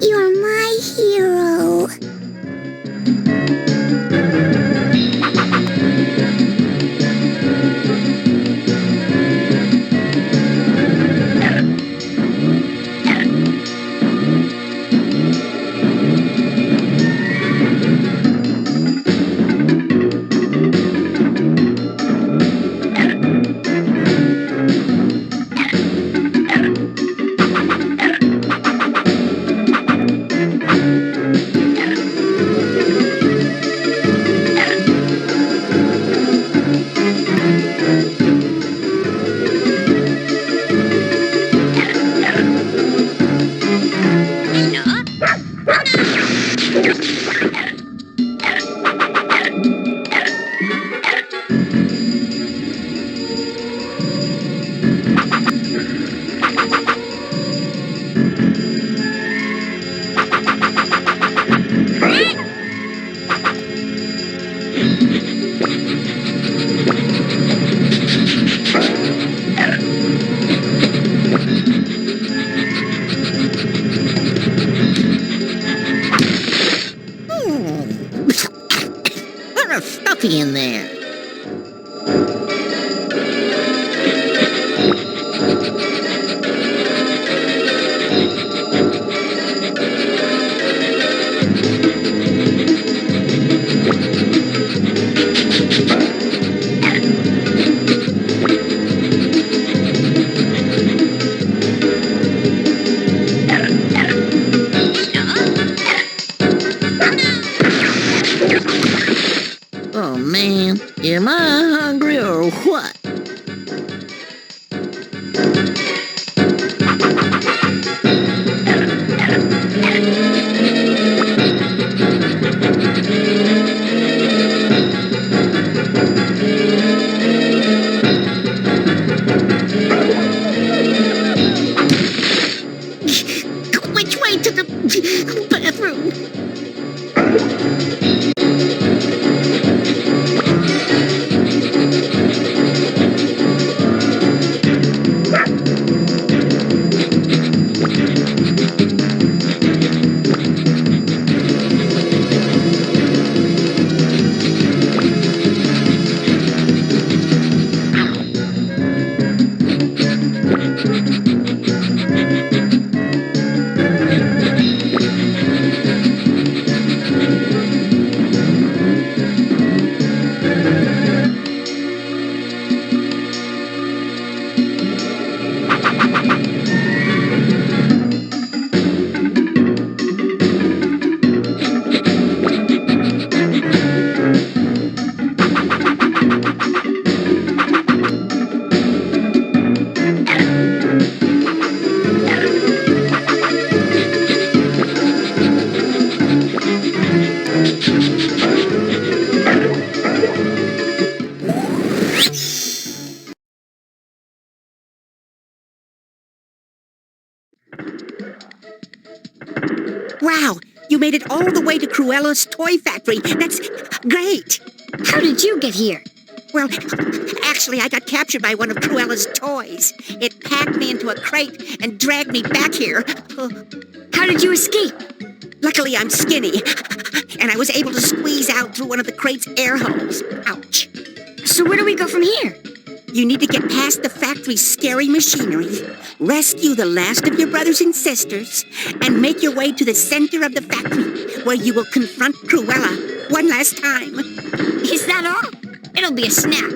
You're my hero. What a stuffy in there. Oh man, am I hungry or what? Wow, you made it all the way to Cruella's toy factory. That's great. How did you get here? Well, actually, I got captured by one of Cruella's toys. It packed me into a crate and dragged me back here. How did you escape? Luckily, I'm skinny, and I was able to squeeze out through one of the crate's air holes. Ouch. So where do we go from here? You need to get past the factory's scary machinery, rescue the last of your brothers and sisters, and make your way to the center of the factory, where you will confront Cruella one last time. Is that all? It'll be a snap.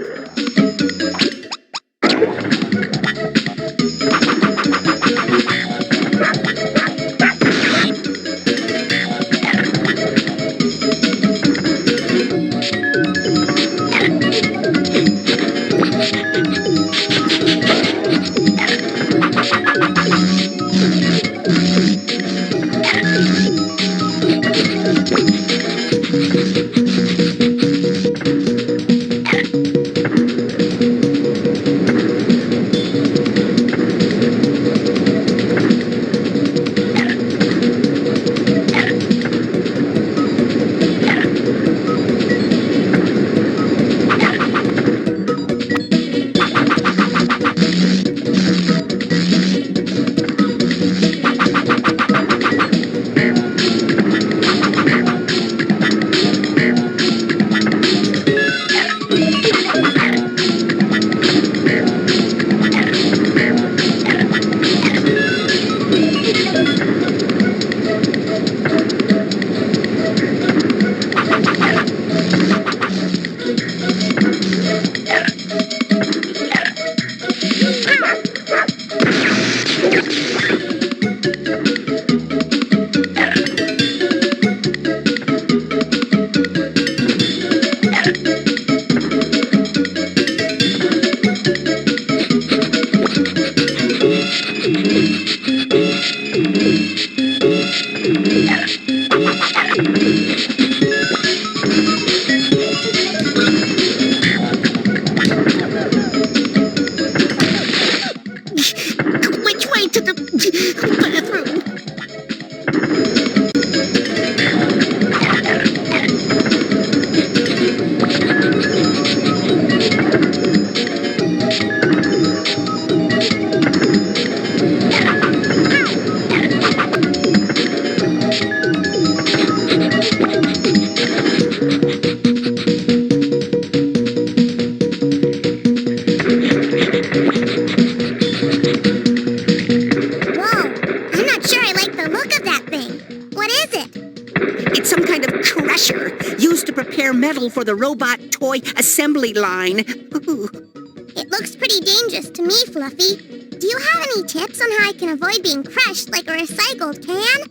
For the robot toy assembly line. It looks pretty dangerous to me, Fluffy. Do you have any tips on how I can avoid being crushed like a recycled can?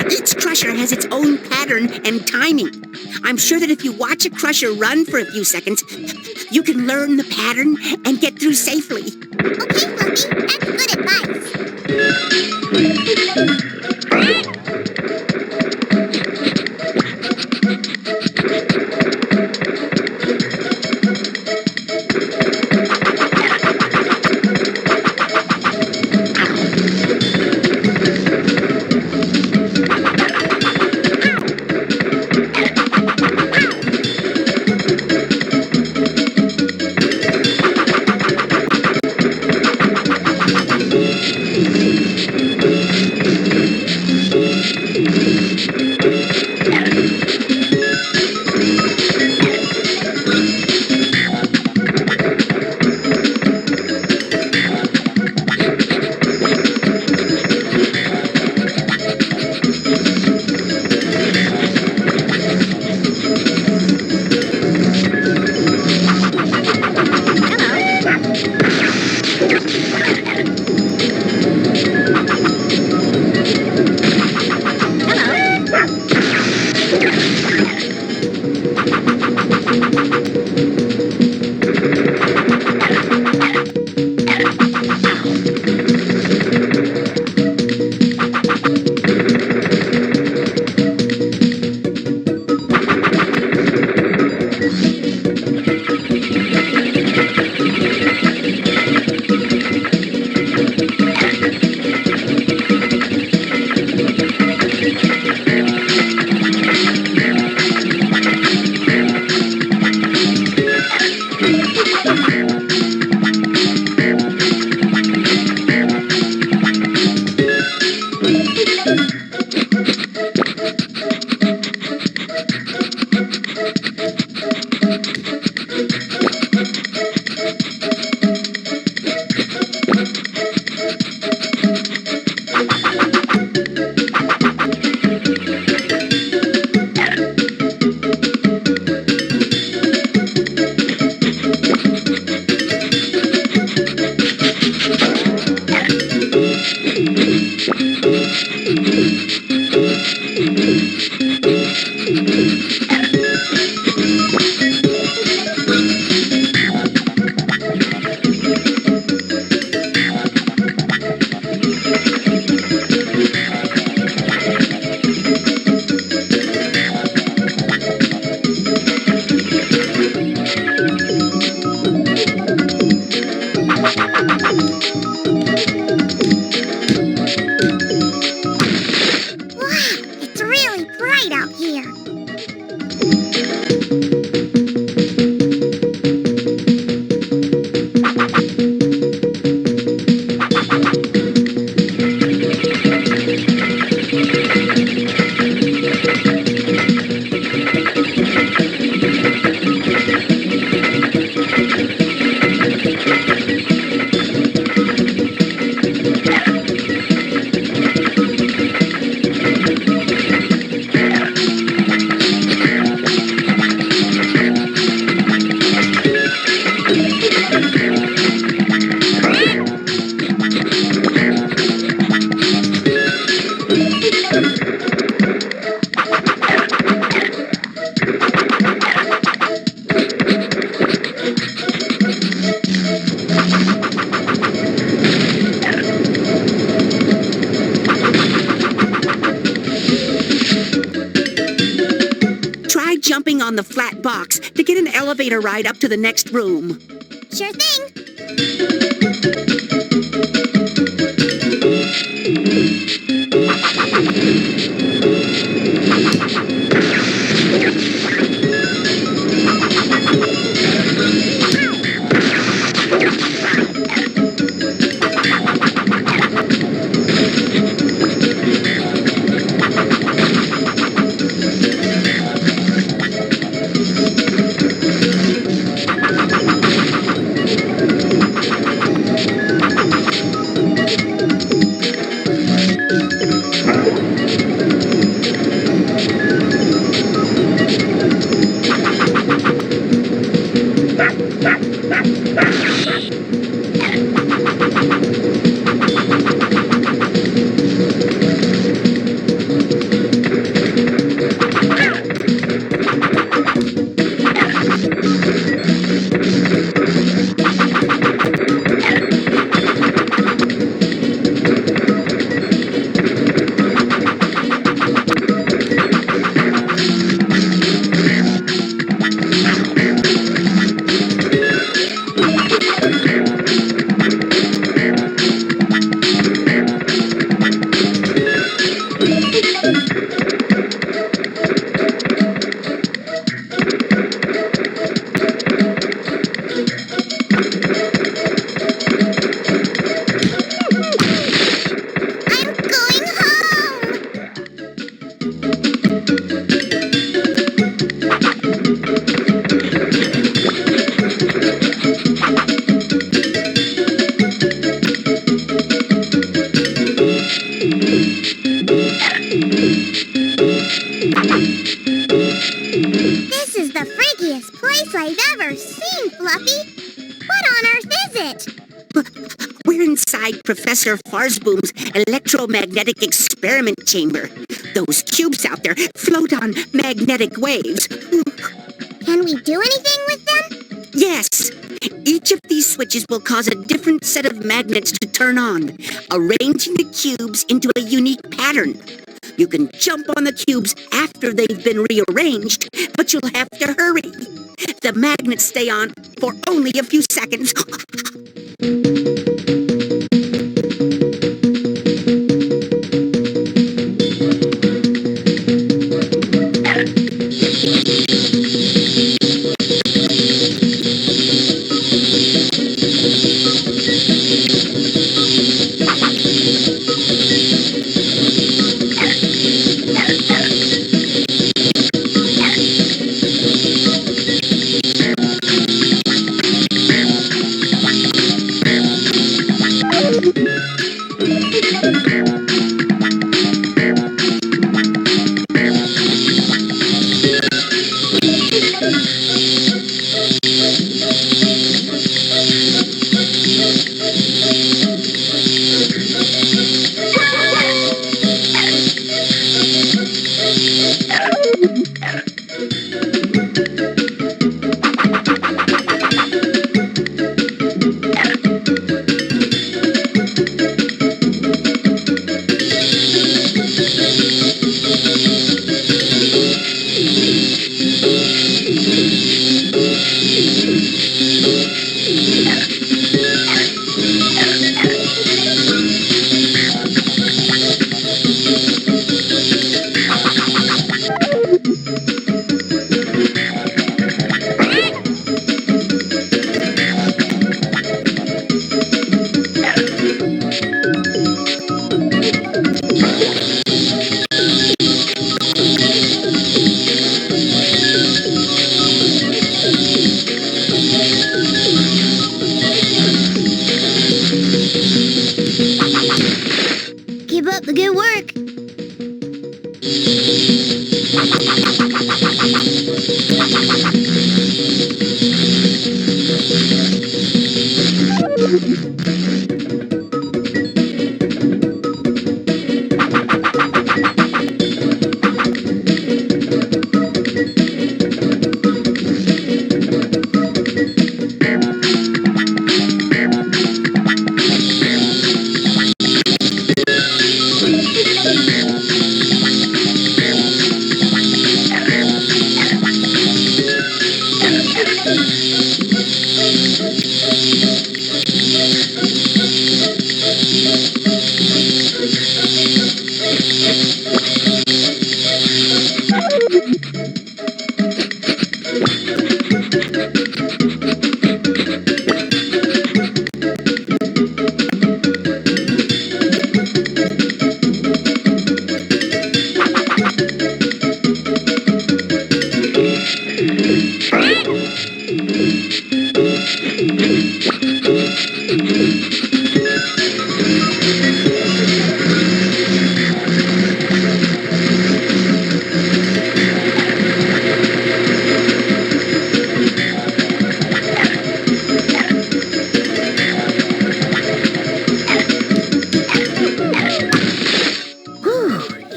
Each crusher has its own pattern and timing. I'm sure that if you watch a crusher run for a few seconds, you can learn the pattern and get through safely. Okay, Fluffy, that's good advice. It's really bright out here. Jumping on the flat box to get an elevator ride up to the next room. Sure thing. This is the freakiest place I've ever seen, Fluffy. What on earth is it? We're inside Professor Farsboom's electromagnetic experiment chamber. Those cubes out there float on magnetic waves. Can we do anything with them? Yes. Each of these switches will cause a different set of magnets to turn on, arranging the cubes into a unique pattern. You can jump on the cubes after they've been rearranged, but you'll have to hurry. The magnets stay on for only a few seconds. up the good work.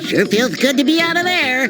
Sure feels good to be out of there.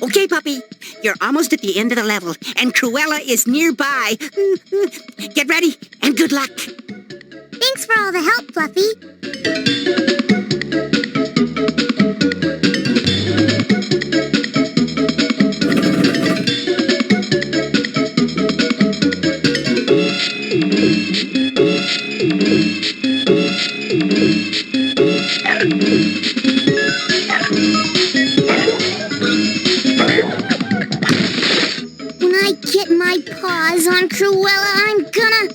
Okay, Puppy, you're almost at the end of the level, and Cruella is nearby. Get ready, and good luck. Thanks for all the help, Fluffy. When I get my paws on Cruella, I'm gonna...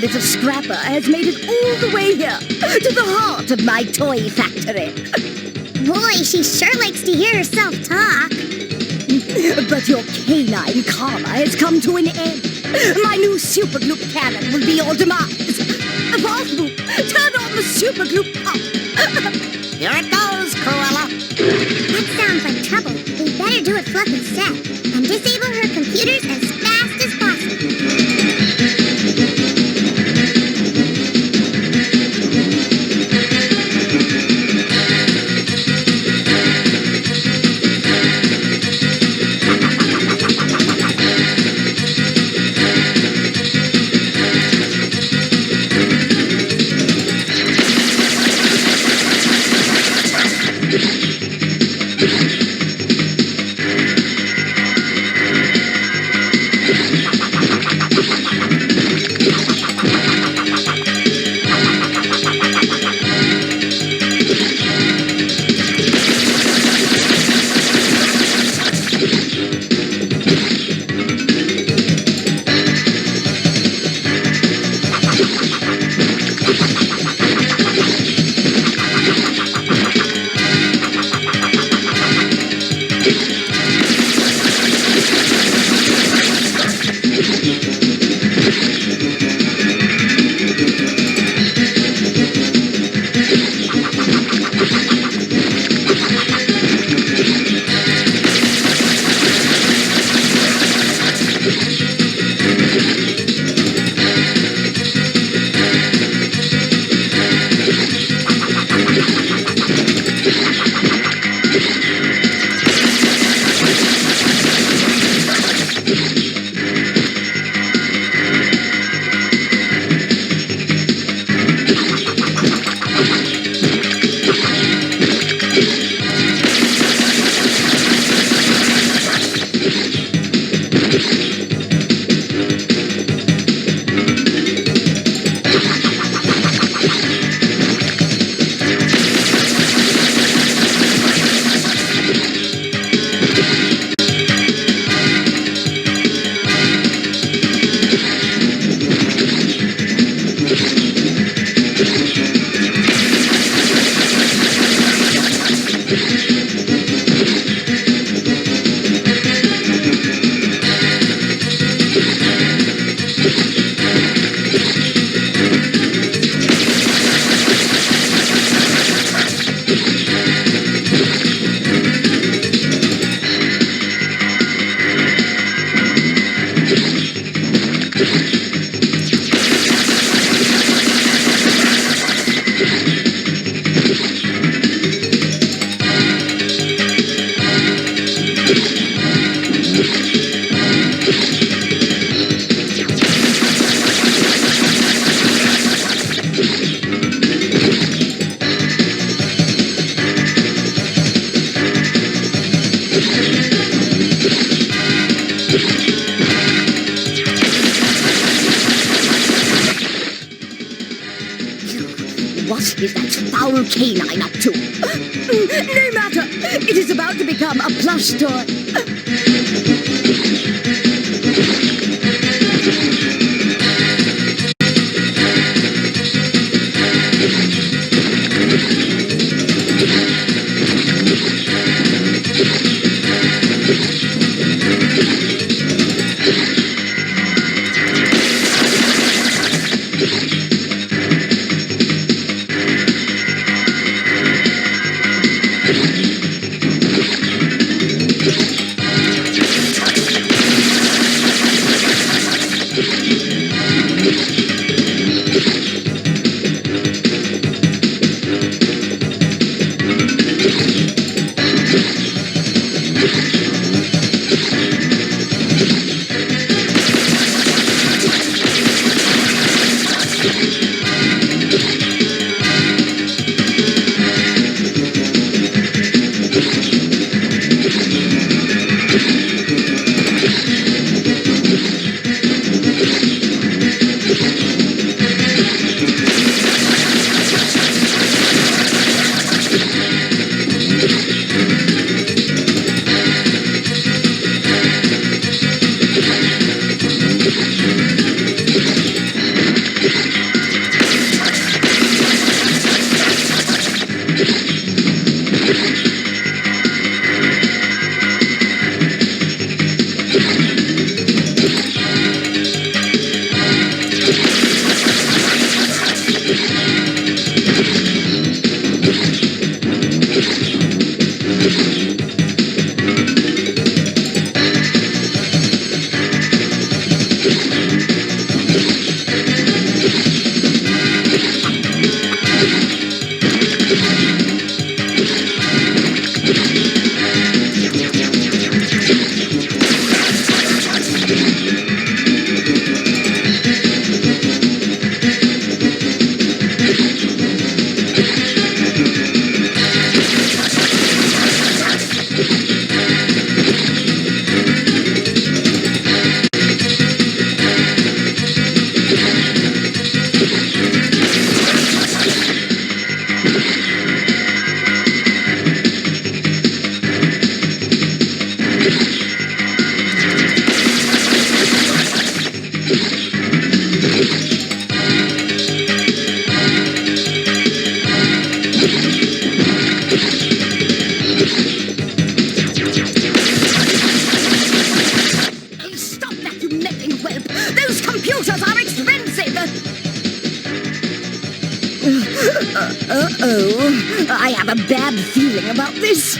little scrapper has made it all the way here, to the heart of my toy factory. Boy, she sure likes to hear herself talk. But your canine karma has come to an end. My new superglue cannon will be your demise. Possible, turn on the superglue pump. Here it goes, Cruella. That sounds like trouble. We better do what Fluffy said and disable her computers as fast as possible. What is that foul canine up to? No matter. It is about to become a plush toy. Hey, stop that, you meddling whelp! Those computers are expensive! Uh-oh. I have a bad feeling about this.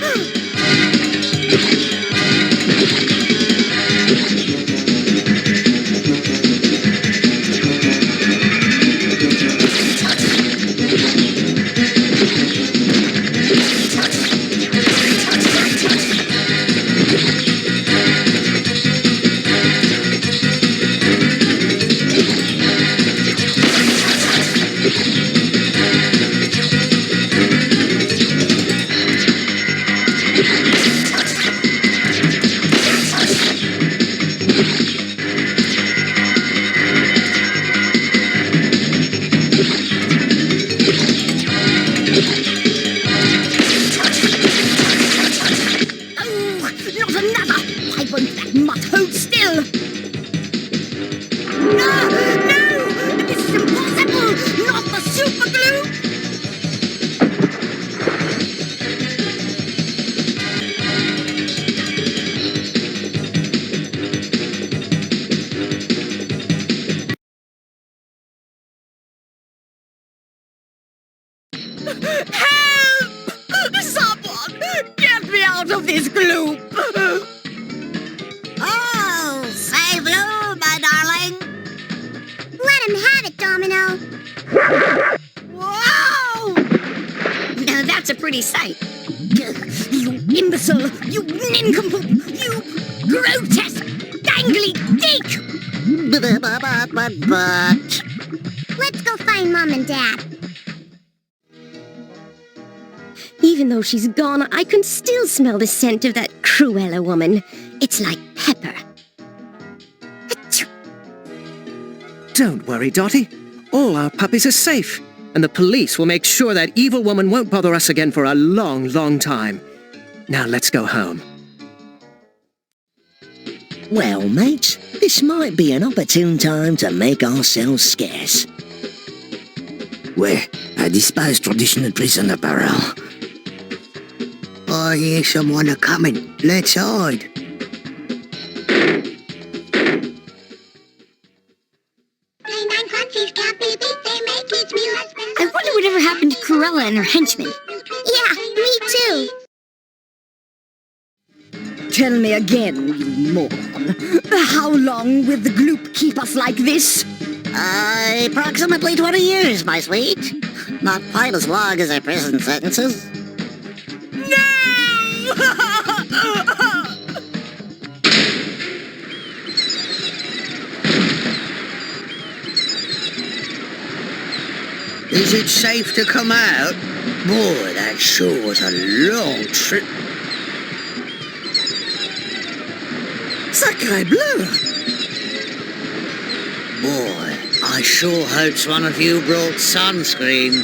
Help! Someone! Get me out of this gloom! Oh, say blue, my darling. Let him have it, Domino. Wow! Now that's a pretty sight. You imbecile! You nincompoop! You grotesque, dangly dick! But. Let's go find Mom and Dad. Even though she's gone, I can still smell the scent of that Cruella woman. It's like pepper. Don't worry, Dottie. All our puppies are safe, and the police will make sure that evil woman won't bother us again for a long, long time. Now let's go home. Well, mates, this might be an opportune time to make ourselves scarce. I despise traditional prison apparel. I hear someone a-coming. Let's hide. I wonder whatever happened to Cruella and her henchmen. Yeah, me too. Tell me again, you moron. How long will the gloop keep us like this? Approximately 20 years, my sweet. Not quite as long as our prison sentences. Is it safe to come out? Boy, that sure was a long trip. Sacre bleu! Boy, I sure hopes one of you brought sunscreen.